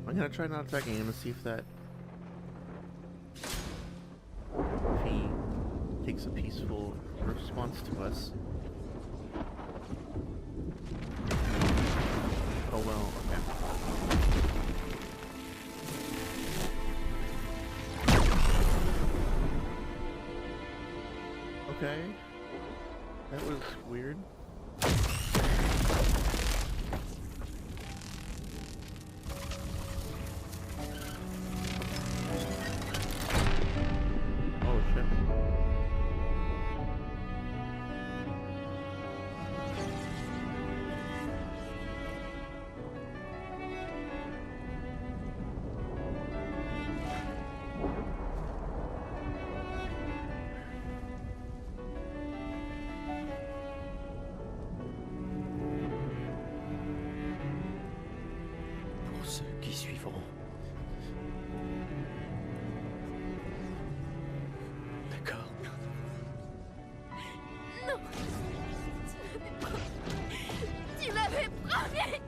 I'm gonna try not attacking him and see if that... if he takes a peaceful response to us. Oh well, okay. Okay. That was weird. Oh shit. Pour ceux qui suivront. D'accord. Tu m'avais promis.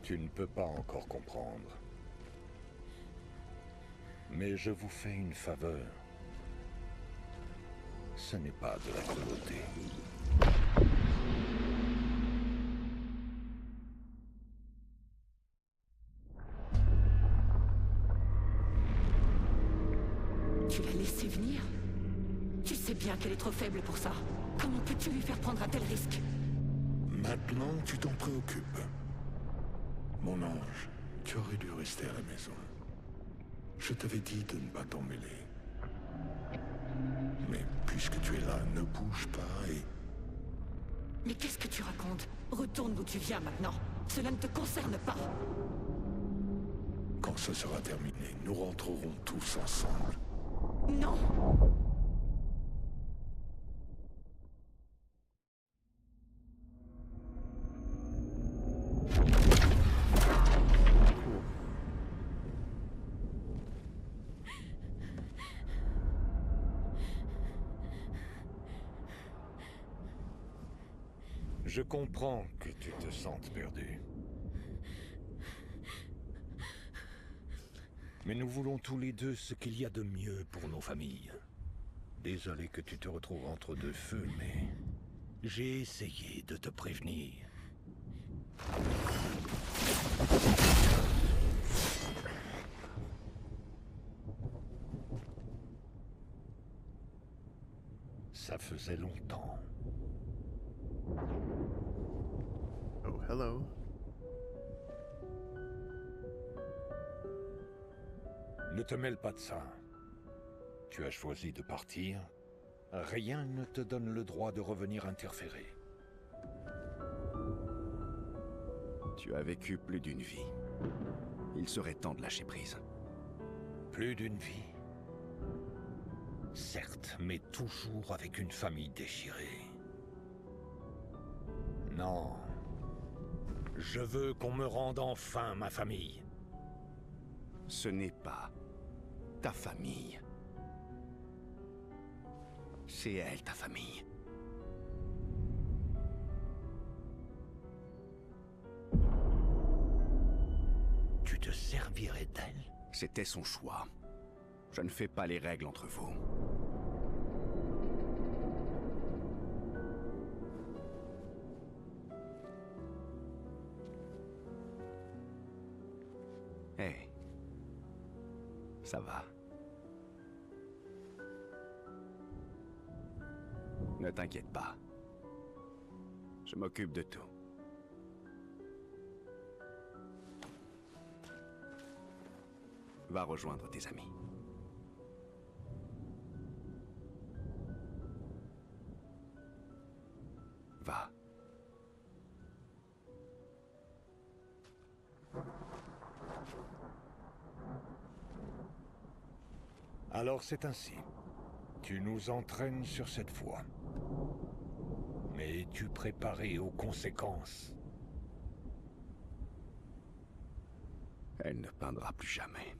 Tu ne peux pas encore comprendre. Mais je vous fais une faveur. Ce n'est pas de la cruauté. Tu l'as laissée venir? Tu sais bien qu'elle est trop faible pour ça. Comment peux-tu lui faire prendre un tel risque? Maintenant, tu t'en préoccupes. Mon ange, tu aurais dû rester à la maison. Je t'avais dit de ne pas t'en mêler. Mais puisque tu es là, ne bouge pas et... Mais qu'est-ce que tu racontes? Retourne d'où tu viens maintenant. Cela ne te concerne pas. Quand ce sera terminé, nous rentrerons tous ensemble. Non! Je comprends que tu te sentes perdu. Mais nous voulons tous les deux ce qu'il y a de mieux pour nos familles. Désolé que tu te retrouves entre deux feux, mais j'ai essayé de te prévenir. Ça faisait longtemps. Oh, hello. Ne te mêle pas de ça. Tu as choisi de partir. Rien ne te donne le droit de revenir interférer. Tu as vécu plus d'une vie. Il serait temps de lâcher prise. Plus d'une vie. Certes, mais toujours avec une famille déchirée. Non. Je veux qu'on me rende enfin ma famille. Ce n'est pas ta famille. C'est elle, ta famille. Tu te servirais d'elle? C'était son choix. Je ne fais pas les règles entre vous. Hé. Ça va. Ne t'inquiète pas. Je m'occupe de tout. Va rejoindre tes amis. Va. Alors c'est ainsi. Tu nous entraînes sur cette voie. Mais es-tu préparé aux conséquences? Elle ne peindra plus jamais.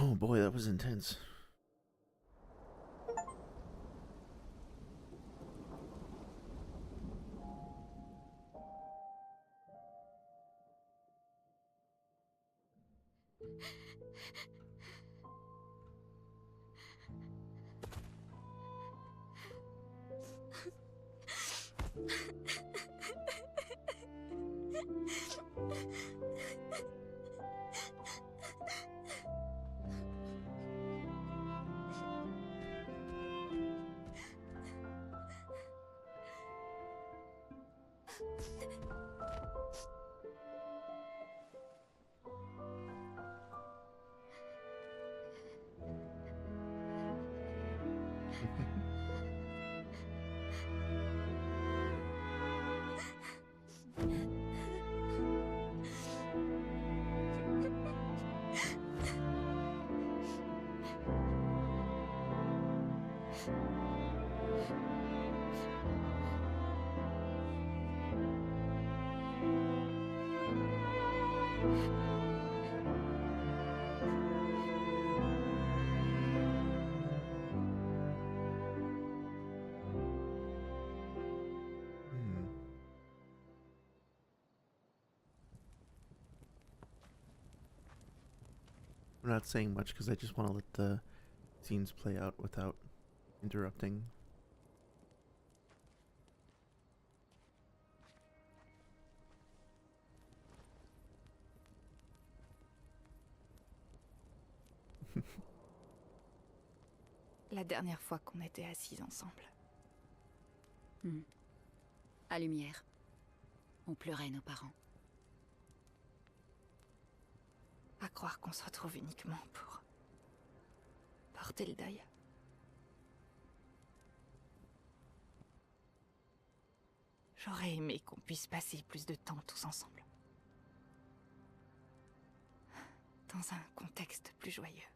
Oh boy, that was intense. I'm not saying much because I just want to let the scenes play out without interrupting. La dernière fois qu'on était assis ensemble. À lumière. On pleurait nos parents. À croire qu'on se retrouve uniquement pour porter le deuil. J'aurais aimé qu'on puisse passer plus de temps tous ensemble. Dans un contexte plus joyeux.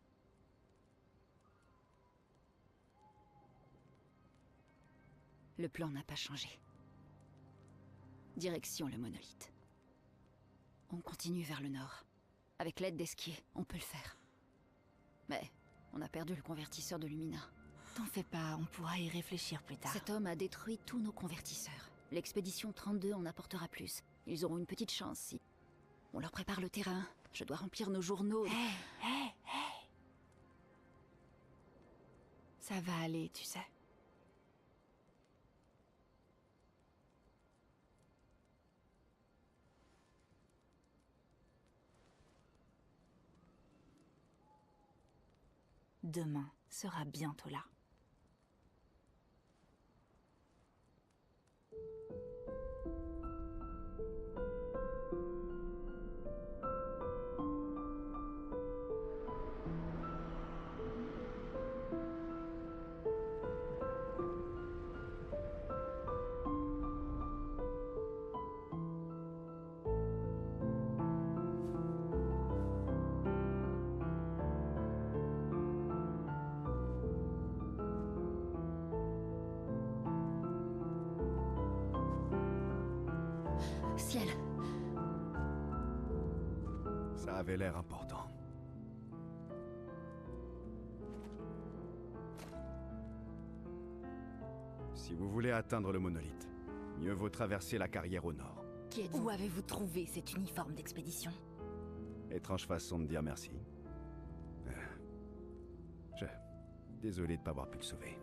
Le plan n'a pas changé. Direction le monolithe. On continue vers le nord. Avec l'aide d'Esquier, on peut le faire. Mais on a perdu le convertisseur de Lumina. T'en fais pas, on pourra y réfléchir plus tard. Cet homme a détruit tous nos convertisseurs. L'expédition 32 en apportera plus. Ils auront une petite chance si... On leur prépare le terrain. Je dois remplir nos journaux. Hé. Ça va aller, tu sais. Demain sera bientôt là. Ciel. Ça avait l'air important. Si vous voulez atteindre le monolithe, mieux vaut traverser la carrière au nord. Qui êtes-vous? Où avez-vous trouvé cet uniforme d'expédition? Étrange façon de dire merci. Je... Désolé de ne pas avoir pu le sauver.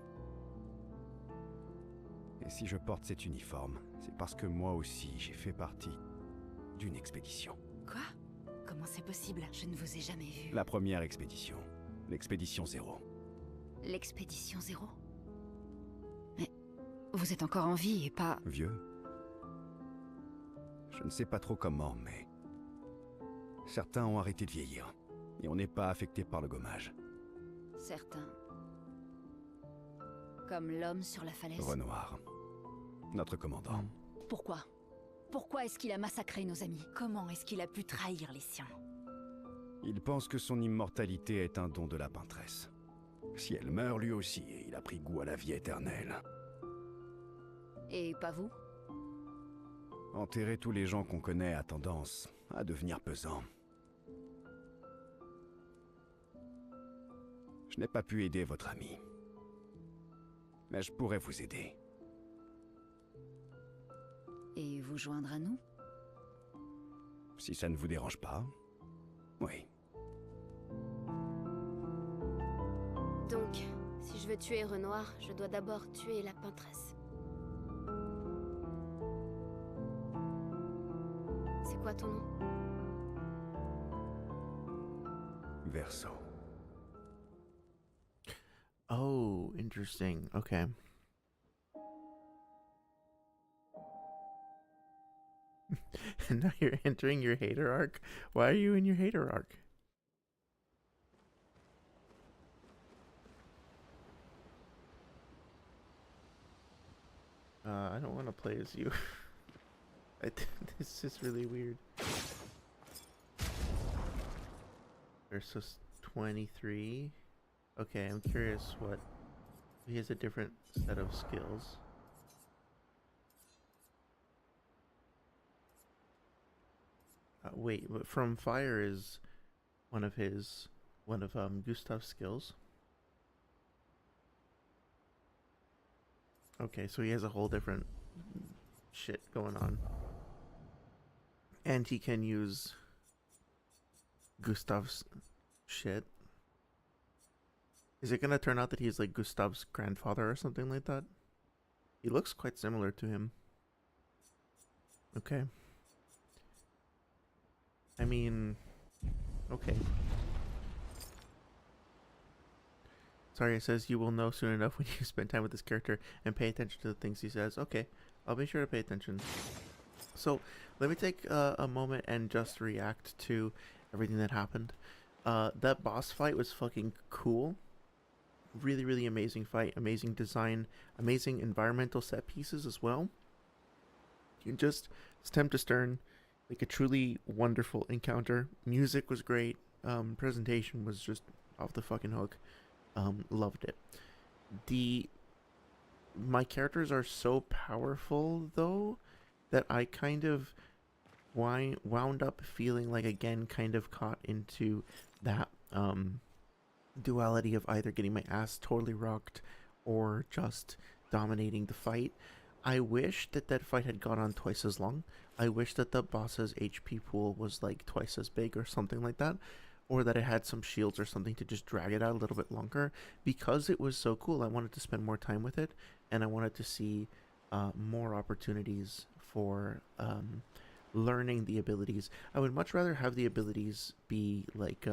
Et si je porte cet uniforme, c'est parce que moi aussi, j'ai fait partie d'une expédition. Quoi? Comment c'est possible? Je ne vous ai jamais vu. La première expédition. L'expédition 0. L'expédition 0? Mais vous êtes encore en vie et pas... Vieux? Je ne sais pas trop comment, mais... Certains ont arrêté de vieillir. Et on n'est pas affecté par le gommage. Certains. Comme l'homme sur la falaise. Renoir. Notre commandant. Pourquoi? Pourquoi est-ce qu'il a massacré nos amis? Comment est-ce qu'il a pu trahir les siens? Il pense que son immortalité est un don de la peintresse. Si elle meurt, lui aussi, il a pris goût à la vie éternelle. Et pas vous? Enterrer tous les gens qu'on connaît a tendance à devenir pesant. Je n'ai pas pu aider votre ami. Mais je pourrais vous aider. Et vous joindre à nous? Si ça ne vous dérange pas. Oui. Donc, si je veux tuer Renoir, je dois d'abord tuer la peintresse. C'est quoi ton nom? Verso. Oh, interesting. Okay. And now you're entering your hater arc? Why are you in your hater arc? I don't want to play as you. This is really weird. Versus 23. Okay, I'm curious what... He has a different set of skills. Wait, but from fire is one of Gustav's skills. Okay, so he has a whole different shit going on. And he can use Gustav's Shit. Is it gonna turn out that he's like Gustav's grandfather or something like that? He looks quite similar to him. Okay. I mean, okay. Sorry, it says you will know soon enough when you spend time with this character and pay attention to the things he says. Okay, I'll be sure to pay attention. So, let me take a moment and just react to everything that happened. That boss fight was fucking cool. Really, really amazing fight, amazing design, amazing environmental set pieces as well. You just stem to stern, like a truly wonderful encounter. Music was great. Presentation was just off the fucking hook. Loved it. My characters are so powerful though that I kind of wound up feeling like, again, kind of caught into that duality of either getting my ass totally rocked or just dominating the fight. I wish that fight had gone on twice as long. I wish that the boss's HP pool was like twice as big or something like that, or that it had some shields or something to just drag it out a little bit longer. Because it was so cool, I wanted to spend more time with it, and I wanted to see more opportunities for learning the abilities. I would much rather have the abilities be like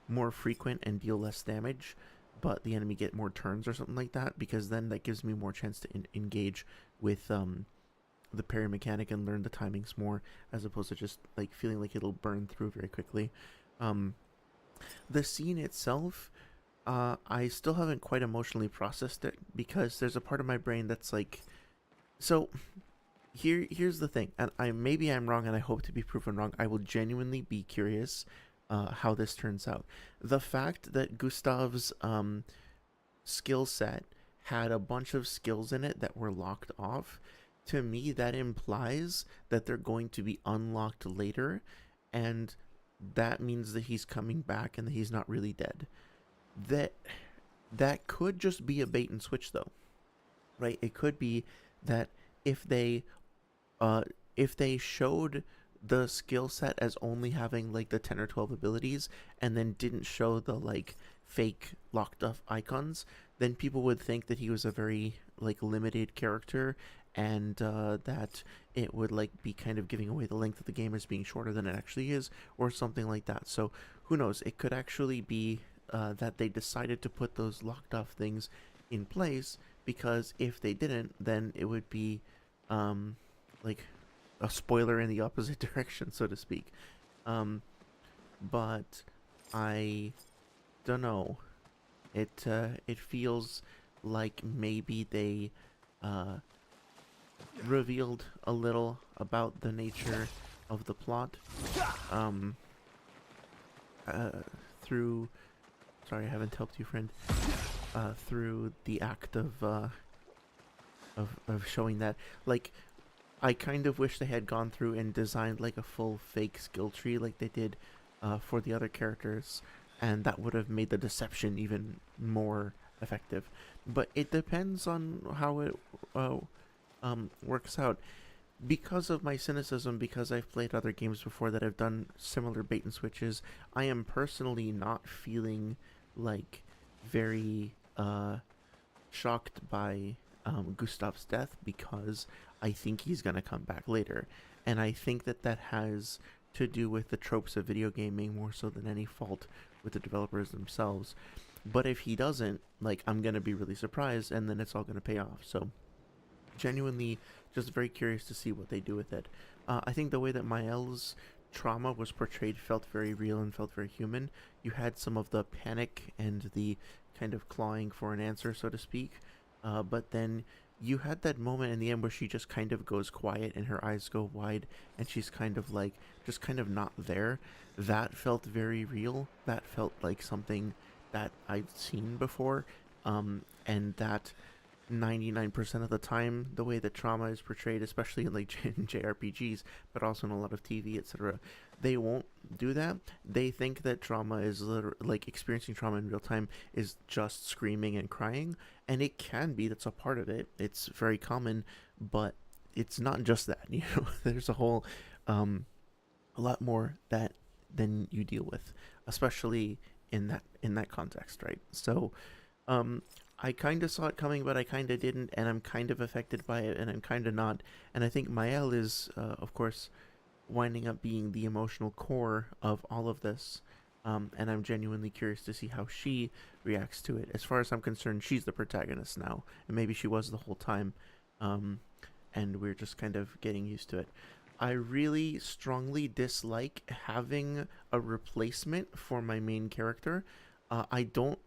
more frequent and deal less damage, but the enemy get more turns or something like that, because then that gives me more chance to engage with the parry mechanic and learn the timings more, as opposed to just like feeling like it'll burn through very quickly. The scene itself, I still haven't quite emotionally processed it, because there's a part of my brain that's like, so here's the thing, and maybe I'm wrong, and I hope to be proven wrong. I will genuinely be curious how this turns out. The fact that Gustav's skill set had a bunch of skills in it that were locked off, to me that implies that they're going to be unlocked later, and that means that he's coming back and that he's not really dead. That could just be a bait and switch though, right? It could be that if they showed the skill set as only having like the 10 or 12 abilities and then didn't show the like fake locked off icons, then people would think that he was a very like limited character, and that it would like be kind of giving away the length of the game as being shorter than it actually is, or something like that. So who knows, it could actually be that they decided to put those locked off things in place, because if they didn't, then it would be like a spoiler in the opposite direction, so to speak. But I don't know. It feels like maybe they revealed a little about the nature of the plot through, sorry, I haven't helped you, friend, through the act of showing that. Like, I kind of wish they had gone through and designed like a full fake skill tree like they did for the other characters, and that would have made the deception even more effective. But it depends on how it works out. Because of my cynicism, because I've played other games before that have done similar bait and switches, I am personally not feeling like very shocked by Gustav's death, because I think he's going to come back later. And I think that has to do with the tropes of video gaming more so than any fault with the developers themselves. But if he doesn't, like, I'm going to be really surprised, and then it's all going to pay off. So genuinely just very curious to see what they do with it. I think the way that Mael's trauma was portrayed felt very real and felt very human. You had some of the panic and the kind of clawing for an answer, so to speak, but then you had that moment in the end where she just kind of goes quiet and her eyes go wide and she's kind of like just kind of not there. That felt very real. That felt like something that I'd seen before, and that 99% of the time, the way that trauma is portrayed, especially in like JRPGs, but also in a lot of TV, etc., they won't do that. They think that trauma is like experiencing trauma in real time is just screaming and crying, and it can be. That's a part of it. It's very common, but it's not just that. There's a whole a lot more than you deal with. especially in that context, right? So, I kind of saw it coming, but I kind of didn't, and I'm kind of affected by it, and I'm kind of not. And I think Mael is, of course, winding up being the emotional core of all of this. And I'm genuinely curious to see how she reacts to it. As far as I'm concerned, she's the protagonist now, and maybe she was the whole time. And we're just kind of getting used to it. I really strongly dislike having a replacement for my main character. I don't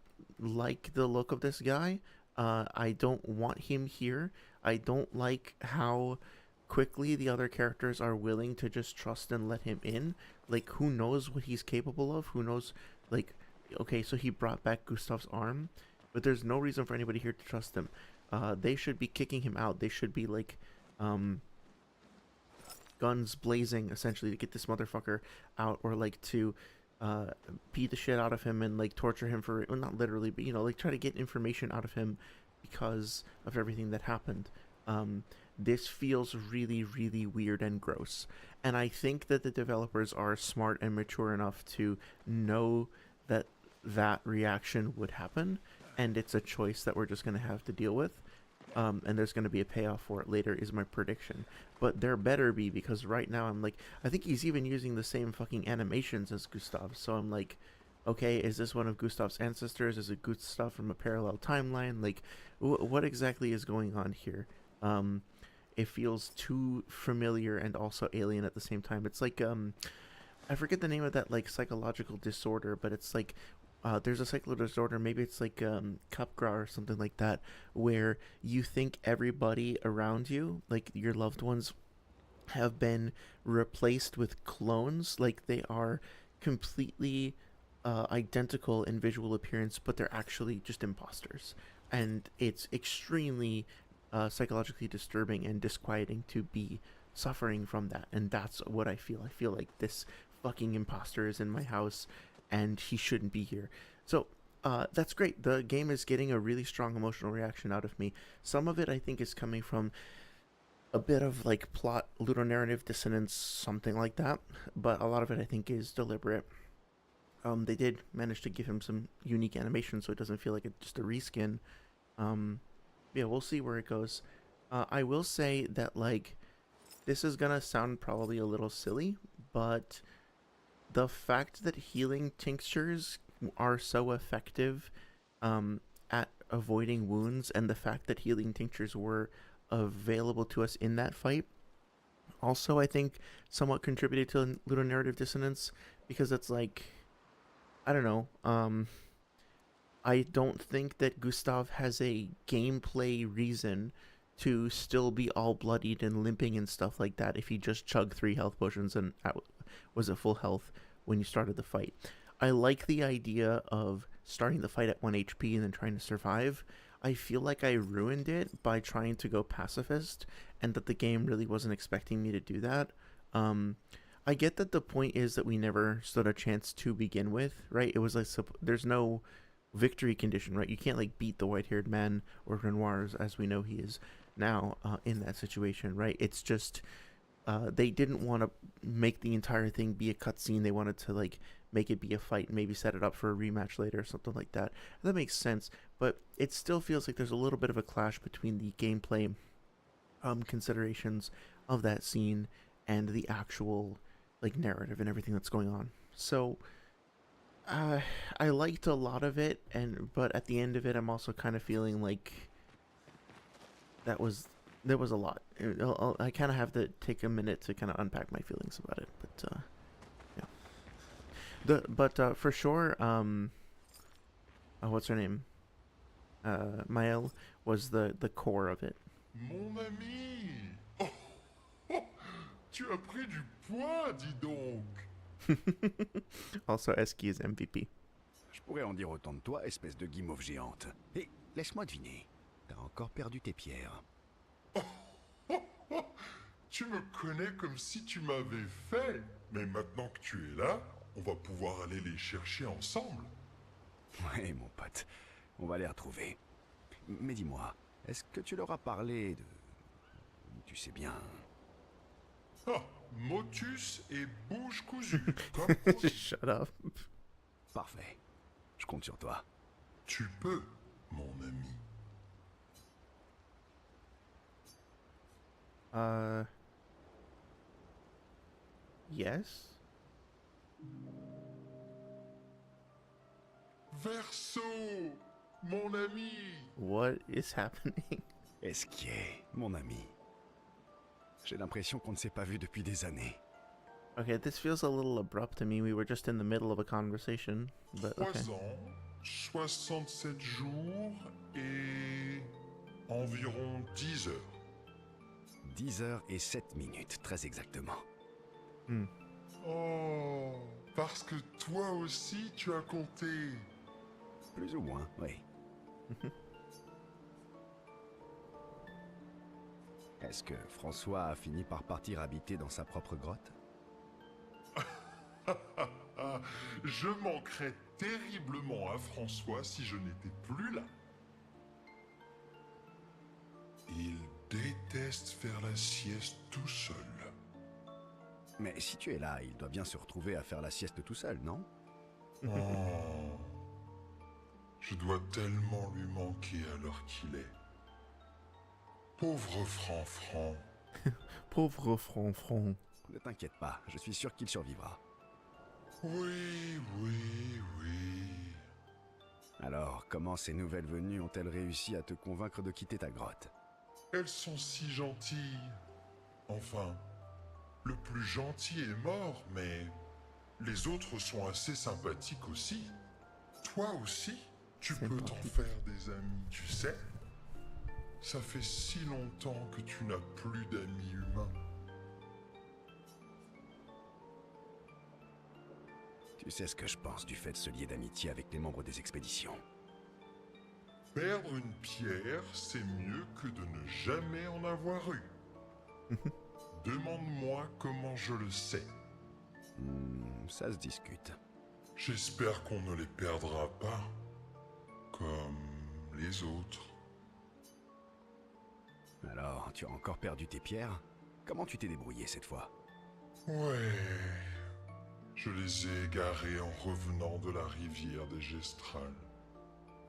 like the look of this guy. I don't want him here. I don't like how quickly the other characters are willing to just trust and let him in. Like, who knows what he's capable of? Who knows? Like, okay, so he brought back Gustav's arm, but there's no reason for anybody here to trust him. They should be kicking him out. They should be like, guns blazing essentially to get this motherfucker out, or like to beat the shit out of him and like torture him for, well, not literally, but like try to get information out of him because of everything that happened. This feels really, really weird and gross, and I think that the developers are smart and mature enough to know that that reaction would happen, and it's a choice that we're just going to have to deal with. And there's going to be a payoff for it later, is my prediction. But there better be, because right now I'm like, I think he's even using the same fucking animations as Gustav. So I'm like, okay, is this one of Gustav's ancestors? Is it Gustav from a parallel timeline? Like, what exactly is going on here? It feels too familiar and also alien at the same time. It's like, I forget the name of that like psychological disorder, but it's like, there's a psychological disorder, maybe it's like Capgras or something like that, where you think everybody around you, like your loved ones, have been replaced with clones. Like they are completely identical in visual appearance, but they're actually just imposters. And it's extremely psychologically disturbing and disquieting to be suffering from that. And that's what I feel. I feel like this fucking imposter is in my house and he shouldn't be here. So that's great. The game is getting a really strong emotional reaction out of me. Some of it I think is coming from a bit of like plot ludonarrative dissonance, something like that, but a lot of it I think is deliberate. They did manage to give him some unique animation, so it doesn't feel like it's just a reskin. Yeah, we'll see where it goes. I will say that like this is gonna sound probably a little silly, but the fact that healing tinctures are so effective at avoiding wounds, and the fact that healing tinctures were available to us in that fight, also I think somewhat contributed to ludonarrative dissonance, because it's like, I don't know, I don't think that Gustav has a gameplay reason to still be all bloodied and limping and stuff like that if he just chugged 3 health potions and was at full health when you started the fight. I like the idea of starting the fight at 1 HP and then trying to survive. I feel like I ruined it by trying to go pacifist, and that the game really wasn't expecting me to do that. I get that the point is that we never stood a chance to begin with, right? It was like, there's no victory condition, right? You can't like beat the white-haired man or Renoir as we know he is now in that situation, right? It's just they didn't want to make the entire thing be a cutscene. They wanted to like make it be a fight and maybe set it up for a rematch later or something like that. That makes sense, but it still feels like there's a little bit of a clash between the gameplay considerations of that scene and the actual like narrative and everything that's going on. So I liked a lot of it, but at the end of it, I'm also kind of feeling like there was a lot. I kind of have to take a minute to kind of unpack my feelings about it, but yeah. But for sure, what's her name? Maëlle was the core of it. Mon ami! Oh, oh, tu as pris du poids, dis donc! Also, Eski is MVP. Je pourrais en dire autant de toi, espèce de guimauve géante. Et laisse-moi deviner, t'as encore perdu tes pierres. Oh, oh, oh, tu me connais comme si tu m'avais fait. Mais maintenant que tu es là, on va pouvoir aller les chercher ensemble. Ouais, mon pote, on va les retrouver. Mais dis-moi, est-ce que tu leur as parlé de... Tu sais bien... Ah, motus et bouche cousue. Comme on dit. Shut up. Parfait. Je compte sur toi. Tu peux, mon ami. Yes? Verso, mon ami. What is happening? Esquier, mon ami. J'ai l'impression qu'on ne s'est pas vu depuis des années. Okay, this feels a little abrupt to me. We were just in the middle of a conversation, but 3 okay. ans, 67 jours et environ 10 heures. 10 heures et 7 minutes, très exactement. Hmm. Oh, parce que toi aussi tu as compté. Plus ou moins, oui. Est-ce que François a fini par partir habiter dans sa propre grotte? Je manquerais terriblement à François si je n'étais plus là. Il déteste faire la sieste tout seul. Mais si tu es là, il doit bien se retrouver à faire la sieste tout seul, non? Oh, je dois tellement lui manquer à l'heure qu'il est. Pauvre Franc-Franc. Pauvre Franc-Franc. Ne t'inquiète pas, je suis sûr qu'il survivra. Oui, oui, oui. Alors, comment ces nouvelles venues ont-elles réussi à te convaincre de quitter ta grotte? Elles sont si gentilles. Enfin, le plus gentil est mort, mais les autres sont assez sympathiques aussi. Toi aussi, tu peux t'en Sympathique. faire des amis, tu sais. Ça fait si longtemps que tu n'as plus d'amis humains. Tu sais ce que je pense du fait de se lier d'amitié avec les membres des expéditions. Perdre une pierre, c'est mieux que de ne jamais en avoir eu. Demande-moi comment je le sais. Ça se discute. J'espère qu'on ne les perdra pas, comme les autres. Alors, tu as encore perdu tes pierres? Comment tu t'es débrouillé cette fois? Ouais, je les ai égarées en revenant de la rivière des Gestrales,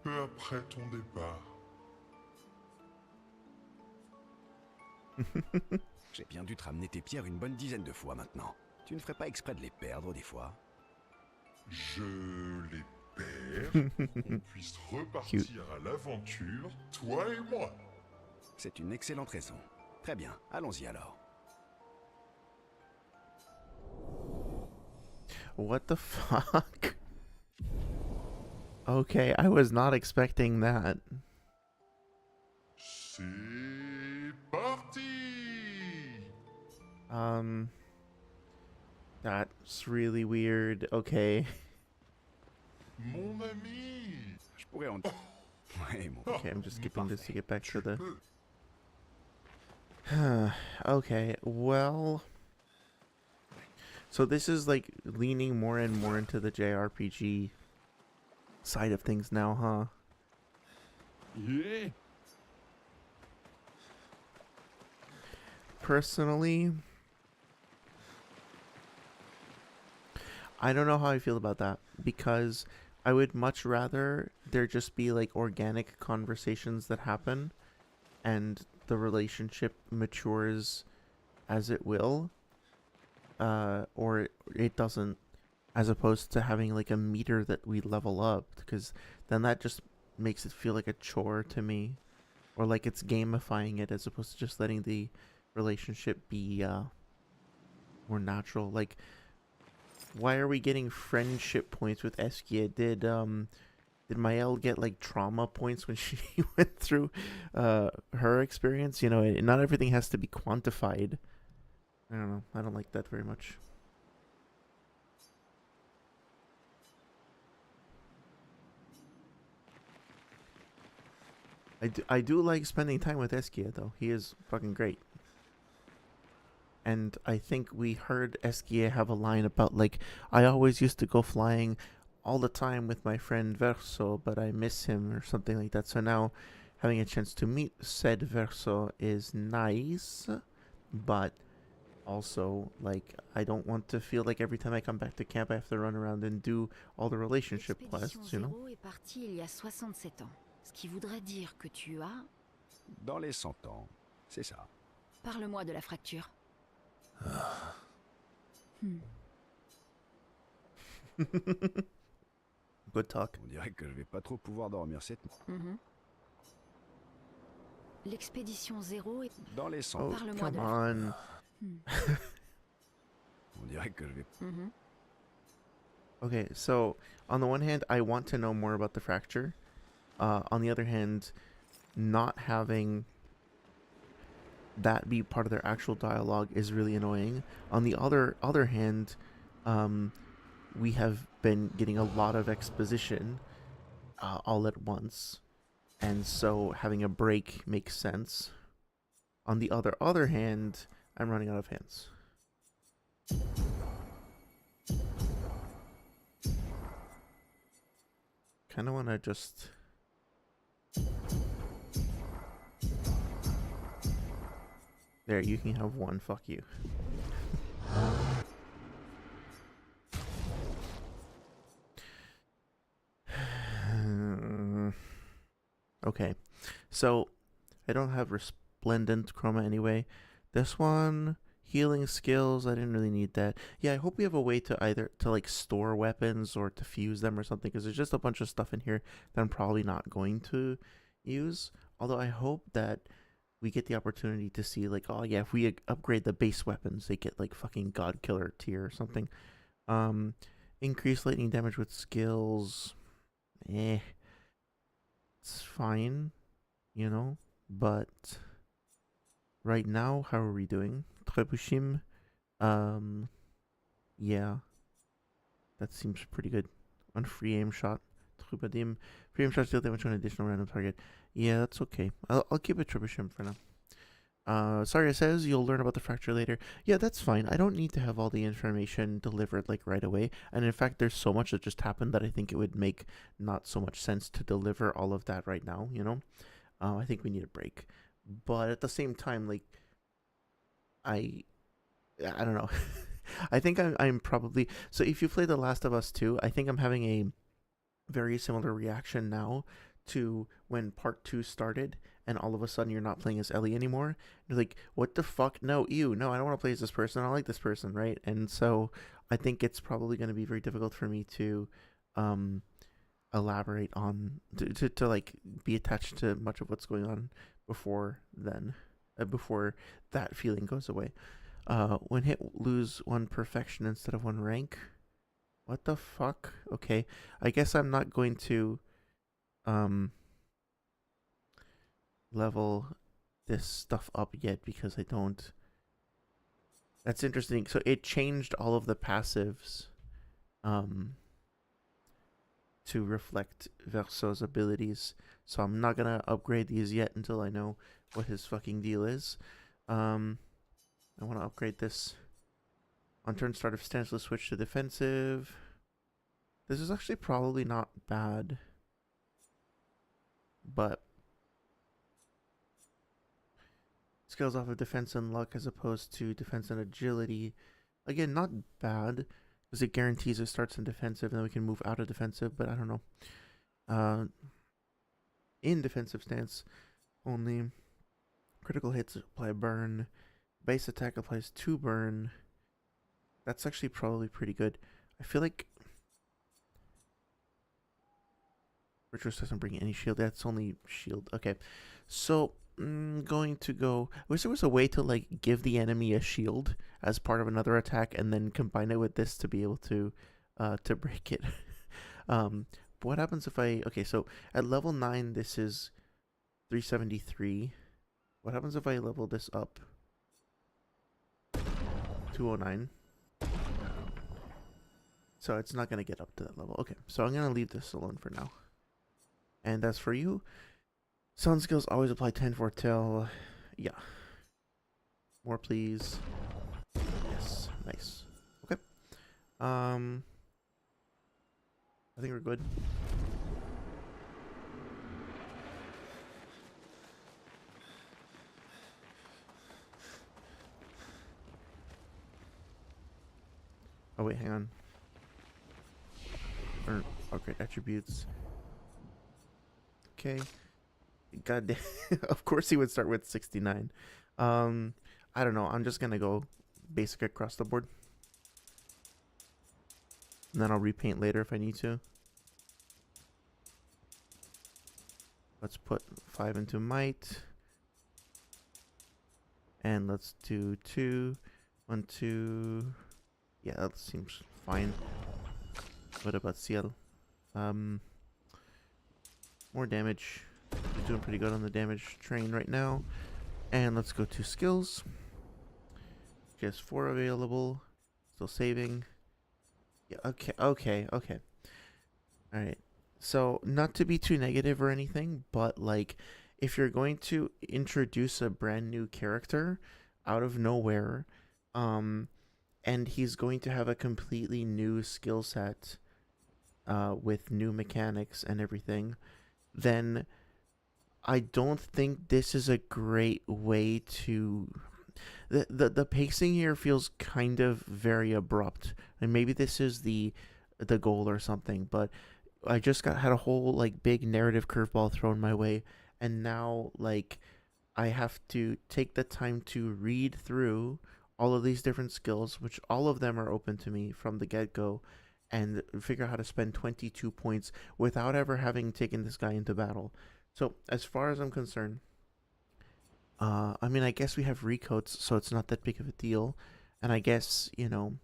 peu après ton départ. J'ai bien dû te ramener tes pierres une bonne dizaine de fois maintenant. Tu ne ferais pas exprès de les perdre des fois? Je les perds pour qu'on puisse repartir à l'aventure, toi et moi. C'est une excellente raison. Très bien, allons-y alors. What the fuck? Okay, I was not expecting that. C'est parti! That's really weird. Okay. Mon ami! Je pourrais en... Ouais, mon... Okay, I'm just skipping this to get back to Tu the... peux. Okay, well... So this is like leaning more and more into the JRPG side of things now, huh? Yeah. Personally, I don't know how I feel about that, because I would much rather there just be like organic conversations that happen and the relationship matures as it will, or it doesn't, as opposed to having like a meter that we level up, because then that just makes it feel like a chore to me, or like it's gamifying it as opposed to just letting the relationship be more natural. Like, why are we getting friendship points with Eskia? Did Mael get like trauma points when she went through her experience? You know, not everything has to be quantified. I don't know. I don't like that very much. I do like spending time with Eskia though. He is fucking great. And I think we heard Eskia have a line about like, I always used to go flying all the time with my friend Verso, but I miss him, or something like that. So now having a chance to meet said Verso is nice, but also, like, I don't want to feel like every time I come back to camp I have to run around and do all the relationship quests, you know? L'expédition 0 est partie il y a 67 ans. Ce qui voudrait dire que tu as... Dans les 100 ans, c'est ça. Parle-moi de la fracture. Good talk. On dirait que je vais pas trop pouvoir dormir cette nuit. L'expédition 0 est... Dans les 100 Oh, ans, Parle-moi de come la... on. on dirait que je vais... Okay, so on the one hand, I want to know more about the fracture. On the other hand, not having that be part of their actual dialogue is really annoying. On the other hand, we have been getting a lot of exposition all at once, and so having a break makes sense. On the other hand, I'm running out of hands. Kind of want to just... There, you can have one. Fuck you. Okay, so I don't have resplendent chroma anyway. This one, healing skills, I didn't really need that. Yeah, I hope we have a way to either to like store weapons or to fuse them or something, because there's just a bunch of stuff in here that I'm probably not going to use. Although I hope that we get the opportunity to see, like, oh yeah, if we upgrade the base weapons, they get like fucking God Killer tier or something. Increase lightning damage with skills. It's fine, you know, but right now, how are we doing? Trebushim, yeah, that seems pretty good. On free aim shot, Trubadim, free aim shots deal damage on an additional random target. Yeah, that's okay. I'll keep it Trebushim for now. Saria says you'll learn about the fracture later. Yeah, that's fine. I don't need to have all the information delivered like right away. And in fact, there's so much that just happened that I think it would make not so much sense to deliver all of that right now, you know? I think we need a break. But at the same time, like, I don't know. I think I'm probably... So if you play The Last of Us 2, I think I'm having a very similar reaction now to when part 2 started and all of a sudden you're not playing as Ellie anymore. You're like, what the fuck? No, ew, no, I don't want to play as this person. I don't like this person, right? And so I think it's probably going to be very difficult for me to elaborate on, to like be attached to much of what's going on before then, before that feeling goes away. When hit, lose 1 perfection instead of 1 rank. What the fuck? Okay, I guess I'm not going to level this stuff up yet because I don't... That's interesting. So it changed all of the passives to reflect Verso's abilities. So I'm not gonna upgrade these yet until I know what his fucking deal is. I want to upgrade this. On turn start of stance, let's switch to defensive. This is actually probably not bad, but skills off of defense and luck as opposed to defense and agility. Again, not bad, because it guarantees it starts in defensive and then we can move out of defensive, but I don't know. In defensive stance, only critical hits apply burn. Base attack applies 2 burn. That's actually probably pretty good. I feel like Virtuous doesn't bring any shield. That's only shield. Okay, so going to go... I wish there was a way to like give the enemy a shield as part of another attack and then combine it with this to be able to break it. What happens if I... Okay, so at level 9 this is 373. What happens if I level this up? 209. So it's not going to get up to that level. Okay, so I'm going to leave this alone for now. And as for you, sound skills always apply 10 foretell. Yeah. More, please. Yes, nice. Okay. I think we're good. Oh wait, hang on. Upgrade attributes. Okay. God damn. Of course he would start with 69. I don't know. I'm just gonna go basic across the board. And then I'll repaint later if I need to. Let's put 5 into might. And let's do 2. 1, 2. Yeah, that seems fine. What about Ciel? More damage. We're doing pretty good on the damage train right now. And let's go to skills. Just 4 available. Still saving. Yeah, okay. Alright. So, not to be too negative or anything, but like, if you're going to introduce a brand new character out of nowhere, and he's going to have a completely new skill set, with new mechanics and everything, then I don't think this is a great way to... The pacing here feels kind of very abrupt, and maybe this is the goal or something, but I just had a whole like big narrative curveball thrown my way, and now like I have to take the time to read through all of these different skills, which all of them are open to me from the get-go, and figure out how to spend 22 points without ever having taken this guy into battle. So as far as I'm concerned, I mean, I guess we have recoats, so it's not that big of a deal. And I guess, you know,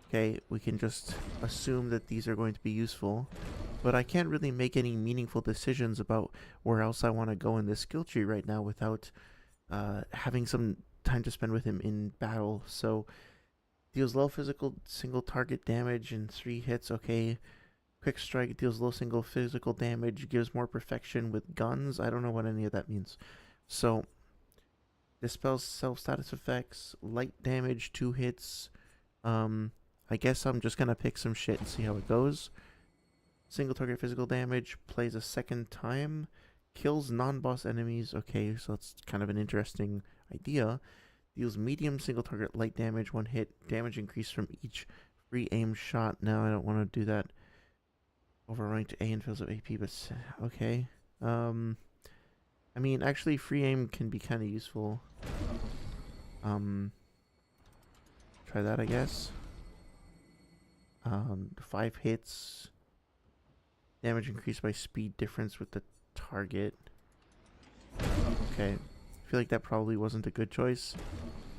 okay, we can just assume that these are going to be useful. But I can't really make any meaningful decisions about where else I want to go in this skill tree right now without having some time to spend with him in battle. So, deals low physical single target damage in 3 hits, okay. Quick strike deals low single physical damage, gives more perfection with guns. I don't know what any of that means. So, dispels self-status effects, light damage, 2 hits. I guess I'm just gonna pick some shit and see how it goes. Single target physical damage, plays a second time, kills non-boss enemies. Okay, so that's kind of an interesting idea. Deals medium single target light damage, 1 hit, damage increase from each free aim shot. Now I don't want to do that. Overrunning to A and fills up AP, but okay. I mean, actually, free aim can be kind of useful. Try that, I guess. 5 hits. Damage increased by speed difference with the target. Okay. I feel like that probably wasn't a good choice,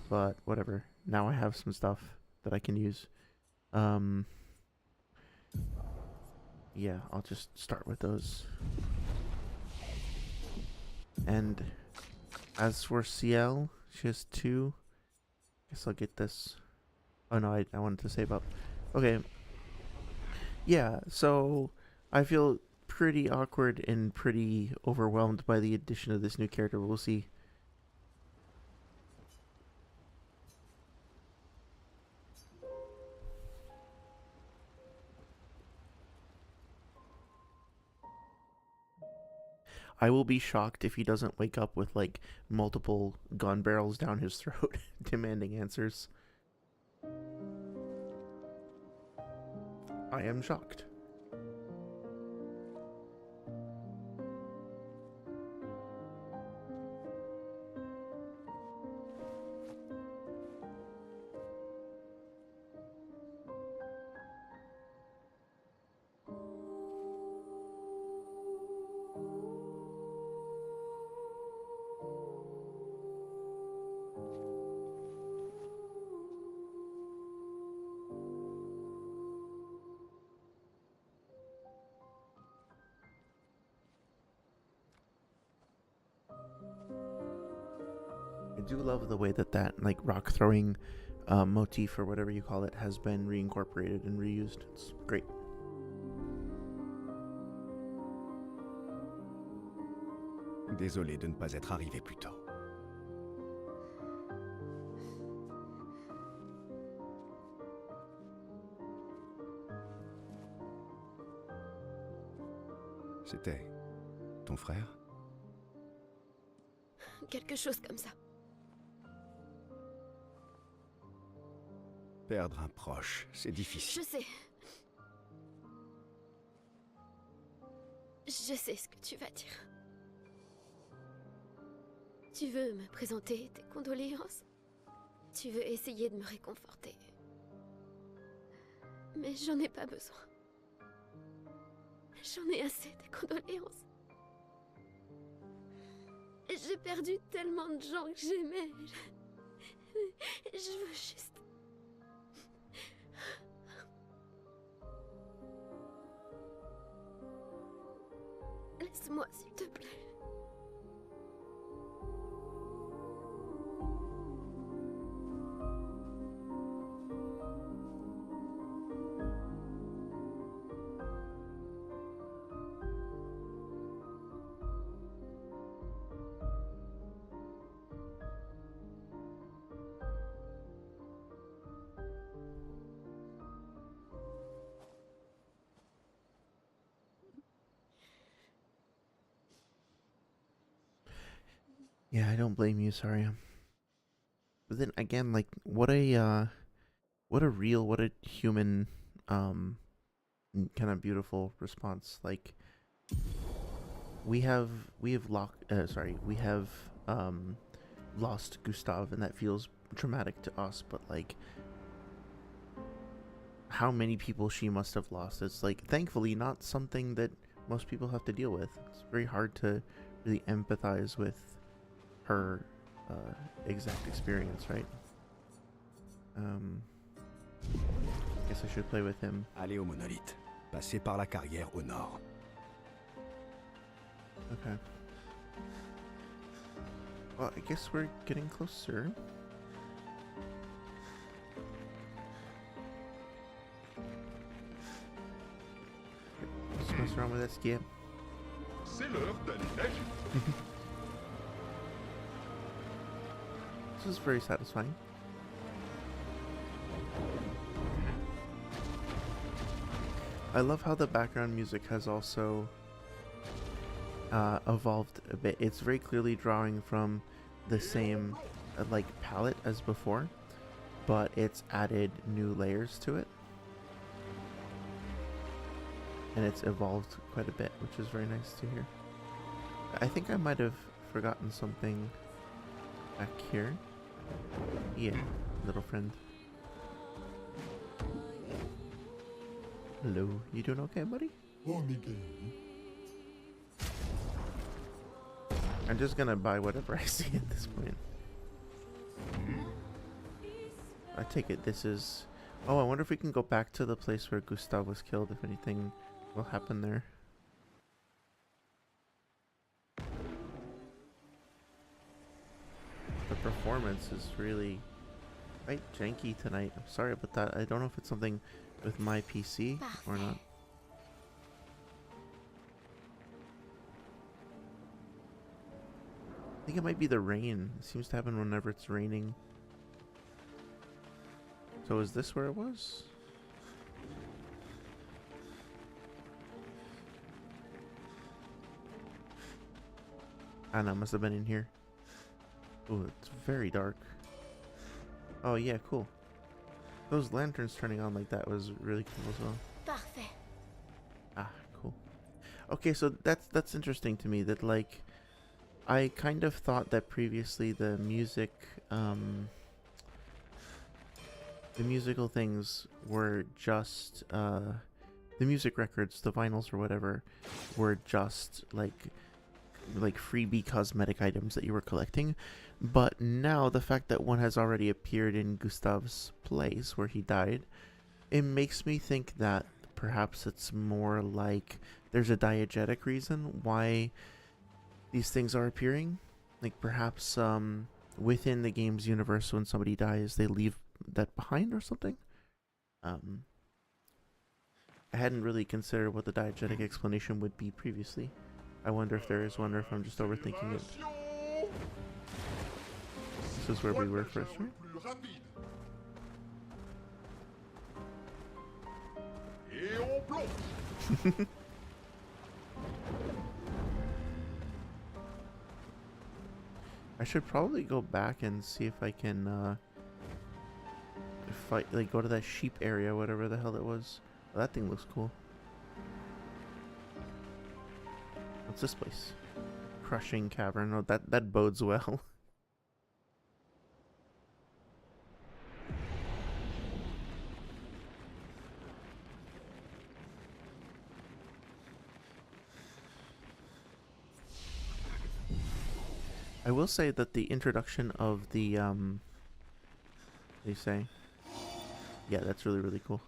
but whatever. Now I have some stuff that I can use. Yeah, I'll just start with those. And as for CL, she has 2. Guess I'll get this. Oh no, I wanted to save up. Okay. Yeah, so I feel pretty awkward and pretty overwhelmed by the addition of this new character. We'll see. I will be shocked if he doesn't wake up with like multiple gun barrels down his throat demanding answers. I am shocked. I do love the way that like rock throwing motif or whatever you call it has been reincorporated and reused. It's great. Désolé de ne pas être arrivé plus tôt. C'était ton frère? Quelque chose comme ça. Perdre un proche, c'est difficile. Je sais. Je sais ce que tu vas dire. Tu veux me présenter tes condoléances? Tu veux essayer de me réconforter? Mais j'en ai pas besoin. J'en ai assez des condoléances. J'ai perdu tellement de gens que j'aimais. Je veux juste... Laisse-moi, s'il te plaît. Yeah, I don't blame you, sorry. But then again, like what a human kind of beautiful response. Like we have we have lost Gustav, and that feels traumatic to us, but like how many people she must have lost. It's like thankfully not something that most people have to deal with. It's very hard to really empathize with her exact experience, right? Guess I should play with him. Allez au monolithe. Passez par la carrière au nord. Okay. Well, I guess we're getting closer. Let's mess around with that skip. C'est l'heure d'aller nager. This is very satisfying. I love how the background music has also evolved a bit. It's very clearly drawing from the same like palette as before, but it's added new layers to it, and it's evolved quite a bit, which is very nice to hear. I think I might have forgotten something back here. Yeah, little friend. Hello, you doing okay, buddy? I'm just gonna buy whatever I see at this point. I take it this is... Oh, I wonder if we can go back to the place where Gustav was killed, if anything will happen there. The performance is really quite janky tonight. I'm sorry about that. I don't know if it's something with my PC or not. I think it might be the rain. It seems to happen whenever it's raining. So is this where it was? I know, it must have been in here. Oh, it's very dark. Oh yeah, cool. Those lanterns turning on like that was really cool as well. Parfait. Ah, cool. Okay, so that's interesting to me that like I kind of thought that previously the musical things were just the music records, the vinyls or whatever, were just like freebie cosmetic items that you were collecting. But now the fact that one has already appeared in Gustav's place where he died, it makes me think that perhaps it's more like there's a diegetic reason why these things are appearing. Like perhaps within the game's universe, when somebody dies, they leave that behind or something. I hadn't really considered what the diegetic explanation would be previously. I wonder if there is one or if I'm just overthinking it. This is where we were first, right? Et on plonge. I should probably go back and see if I can fight, like go to that sheep area, whatever the hell it was. Oh, that thing looks cool. What's this place? Crushing cavern. Oh, that bodes well. I will say that the introduction of the they say, yeah, that's really, really cool.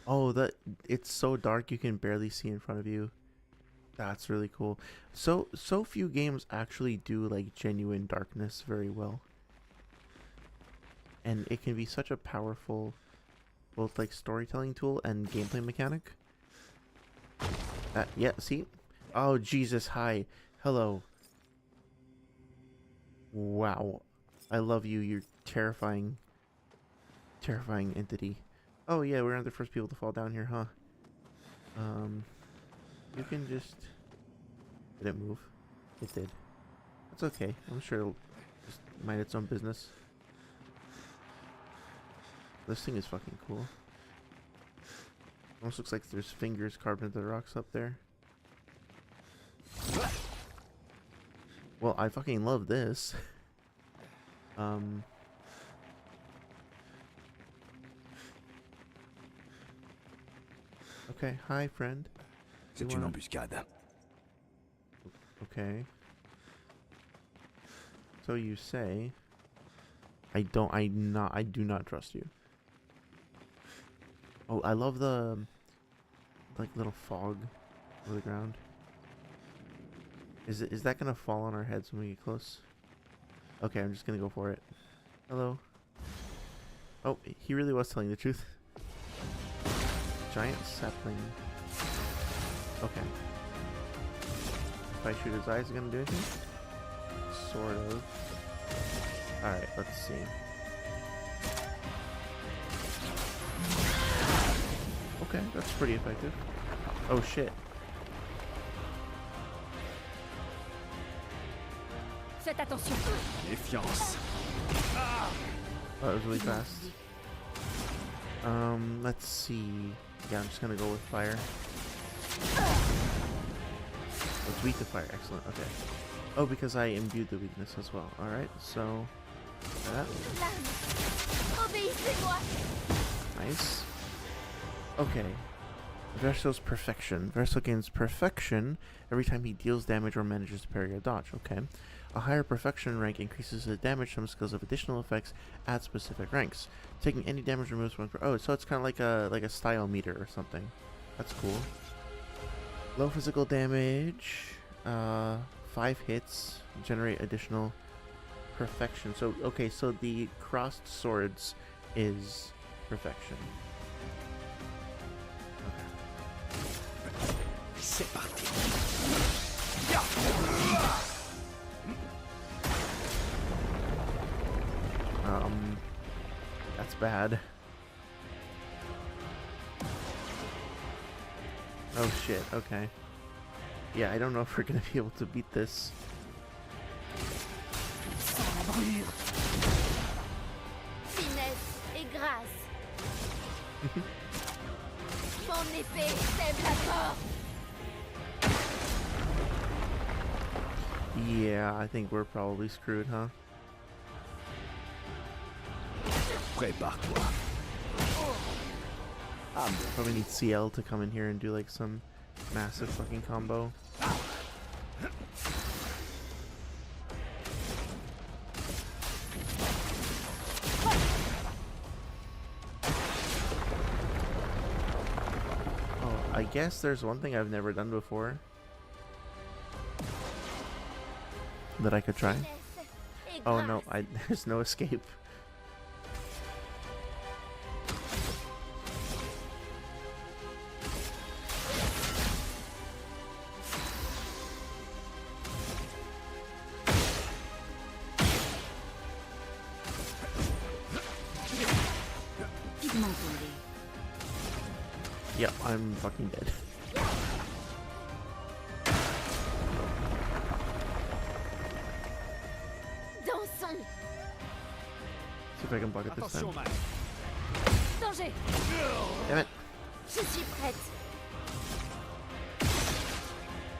Oh, that it's so dark you can barely see in front of you. That's really cool. So few games actually do like genuine darkness very well, and it can be such a powerful both like storytelling tool and gameplay mechanic. Yeah, see? Oh Jesus, hi, hello. Wow, I love you. You're terrifying, terrifying entity. Oh yeah, we're not the first people to fall down here, huh? You can just... Did it move? It did. That's okay. I'm sure it'll just mind its own business. This thing is fucking cool. Almost looks like there's fingers carved into the rocks up there. Well, I fucking love this. Okay, hi friend. C'est une embuscade. Okay. So you say. I do not trust you. Oh, I love the like little fog over the ground. Is that gonna fall on our heads when we get close? Okay, I'm just gonna go for it. Hello. Oh, he really was telling the truth. Giant sapling. Okay. If I shoot his eyes, is it gonna do anything? Sort of. Alright, let's see. Okay, that's pretty effective. Oh shit. Faites attention. Méfiance. Oh, that was really fast. Let's see. Yeah, I'm just gonna go with fire. Let's weak the fire. Excellent. Okay. Oh, because I imbued the weakness as well. Alright, so... that. Nice. Okay. Verso's perfection. Verso gains perfection every time he deals damage or manages to parry or dodge. Okay. A higher perfection rank increases the damage from skills of additional effects at specific ranks. Taking any damage removes one. Oh, so it's kind of like a style meter or something. That's cool. Low physical damage. 5 hits generate additional perfection. So okay, so the crossed swords is perfection. C'est parti. That's bad. Oh shit, okay. Yeah, I don't know if we're gonna be able to beat this. Finesse et grâce. Mon épée sème la mort. Yeah, I think we're probably screwed, huh? Prépare-toi. Probably need CL to come in here and do like some massive fucking combo. Oh, I guess there's one thing I've never done before that I could try. Oh no, there's no escape. Yep, I'm fucking dead. Dansons. See if I can block it this time. Danger! Damn it. Je suis prête.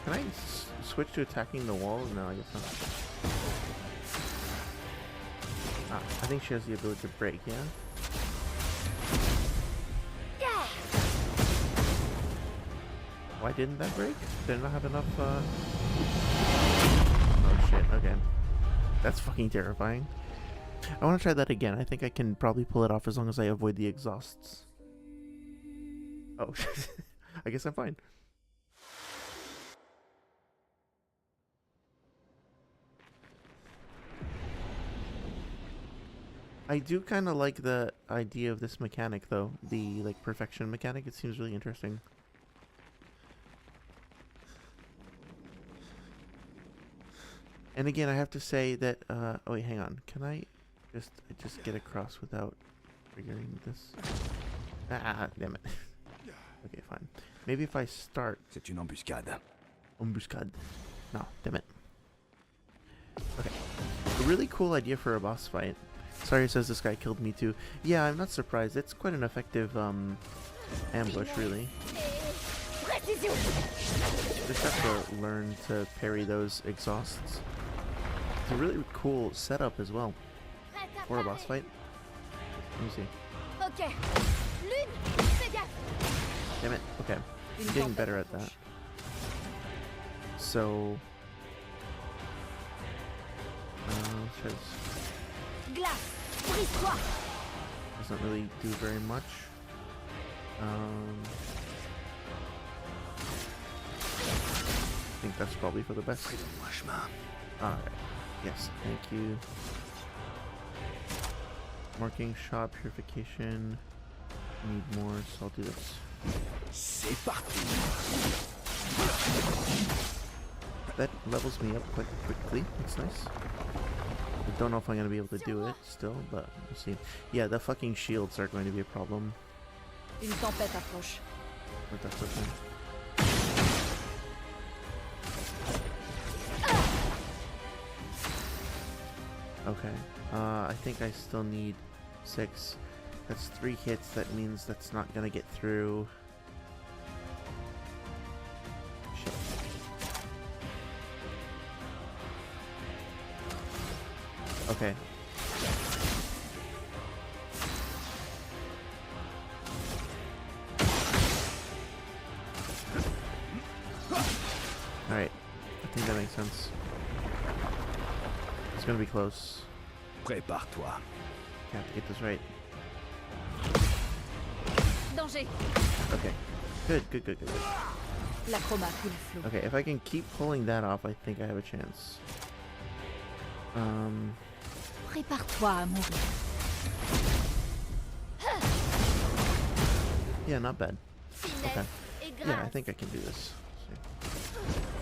Can I switch to attacking the wall? No, I guess not. Ah, I think she has the ability to break, yeah? Why didn't that break? Did I not have enough, Oh shit, okay. That's fucking terrifying. I want to try that again. I think I can probably pull it off as long as I avoid the exhausts. Oh, I guess I'm fine. I do kind of like the idea of this mechanic, though. The, like, perfection mechanic. It seems really interesting. And again, I have to say that, oh wait, hang on. Can I just get across without triggering this? Ah, damn it. Okay, fine. Maybe if I start... C'est une embuscade. Embuscade. No, damn it. Okay. A really cool idea for a boss fight. Sorry, says this guy killed me too. Yeah, I'm not surprised. It's quite an effective, ambush, really. Just have to learn to parry those exhausts. It's a really cool setup as well for a boss fight. Let me see. Ok. Lune, fais gaffe. Damn it. Okay. I'm getting better at that. So... let's try this. Glace, brise-toi. Doesn't really do very much. I think that's probably for the best. Alright. Yes, thank you. Marking shot, purification. Need more, so I'll do this. C'est parti. That levels me up quite quickly. That's nice. I don't know if I'm going to be able to do it still, but we'll see. Yeah, the fucking shields are going to be a problem. Une tempête approche. But that's okay. Okay. I think I still need 6. That's 3 hits. That means that's not going to get through. Shit. Okay. Alright. I think that makes sense. It's gonna be close. Prépare-toi. I have to get this right. Danger. Okay. Good. La chroma coule à flot. Okay, if I can keep pulling that off, I think I have a chance. Prépare-toi à mourir. Yeah, not bad. Okay. Finesse et grâce. Yeah, I think I can do this.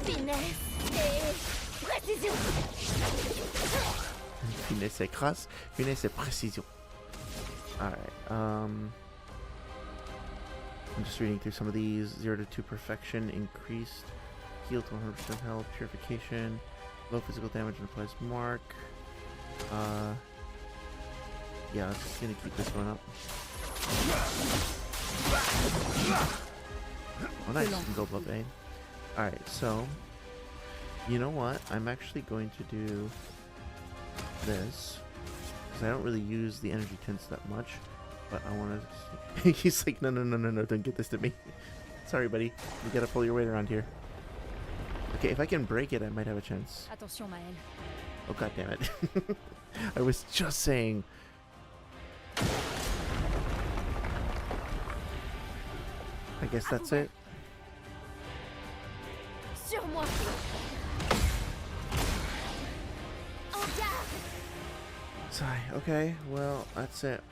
Finesse et précision. Finesse et grâce, finesse et précision. Alright, I'm just reading through some of these. 0 to 2 perfection, increased, heal to 100% health, purification, low physical damage and applies mark. Yeah, I'm just gonna keep this one up. Oh nice, you can go above A. Alright, so, you know what? I'm actually going to do this, because I don't really use the energy tints that much, but I want to... He's like, no, don't get this to me. Sorry, buddy. You gotta pull your weight around here. Okay, if I can break it, I might have a chance. Attention, Maël. Oh, god damn it. I was just saying... I guess that's it. Sur moi. En garde. Sigh. Okay, well, that's it.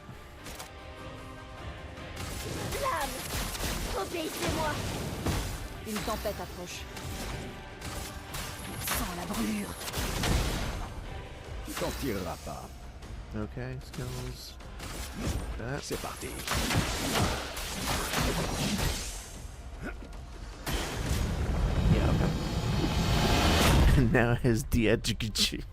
Flamme. Obéissez-moi. Une tempête approche. Sans la brûlure. Tu t'en tireras pas. Okay, skills. That. C'est parti. Yeah, okay. Now his de-education.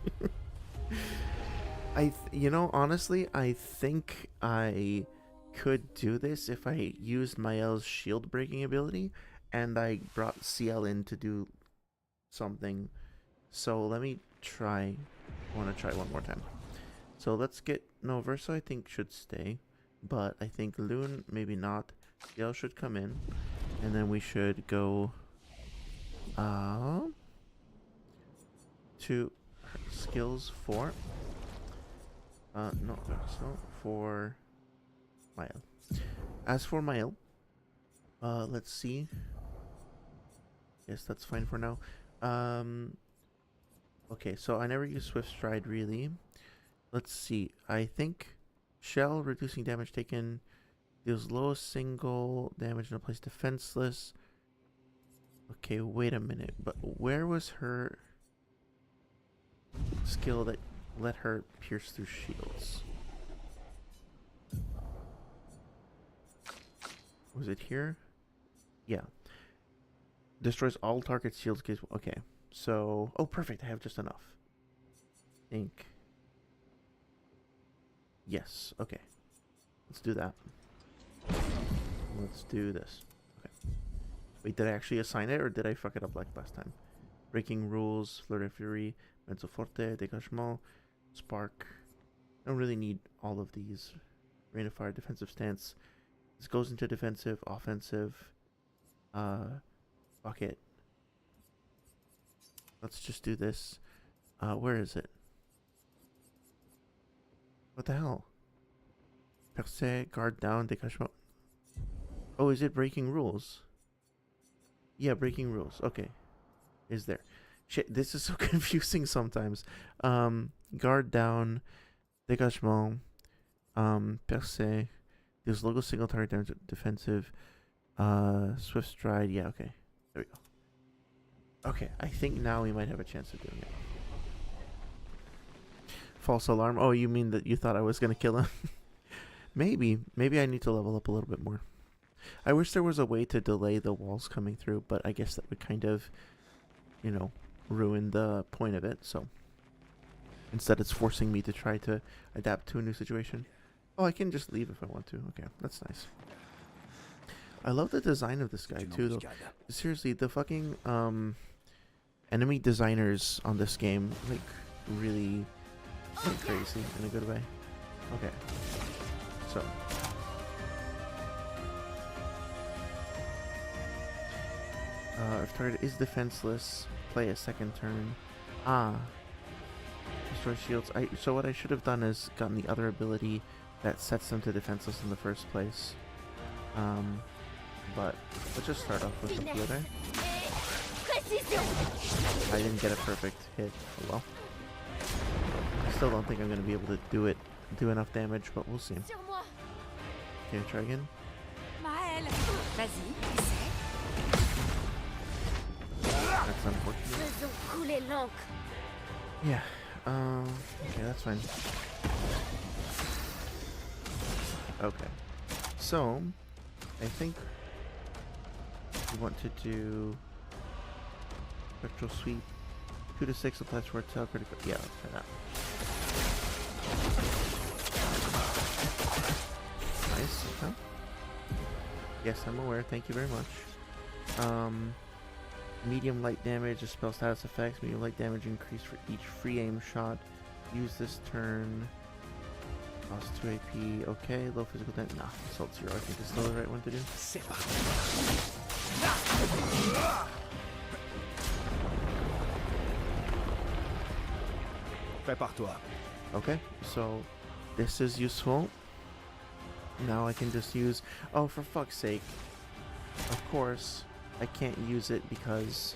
You know, honestly, I think I could do this if I used Mael's shield breaking ability and I brought CL in to do something. So let me try. I want to try one more time. So let's get... No, Versa I think should stay. But I think Loon, maybe not. CL should come in. And then we should go... to skills 4. No, so for Mael. As for Mael, let's see. Yes, that's fine for now. Okay, so I never use Swift Stride really. Let's see. I think Shell reducing damage taken deals lowest single damage in a place defenseless. Okay, wait a minute. But where was her skill that let her pierce through shields? Was it here? Yeah. Destroys all target shields. Okay. So... Oh, perfect. I have just enough. Think. Yes. Okay. Let's do that. Let's do this. Okay. Wait, did I actually assign it or did I fuck it up like last time? Breaking rules, Fleur de Fury, Mental Forte, Dégagement, Spark. I don't really need all of these. Rain of Fire, defensive stance. This goes into defensive, offensive. Fuck it. Let's just do this. Where is it? What the hell? Perce, guard down, Dégagement. Oh, is it breaking rules? Yeah, breaking rules. Okay. Is there. Shit, this is so confusing sometimes. Guard down, Dégagement, Perce. There's logo single target damage defensive. Swift Stride. Yeah, okay. There we go. Okay, I think now we might have a chance of doing it. False alarm. Oh, you mean that you thought I was going to kill him? Maybe. Maybe I need to level up a little bit more. I wish there was a way to delay the walls coming through, but I guess that would kind of, you know, ruin the point of it. So instead it's forcing me to try to adapt to a new situation. Oh, I can just leave if I want to. Okay, that's nice. I love the design of this guy too, though. Seriously, the fucking enemy designers on this game, like, really crazy in a good way. Okay, so if target is defenseless, play a second turn. Destroy shields. So what I should have done is gotten the other ability that sets them to defenseless in the first place. But let's just start off with the Fleur. I didn't get a perfect hit. Oh well. I still don't think I'm going to be able to do enough damage, but we'll see. Okay, try again. That's unfortunate. Yeah. Okay, that's fine. Okay. So, I think we want to do Spectral Sweep. 2 to 6 applies for tail critical. Yeah, let's try that. Nice. Okay. Yes, I'm aware. Thank you very much. Medium light damage, a spell status effects. Medium light damage increase for each free aim shot. Use this turn. Cost 2 AP. Okay, low physical damage. Nah, assault 0. I think it's still the right one to do. Prépare-toi. Okay, so this is useful. Now I can just use... Oh, for fuck's sake. Of course, I can't use it because...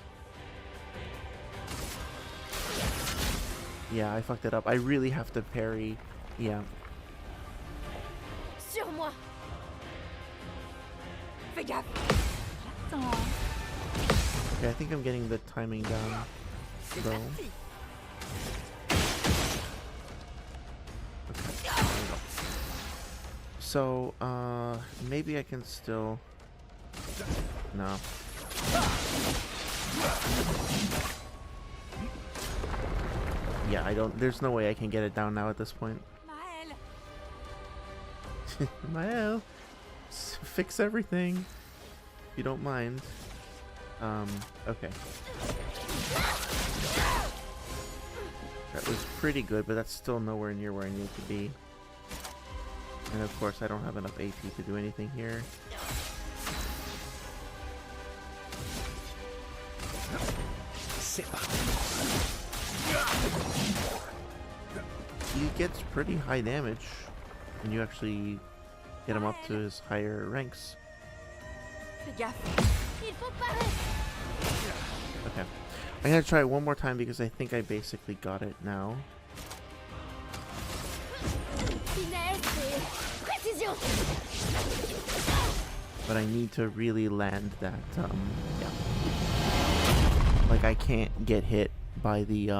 Yeah, I fucked it up. I really have to parry. Yeah. Sur moi. Fais gaffe. Okay, I think I'm getting the timing down. So... So, maybe I can still... No. Yeah, I don't... There's no way I can get it down now at this point. Mael, fix everything. If you don't mind. Okay. That was pretty good, but that's still nowhere near where I need to be. And of course, I don't have enough AP to do anything here. He gets pretty high damage when you actually get him up to his higher ranks. Okay. I'm gonna try it one more time because I think I basically got it now. But I need to really land that, yeah. Like, I can't get hit by the,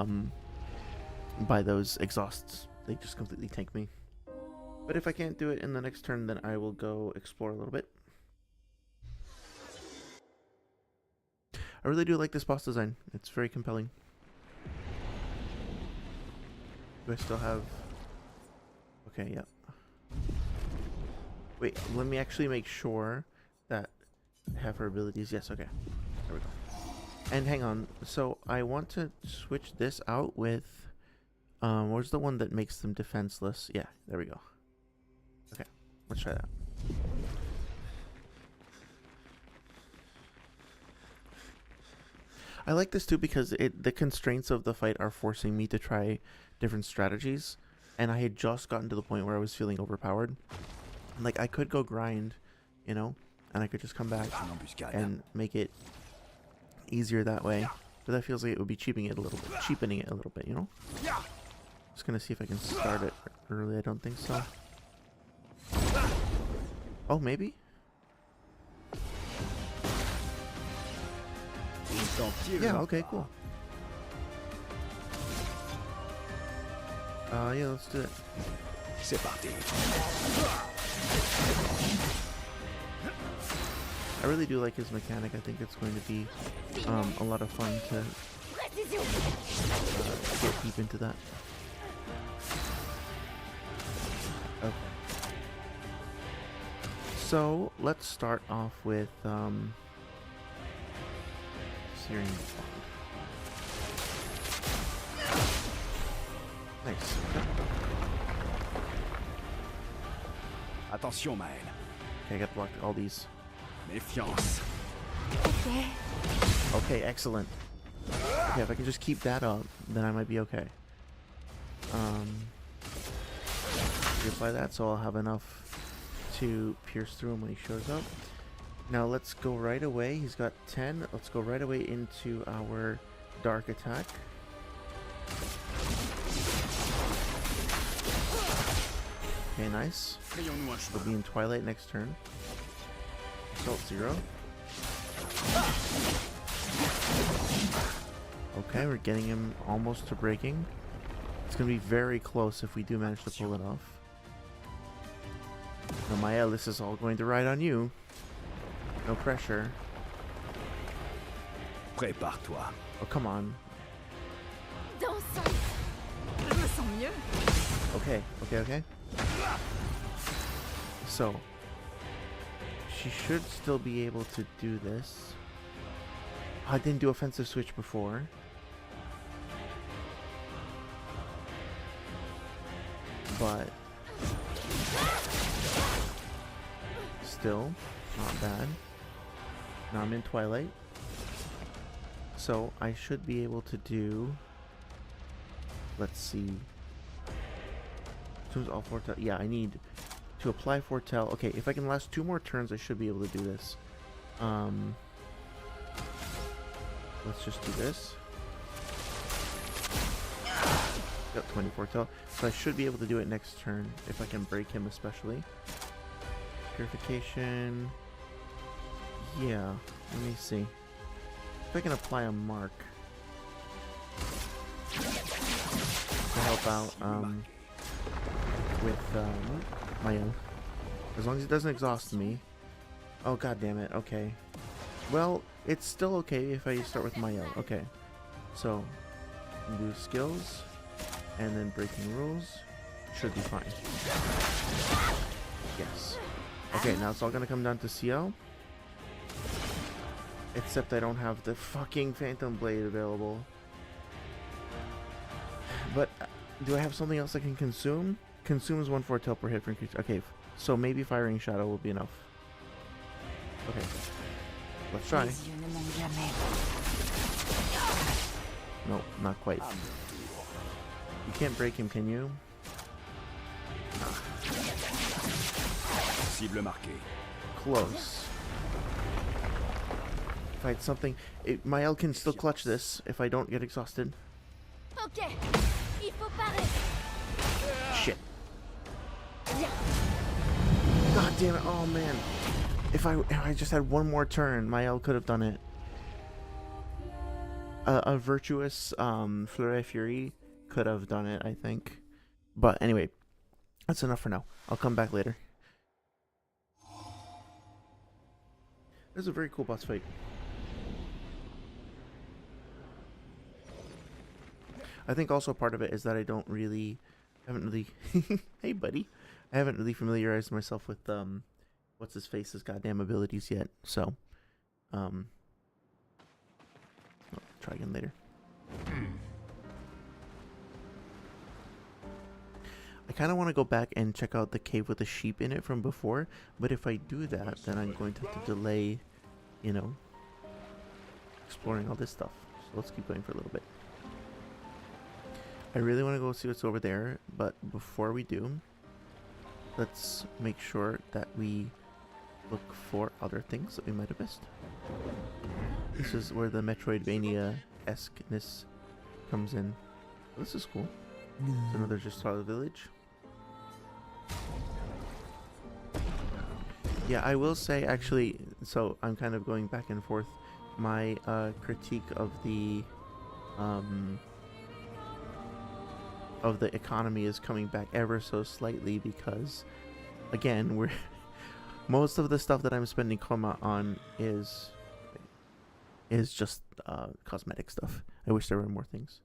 by those exhausts. They just completely tank me. But if I can't do it in the next turn, then I will go explore a little bit. I really do like this boss design. It's very compelling. Do I still have... Okay, yeah. Wait, let me actually make sure that I have her abilities. Yes, okay. There we go. And hang on. So I want to switch this out with... where's the one that makes them defenseless? Yeah, there we go. Okay, let's try that. I like this too because the constraints of the fight are forcing me to try different strategies, and I had just gotten to the point where I was feeling overpowered. Like, I could go grind, you know, and I could just come back and make it easier that way, but that feels like it would be cheapening it a little bit, you know? Just gonna see if I can start it early. I don't think so. Oh, maybe? Yeah, okay, cool. Yeah, let's do it. C'est parti. I really do like his mechanic. I think it's going to be a lot of fun to get deep into that. Okay. So, let's start off with Searing Bond. Nice. Attention, Maël. Okay, I got to block all these. Méfiance. Okay, excellent. Okay, if I can just keep that up, then I might be okay. Reapply that so I'll have enough to pierce through him when he shows up. Now let's go right away. He's got 10. Let's go right away into our dark attack. Okay, nice. We'll be in Twilight next turn. Assault 0. Okay, we're getting him almost to breaking. It's going to be very close if we do manage to pull it off. Now, Maël, this is all going to ride on you. No pressure. Prépare-toi. Oh, come on. Okay, okay, okay. So, she should still be able to do this. I didn't do offensive switch before. But still not bad. Now I'm in Twilight. So I should be able to do, let's see. As soon as all foretell, yeah, I need to apply foretell. Okay, if I can last 2 more turns, I should be able to do this. Let's just do this. Got 20 foretell, so I should be able to do it next turn if I can break him, especially. Purification. Yeah, let me see if I can apply a mark to help out with my own. As long as it doesn't exhaust me. Oh, god damn it. Okay. Well, it's still okay if I start with Mael. Okay. So, do skills, and then breaking rules. Should be fine. Yes. Okay, now it's all gonna come down to CL. Except I don't have the fucking Phantom Blade available. But do I have something else I can consume? Consumes 1/4 health per hit for increase. Okay, so maybe Firing Shadow will be enough. Okay, let's try. No, not quite. You can't break him, can you? Cible marquée. Close. If I had something... my L can still clutch this if I don't get exhausted. Ok, il faut parer. Shit. God damn it. Oh, man. If I just had one more turn, my L could have done it. A virtuous Fleury Fury could have done it, I think. But anyway, that's enough for now. I'll come back later. This is a very cool boss fight. I think also part of it is that I haven't really hey buddy, I haven't really familiarized myself with what's his face's goddamn abilities yet. So I'll try again later. I kind of want to go back and check out the cave with the sheep in it from before, but if I do that, then I'm going to have to delay, you know, exploring all this stuff. So let's keep going for a little bit. I really want to go see what's over there, but before we do, let's make sure that we look for other things that we might have missed. This is where the Metroidvania-esqueness comes in. This is cool. It's another Gestalt village. Yeah, I will say actually, so I'm kind of going back and forth. My critique of the economy is coming back ever so slightly because, again, we're most of the stuff that I'm spending Koma on is just cosmetic stuff. I wish there were more things.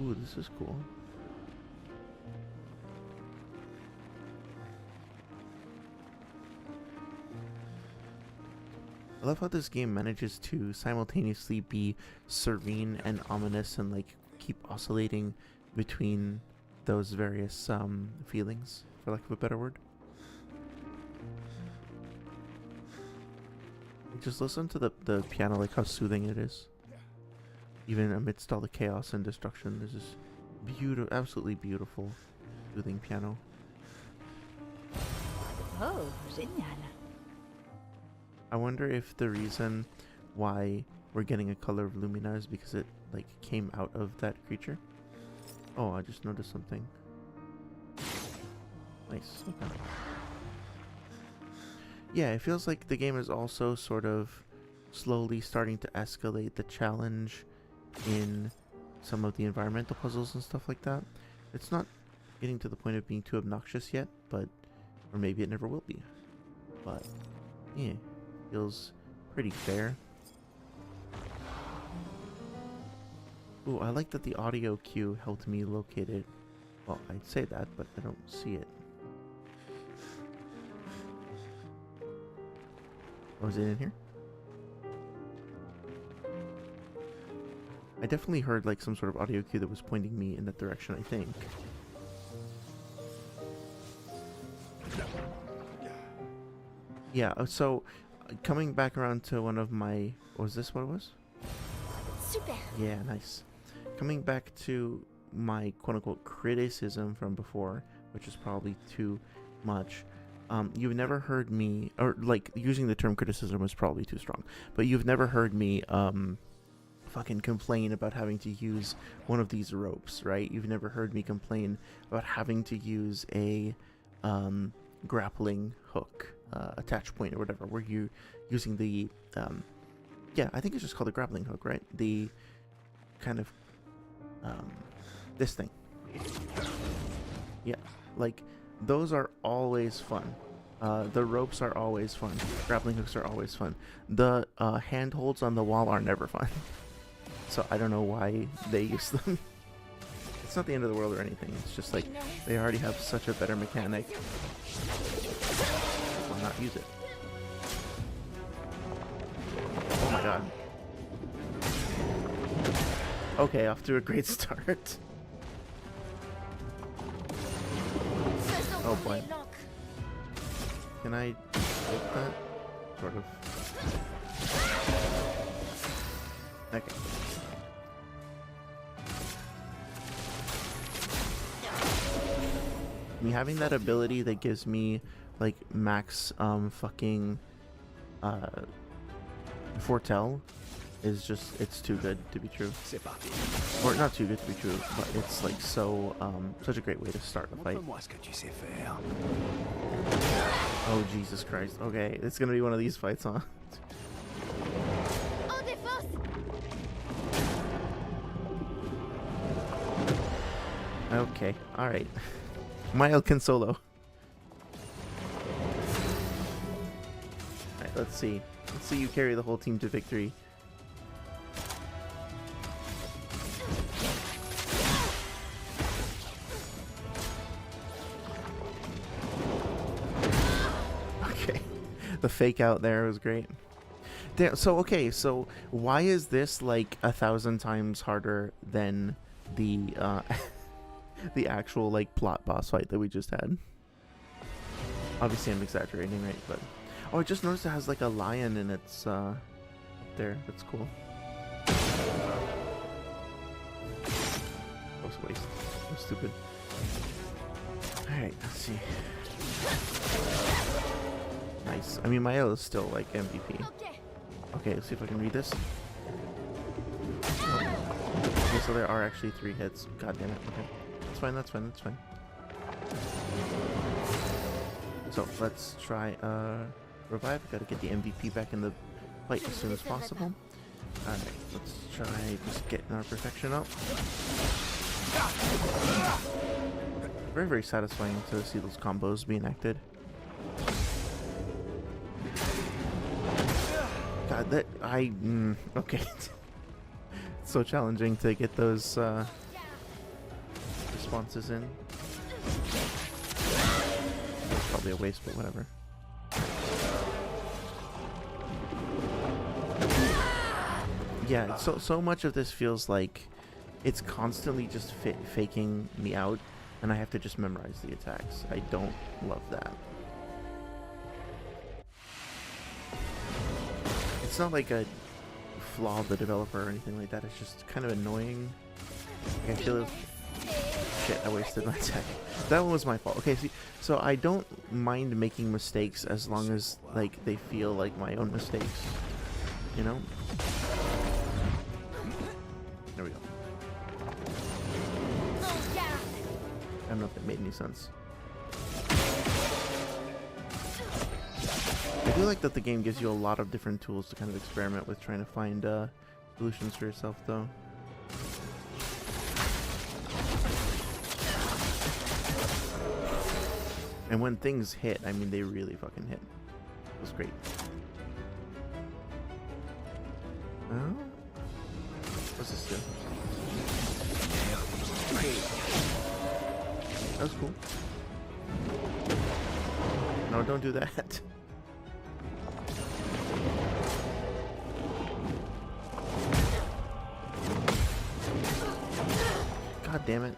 Ooh, this is cool. I love how this game manages to simultaneously be serene and ominous and like keep oscillating between those various feelings, for lack of a better word. Just listen to the piano, like how soothing it is. Even amidst all the chaos and destruction, there's this beautiful, absolutely beautiful, soothing piano. Oh, génial. I wonder if the reason why we're getting a color of Lumina is because it like came out of that creature. Oh, I just noticed something. Nice. Okay. Yeah, it feels like the game is also sort of slowly starting to escalate the challenge in some of the environmental puzzles and stuff like that. It's not getting to the point of being too obnoxious yet, but or maybe it never will be. But yeah, feels pretty fair. Ooh, I like that the audio cue helped me locate it. Well, I'd say that, but I don't see it. Oh, is it in here? I definitely heard like some sort of audio cue that was pointing me in that direction, I think. Yeah, so coming back around to one of my... Was this what it was? Super. Yeah, nice. Coming back to my quote-unquote criticism from before, which is probably too much. You've never heard me... Or, like, using the term criticism was probably too strong. But you've never heard me, fucking complain about having to use one of these ropes, right? You've never heard me complain about having to use a grappling hook, attach point or whatever, where you're using the yeah, I think it's just called a grappling hook, right? The kind of this thing. Yeah, like those are always fun. The ropes are always fun. Grappling hooks are always fun. The handholds on the wall are never fun. So I don't know why they use them. It's it's not the end of the world or anything. It's just like they already have such a better mechanic. Why not use it? Oh my god. Okay, off to a great start. Oh boy. Can I take that? Sort of. Okay. Me having that ability that gives me like max fucking foretell is just, it's too good to be true. Or not too good to be true, but it's like so such a great way to start a fight. Oh Jesus Christ. Okay, it's gonna be one of these fights, huh? Okay, alright. Mael can solo. Alright, let's see. Let's see you carry the whole team to victory. Okay. The fake out there was great. Damn, so, okay, so why is this like 1,000 times harder than the the actual like plot boss fight that we just had? Obviously I'm exaggerating, right? But oh, I just noticed it has like a lion in its up there. That's cool. That was a waste. That was stupid. Alright, let's see. Nice. I mean, Mael is still like MVP. Okay, let's see if I can read this. Oh. Okay, so there are actually 3 hits. God damn it. Okay. That's fine, that's fine, that's fine. So let's try revive. Gotta get the MVP back in the fight as soon as possible. Alright, let's try just getting our perfection up. Very, very satisfying to see those combos being acted. God, that okay. It's so challenging to get those responses in. It's probably a waste, but whatever. Yeah, so much of this feels like it's constantly just faking me out, and I have to just memorize the attacks. I don't love that. It's not like a flaw of the developer or anything like that. It's just kind of annoying. Like I feel like, shit, I wasted my attack. That one was my fault. Okay, see, so I don't mind making mistakes as long as like they feel like my own mistakes. You know? There we go. I don't know if that made any sense. I do like that the game gives you a lot of different tools to kind of experiment with trying to find solutions for yourself, though. And when things hit, I mean, they really fucking hit. It was great. Oh? What's this do? That was cool. No, don't do that. God damn it.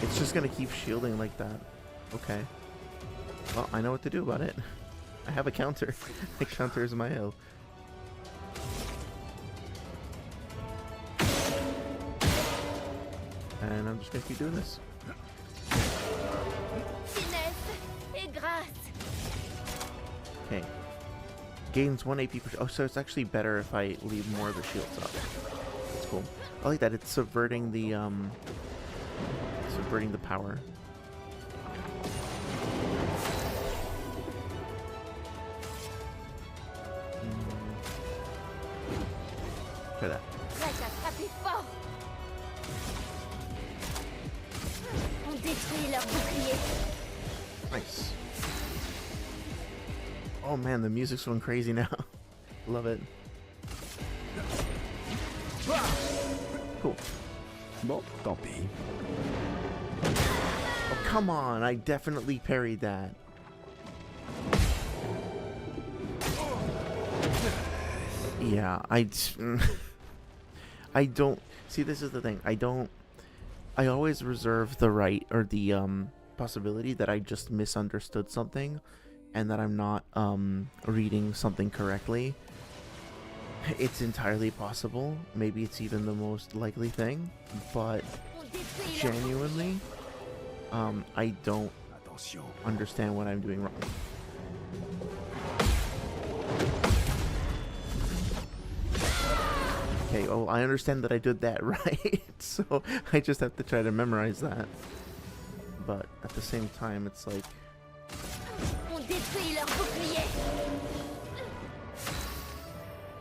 It's just gonna keep shielding like that. Okay. Well, I know what to do about it. I have a counter. The counter is my L. And I'm just gonna keep doing this. Okay. Gains 1 AP per... Oh, so it's actually better if I leave more of the shields up. That's cool. I like that. It's subverting the power. Try that. Nice. Oh man, the music's going crazy now. Love it. Cool. Bon, tant pis. Oh, come on. I definitely parried that. Yeah, I don't... See, this is the thing. I always reserve the right or the possibility that I just misunderstood something and that I'm not reading something correctly. It's entirely possible. Maybe it's even the most likely thing, but genuinely, I don't understand what I'm doing wrong. Okay, well, I understand that I did that right, so I just have to try to memorize that. But at the same time, it's like...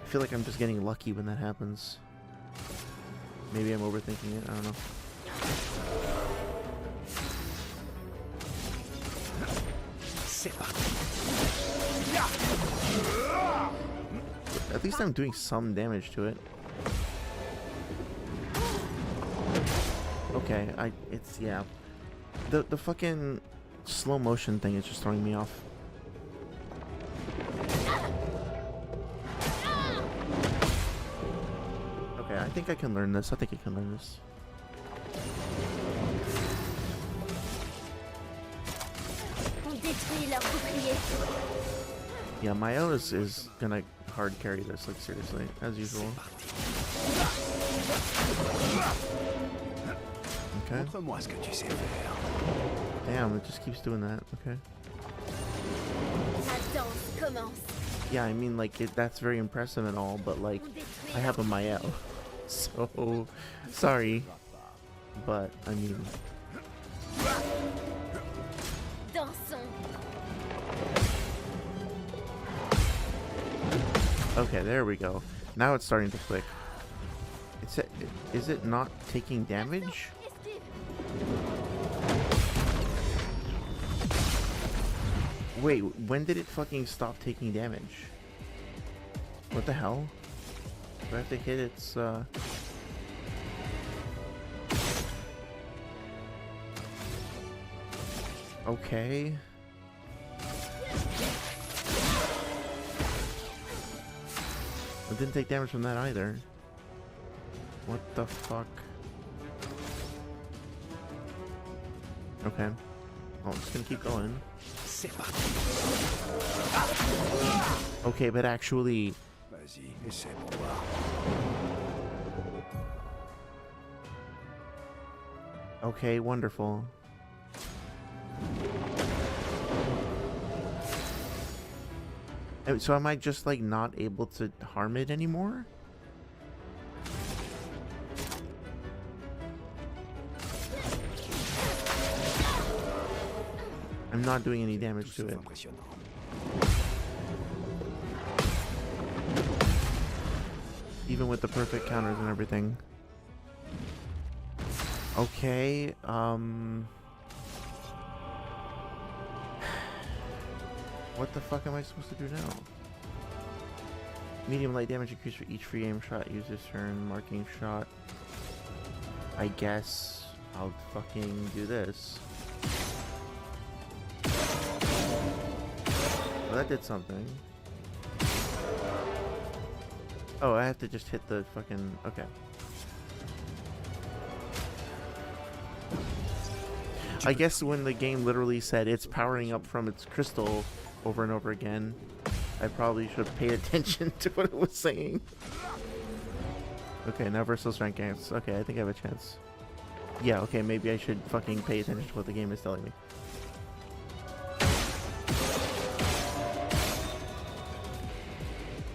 I feel like I'm just getting lucky when that happens. Maybe I'm overthinking it, I don't know. At least I'm doing some damage to it. Okay, yeah. The fucking slow motion thing is just throwing me off. Okay, I think I can learn this. Yeah, Mayo is gonna hard carry this, like seriously, as usual. Okay. Damn, it just keeps doing that. Okay. Yeah, I mean, like, that's very impressive and all, but, like, I have a Mael. So, sorry. But, I mean... Okay, there we go. Now it's starting to click. Is it not taking damage? Wait, when did it fucking stop taking damage? What the hell? Do I have to hit its, Okay. It didn't take damage from that either. What the fuck? Okay. Well, I'm just gonna keep going. Okay, but actually... Okay, wonderful. So am I just, like, not able to harm it anymore? I'm not doing any damage to it. Even with the perfect counters and everything. Okay, what the fuck am I supposed to do now? Medium light damage increase for each free aim shot used this turn. Marking shot. I guess I'll fucking do this. Well, that did something. Oh, I have to just hit the fucking... Okay. I guess when the game literally said it's powering up from its crystal over and over again, I probably should have paid attention to what it was saying. Okay, now versus rank games. Okay, I think I have a chance. Yeah, okay, maybe I should fucking pay attention to what the game is telling me.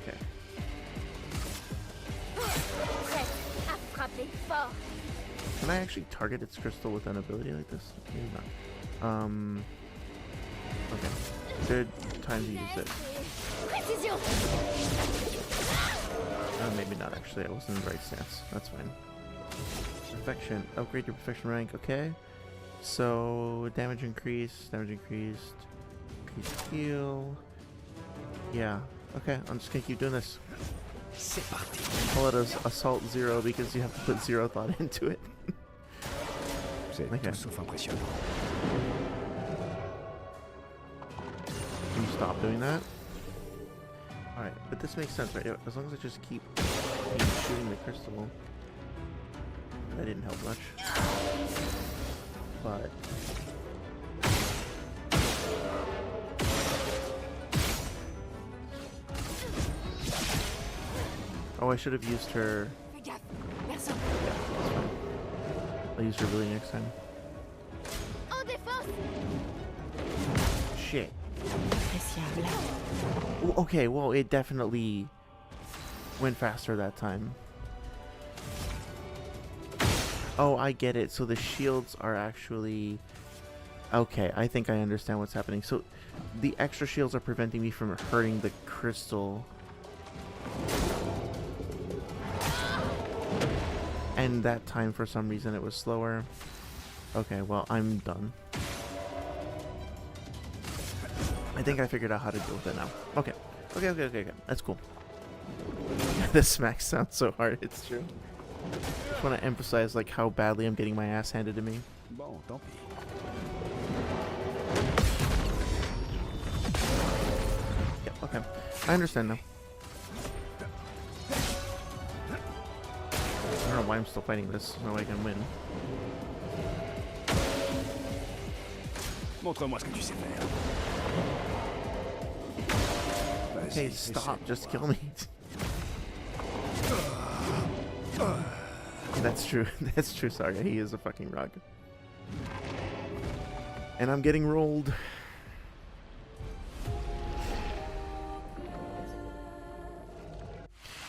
Okay. Can I actually target its crystal with an ability like this? Maybe not. Okay. Good time to use it. Maybe not actually. I wasn't in the right stance. That's fine. Perfection. Upgrade your perfection rank. Okay. So damage increased. Damage increased. Increased heal. Yeah. Okay. I'm just gonna keep doing this. C'est parti. Call it Assault Zero because you have to put zero thought into it. C'est Okay. tout sauf impressionnant. Can you stop doing that? Alright, but this makes sense, right? As long as I just keep shooting the crystal. That didn't help much. But... oh, I should have used her... Fais gaffe, personne. yeah, that's fine. I'll use her really next time. En défense! Shit. Appréciable. Okay, well, it definitely went faster that time. Oh, I get it. So the shields are actually... okay, I think I understand what's happening. So the extra shields are preventing me from hurting the crystal. And that time, for some reason, it was slower. Okay, well, I'm done. I think I figured out how to deal with it now. Okay. Okay. That's cool. This smack sounds so hard, it's true. Just want to emphasize like how badly I'm getting my ass handed to me. Bon, tant pis. Yeah, okay. I understand now. I don't know why I'm still fighting this. No way I can win. Montre-moi ce que tu sais faire. Okay, Vas-y, stop. essaie. Just kill me. That's true. That's true, Saga. He is a fucking rock. And I'm getting rolled.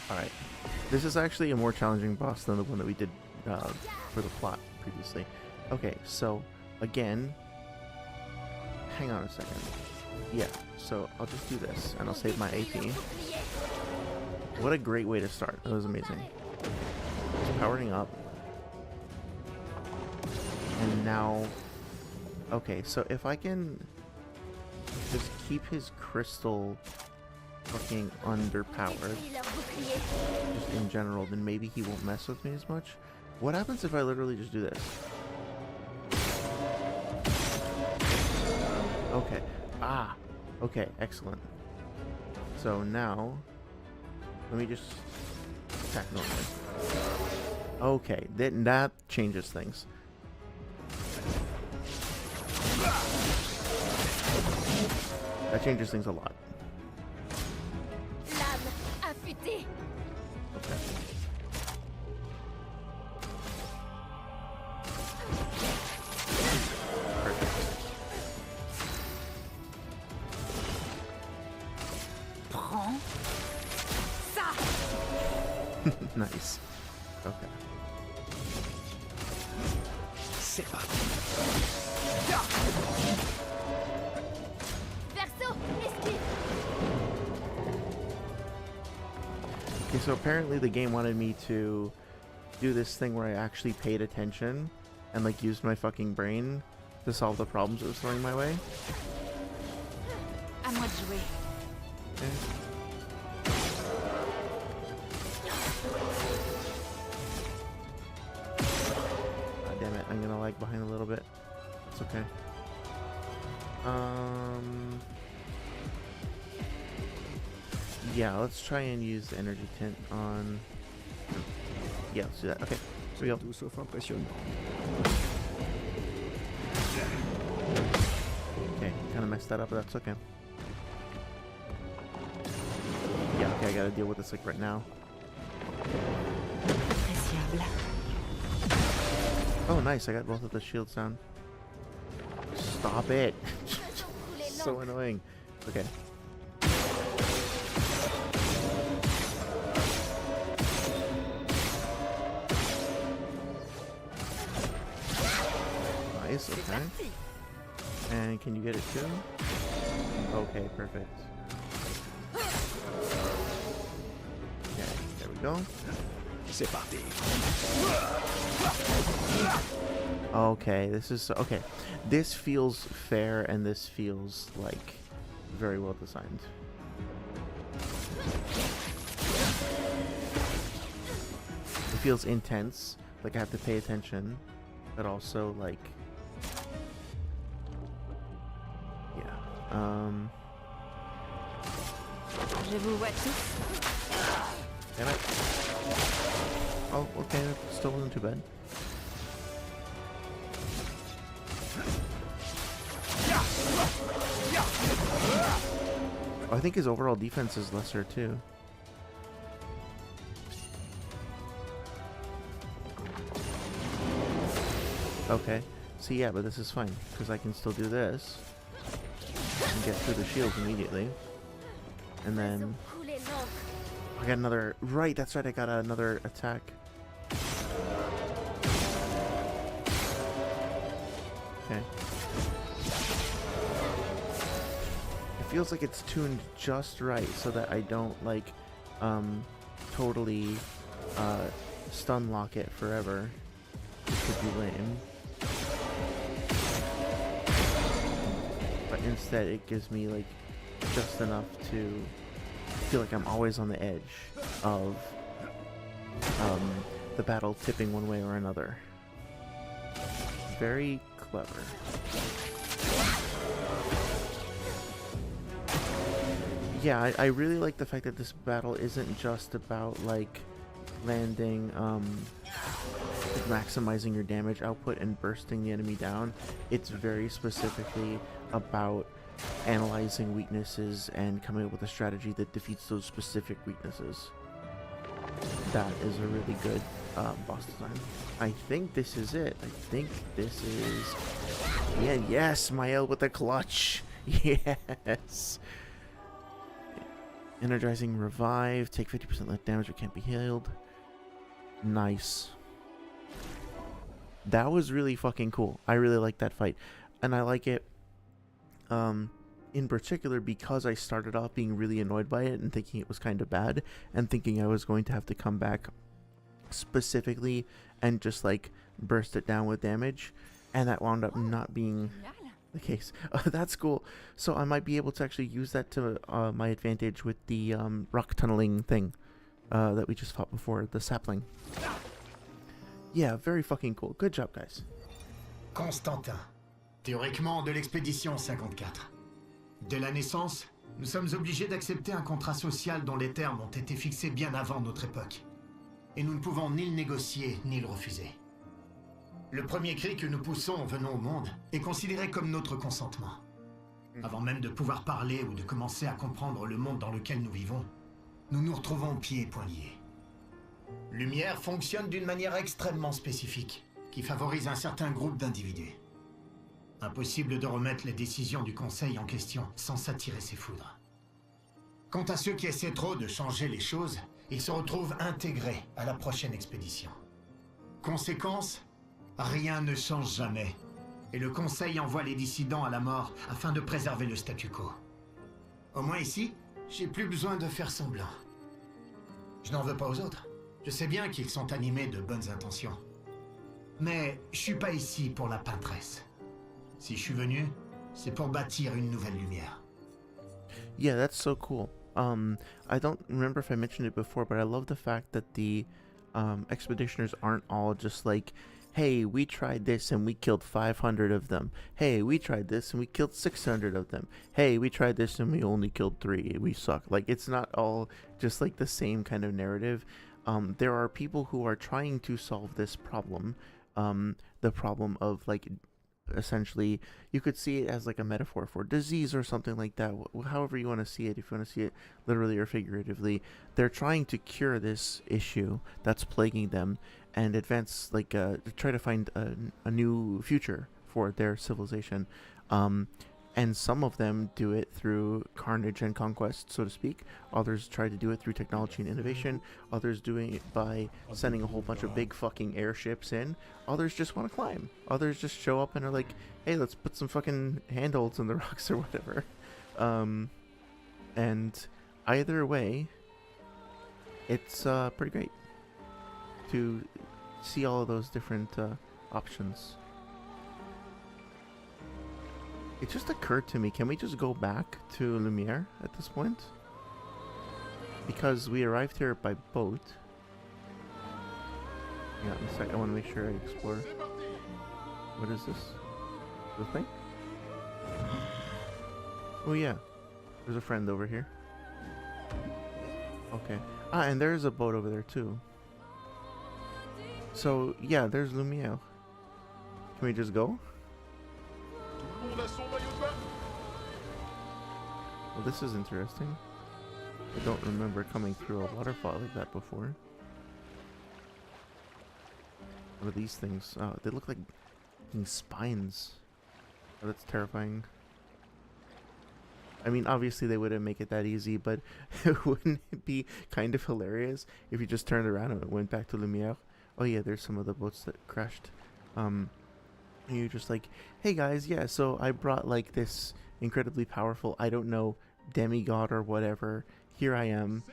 Alright. This is actually a more challenging boss than the one that we did for the plot previously. Okay, so, again... hang on a second. Yeah, so I'll just do this, and I'll save my AP. What a great way to start. That was amazing. It's powering up. And now... okay, so if I can just keep his crystal fucking underpowered, just in general, then maybe he won't mess with me as much. What happens if I literally just do this? Okay. Ah! Okay, excellent. So now, let me just attack normally. Okay, then that changes things. That changes things a lot. Lame affûtée! Okay. Perfect. Prends. Nice. Okay. C'est parti. Verso, esquive! Okay, so apparently the game wanted me to do this thing where I actually paid attention and like used my fucking brain to solve the problems it was throwing my way. À moi de jouer. Okay. God damn it, I'm gonna lag behind a little bit. It's okay. Yeah, let's try and use the energy tint on... yeah, let's do that. Okay, here we go. Tout sauf impressionnant. Okay, kind of messed that up, but that's okay. Yeah, okay, I gotta deal with this like right now. Appréciable. Oh, nice, I got both of the shields down. Stop it! So annoying. Okay. Nice, okay. And can you get it too? Okay, perfect. Okay, there we go. C'est parti. Okay, this is okay. This feels fair, and this feels like very well designed. feels intense, like I have to pay attention, but also like, yeah. Je vous vois tous. Damn it. Oh, okay, that still wasn't too bad. I think his overall defense is lesser too. Okay, so yeah, but this is fine because I can still do this and get through the shields immediately. And then I got another. Right, that's right. I got another attack. Okay. It feels like it's tuned just right so that I don't like totally stun lock it forever. It could be lame. But instead it gives me like just enough to feel like I'm always on the edge of the battle tipping one way or another. Very clever. Yeah, I really like the fact that this battle isn't just about like landing, maximizing your damage output and bursting the enemy down. It's very specifically about analyzing weaknesses and coming up with a strategy that defeats those specific weaknesses. That is a really good boss design. I think this is it. I think this is... Yeah, yes, Mael with the clutch. Yes. Energizing revive. Take 50% less damage but can't be healed. Nice. That was really fucking cool. I really like that fight. And I like it in particular because I started off being really annoyed by it and thinking it was kind of bad and thinking I was going to have to come back specifically and just like burst it down with damage, and that wound up not being the case. That's cool. So I might be able to actually use that to my advantage with the rock tunneling thing that we just fought before, the sapling. Yeah, very fucking cool. Good job, guys. Constantin, théoriquement de l'expédition 54. Dès la naissance, nous sommes obligés d'accepter un contrat social dont les termes ont été fixés bien avant notre époque. Et nous ne pouvons ni le négocier, ni le refuser. Le premier cri que nous poussons en venant au monde est considéré comme notre consentement. Avant même de pouvoir parler ou de commencer à comprendre le monde dans lequel nous vivons, nous nous retrouvons pieds et poings liés. Lumière fonctionne d'une manière extrêmement spécifique, qui favorise un certain groupe d'individus. Impossible de remettre les décisions du Conseil en question sans s'attirer ses foudres. Quant à ceux qui essaient trop de changer les choses, ils se retrouvent intégrés à la prochaine expédition. Conséquence, rien ne change jamais, et le Conseil envoie les dissidents à la mort afin de préserver le statu quo. Au moins ici, j'ai plus besoin de faire semblant. Je n'en veux pas aux autres. Je sais bien qu'ils sont animés de bonnes intentions. Mais je suis pas ici pour la peintresse. Si je suis venu, c'est pour bâtir une nouvelle lumière. Yeah, that's so cool. I don't remember if I mentioned it before, but I love the fact that the expeditioners aren't all just like, hey, we tried this and we killed 500 of them. Hey, we tried this and we killed 600 of them. Hey, we tried this and we only killed 3. We suck. Like, it's not all just like the same kind of narrative. There are people who are trying to solve this problem. The problem of like, essentially, you could see it as like a metaphor for disease or something like that. However you want to see it, if you want to see it literally or figuratively, they're trying to cure this issue that's plaguing them and advance, like, try to find a new future for their civilization. And some of them do it through carnage and conquest, so to speak. Others try to do it through technology and innovation. Others doing it by sending a whole bunch of big fucking airships in. Others just want to climb. Others just show up and are like, hey, let's put some fucking handholds in the rocks or whatever. And either way, it's pretty great to see all of those different options. It just occurred to me, can we just go back to Lumiere at this point? Because we arrived here by boat. Yeah, in a sec. I want to make sure I explore. What is this? The thing? Oh yeah, there's a friend over here. Okay. Ah, and there's a boat over there too. So yeah, there's Lumiere. Can we just go? Well, this is interesting. I don't remember coming through a waterfall like that before. What are these things? Oh, they look like fucking spines. Oh, that's terrifying. I mean, obviously they wouldn't make it that easy, but wouldn't it be kind of hilarious if you just turned around and it went back to Lumiere? Oh yeah, there's some of the boats that crashed. And you're just like, hey guys, yeah, so I brought like this incredibly powerful, I don't know, demigod or whatever. Here I am.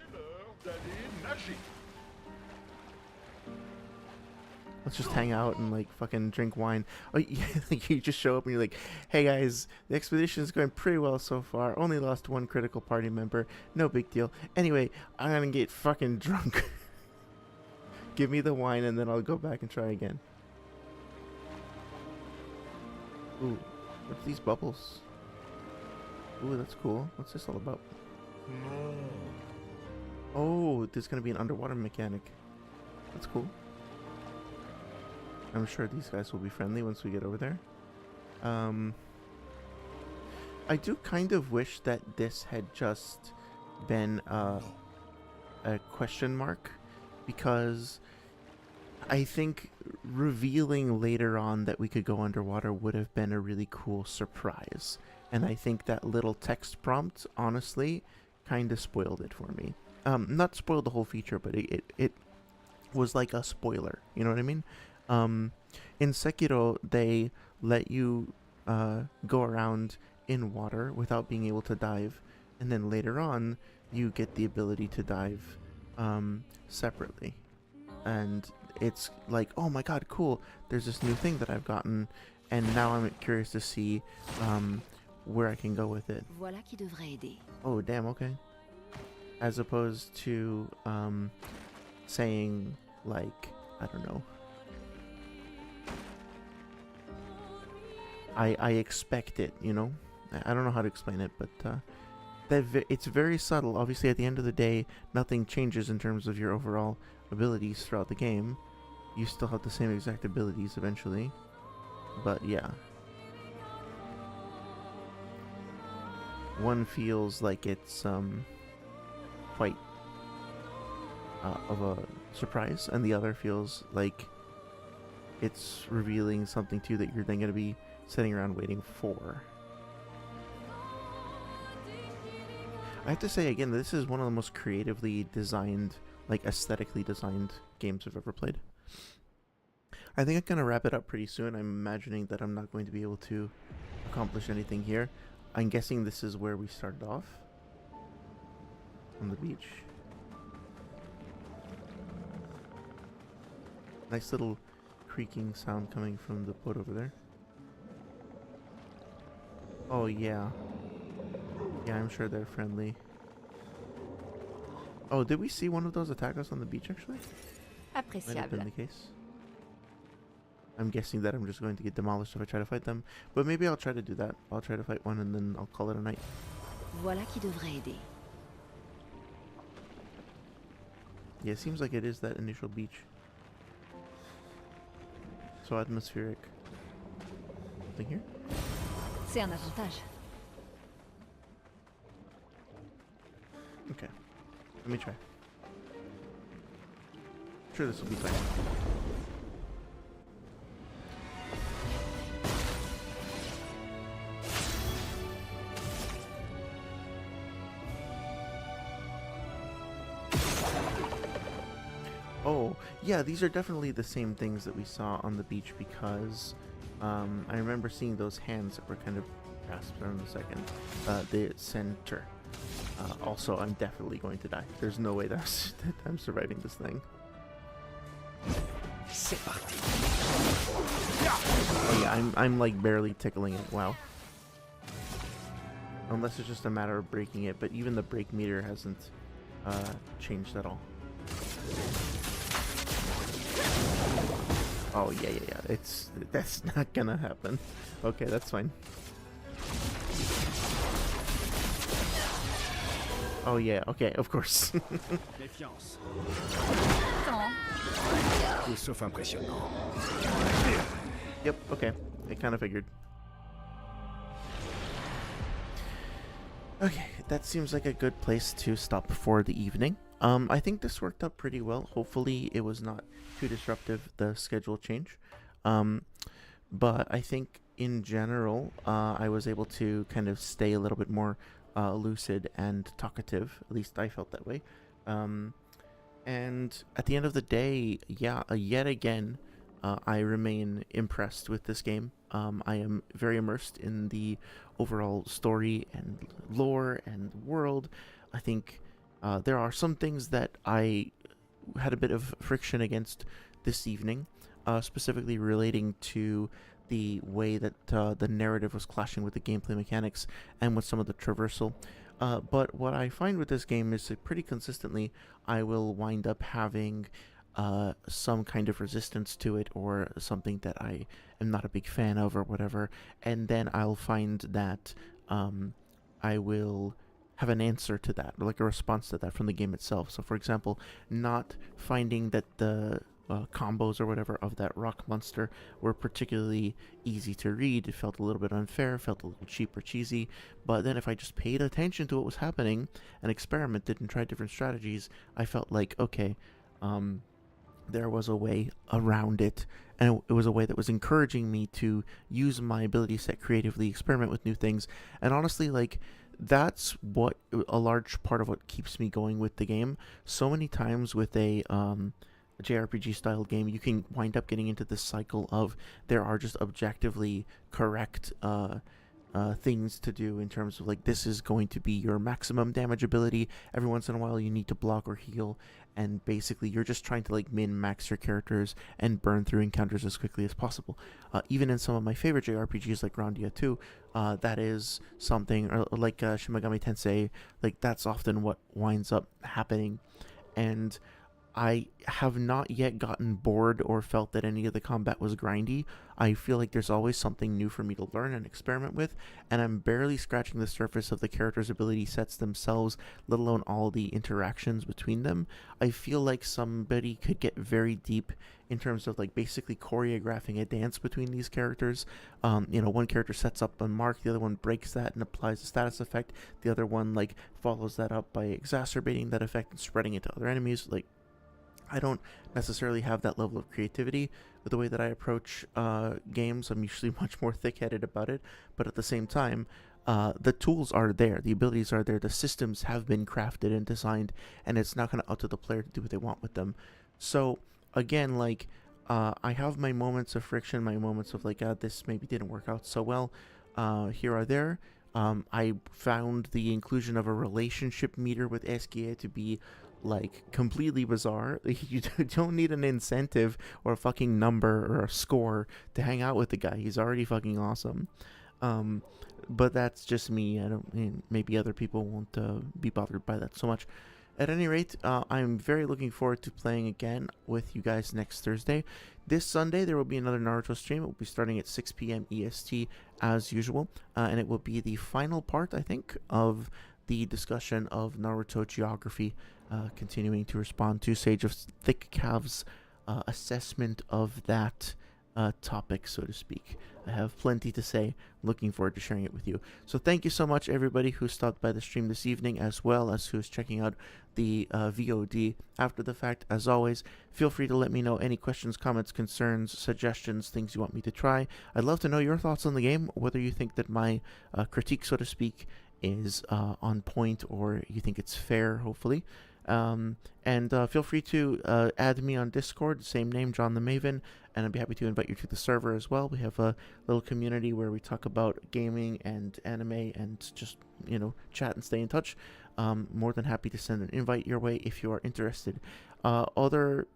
Let's just hang out and like fucking drink wine. Oh, yeah, like you just show up and you're like, hey guys, the expedition is going pretty well so far. Only lost one critical party member. No big deal. Anyway, I'm gonna get fucking drunk. Give me the wine and then I'll go back and try again. Ooh, what's these bubbles? Ooh, that's cool. What's this all about? No. Oh, there's gonna be an underwater mechanic. That's cool. I'm sure these guys will be friendly once we get over there. I do kind of wish that this had just been a question mark, because I think revealing later on that we could go underwater would have been a really cool surprise. And I think that little text prompt, honestly, kind of spoiled it for me. Not spoiled the whole feature, but it was like a spoiler. You know what I mean? In Sekiro, they let you go around in water without being able to dive. And then later on, you get the ability to dive separately. And it's like, oh my god, cool. There's this new thing that I've gotten. And now I'm curious to see where I can go with it. Voilà qui devrait aider. Oh, damn, okay. As opposed to saying, like, I don't know. I expect it, you know? I don't know how to explain it, but it's very subtle. Obviously, at the end of the day, nothing changes in terms of your overall abilities throughout the game. You still have the same exact abilities eventually. But yeah. One feels like it's quite of a surprise, and the other feels like it's revealing something to you that you're then going to be sitting around waiting for. I have to say again, this is one of the most creatively designed, like aesthetically designed games I've ever played. I think I'm going to wrap it up pretty soon. I'm imagining that I'm not going to be able to accomplish anything here. I'm guessing this is where we started off. On the beach. Nice little creaking sound coming from the boat over there. Oh yeah. Yeah, I'm sure they're friendly. Oh, did we see one of those attack us on the beach actually? Might have been Appréciable. the case. I'm guessing that I'm just going to get demolished if I try to fight them. But maybe I'll try to do that. I'll try to fight one and then I'll call it a night. Voilà qui devrait aider. Yeah, it seems like it is that initial beach. So atmospheric. Nothing here? C'est un avantage. Okay. Let me try. Sure, this will be fine. Oh, yeah, these are definitely the same things that we saw on the beach, because I remember seeing those hands that were kind of grasped around a second. The center. Also, I'm definitely going to die. There's no way that I'm surviving this thing. C'est parti. Oh yeah, I'm like barely tickling it. Wow. Unless it's just a matter of breaking it, but even the break meter hasn't changed at all. Oh, yeah. That's not gonna happen. Okay, that's fine. Oh, yeah, okay, of course. Méfiance. Attends. Tout sauf impressionnant. Yep, okay. I kind of figured. Okay, that seems like a good place to stop for the evening. I think this worked out pretty well. Hopefully it was not too disruptive, the schedule change. But I think in general, I was able to kind of stay a little bit more lucid and talkative. At least I felt that way. And at the end of the day, yeah, yet again, I remain impressed with this game. I am very immersed in the overall story and lore and world. I think there are some things that I had a bit of friction against this evening, specifically relating to the way that the narrative was clashing with the gameplay mechanics and with some of the traversal. But what I find with this game is that pretty consistently I will wind up having some kind of resistance to it, or something that I am not a big fan of or whatever, and then I'll find that I will have an answer to that, or like a response to that from the game itself. So for example, not finding that the combos or whatever of that rock monster were particularly easy to read. It felt a little bit unfair, felt a little cheap or cheesy, but then if I just paid attention to what was happening and experimented and tried different strategies, I felt like, okay, there was a way around it, and it was a way that was encouraging me to use my ability set creatively, experiment with new things, and honestly, like, that's what a large part of what keeps me going with the game. So many times with a JRPG style game, you can wind up getting into this cycle of there are just objectively correct things to do in terms of like, this is going to be your maximum damage ability. Every once in a while you need to block or heal, and basically you're just trying to like min-max your characters and burn through encounters as quickly as possible. Even in some of my favorite JRPGs like Grandia 2, that is something, or like Shin Megami Tensei, like that's often what winds up happening. And I have not yet gotten bored or felt that any of the combat was grindy. I feel like there's always something new for me to learn and experiment with, and I'm barely scratching the surface of the characters' ability sets themselves, let alone all the interactions between them. I feel like somebody could get very deep in terms of like basically choreographing a dance between these characters. One character sets up a mark, the other one breaks that and applies a status effect, the other one like follows that up by exacerbating that effect and spreading it to other enemies. Like, I don't necessarily have that level of creativity with the way that I approach games. I'm usually much more thick-headed about it, but at the same time, the tools are there, the abilities are there, the systems have been crafted and designed, and it's not kind of up to the player to do what they want with them. So again, like, I have my moments of friction, my moments of like, this maybe didn't work out so well here or there. I found the inclusion of a relationship meter with Eskie to be like completely bizarre. You don't need an incentive or a fucking number or a score to hang out with the guy. He's already fucking awesome. But that's just me. Maybe other people won't be bothered by that so much. At any rate, I'm very looking forward to playing again with you guys next Thursday. This Sunday, there will be another Naruto stream. It will be starting at 6 p.m. EST as usual. And it will be the final part, I think, of the discussion of Naruto geography, continuing to respond to Sage of Thick Calves' assessment of that topic, so to speak. I have plenty to say. Looking forward to sharing it with you. So thank you so much, everybody who stopped by the stream this evening, as well as who's checking out the VOD after the fact. As always, feel free to let me know any questions, comments, concerns, suggestions, things you want me to try. I'd love to know your thoughts on the game, whether you think that my critique, so to speak, is on point, or you think it's fair, hopefully. And feel free to add me on Discord, same name, John the Maven, and I'd be happy to invite you to the server as well. We have a little community where we talk about gaming and anime and just, chat and stay in touch. More than happy to send an invite your way if you are interested. Other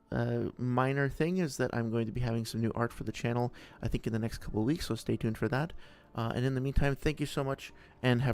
minor thing is that I'm going to be having some new art for the channel, I think in the next couple of weeks, so stay tuned for that. And in the meantime, thank you so much, and have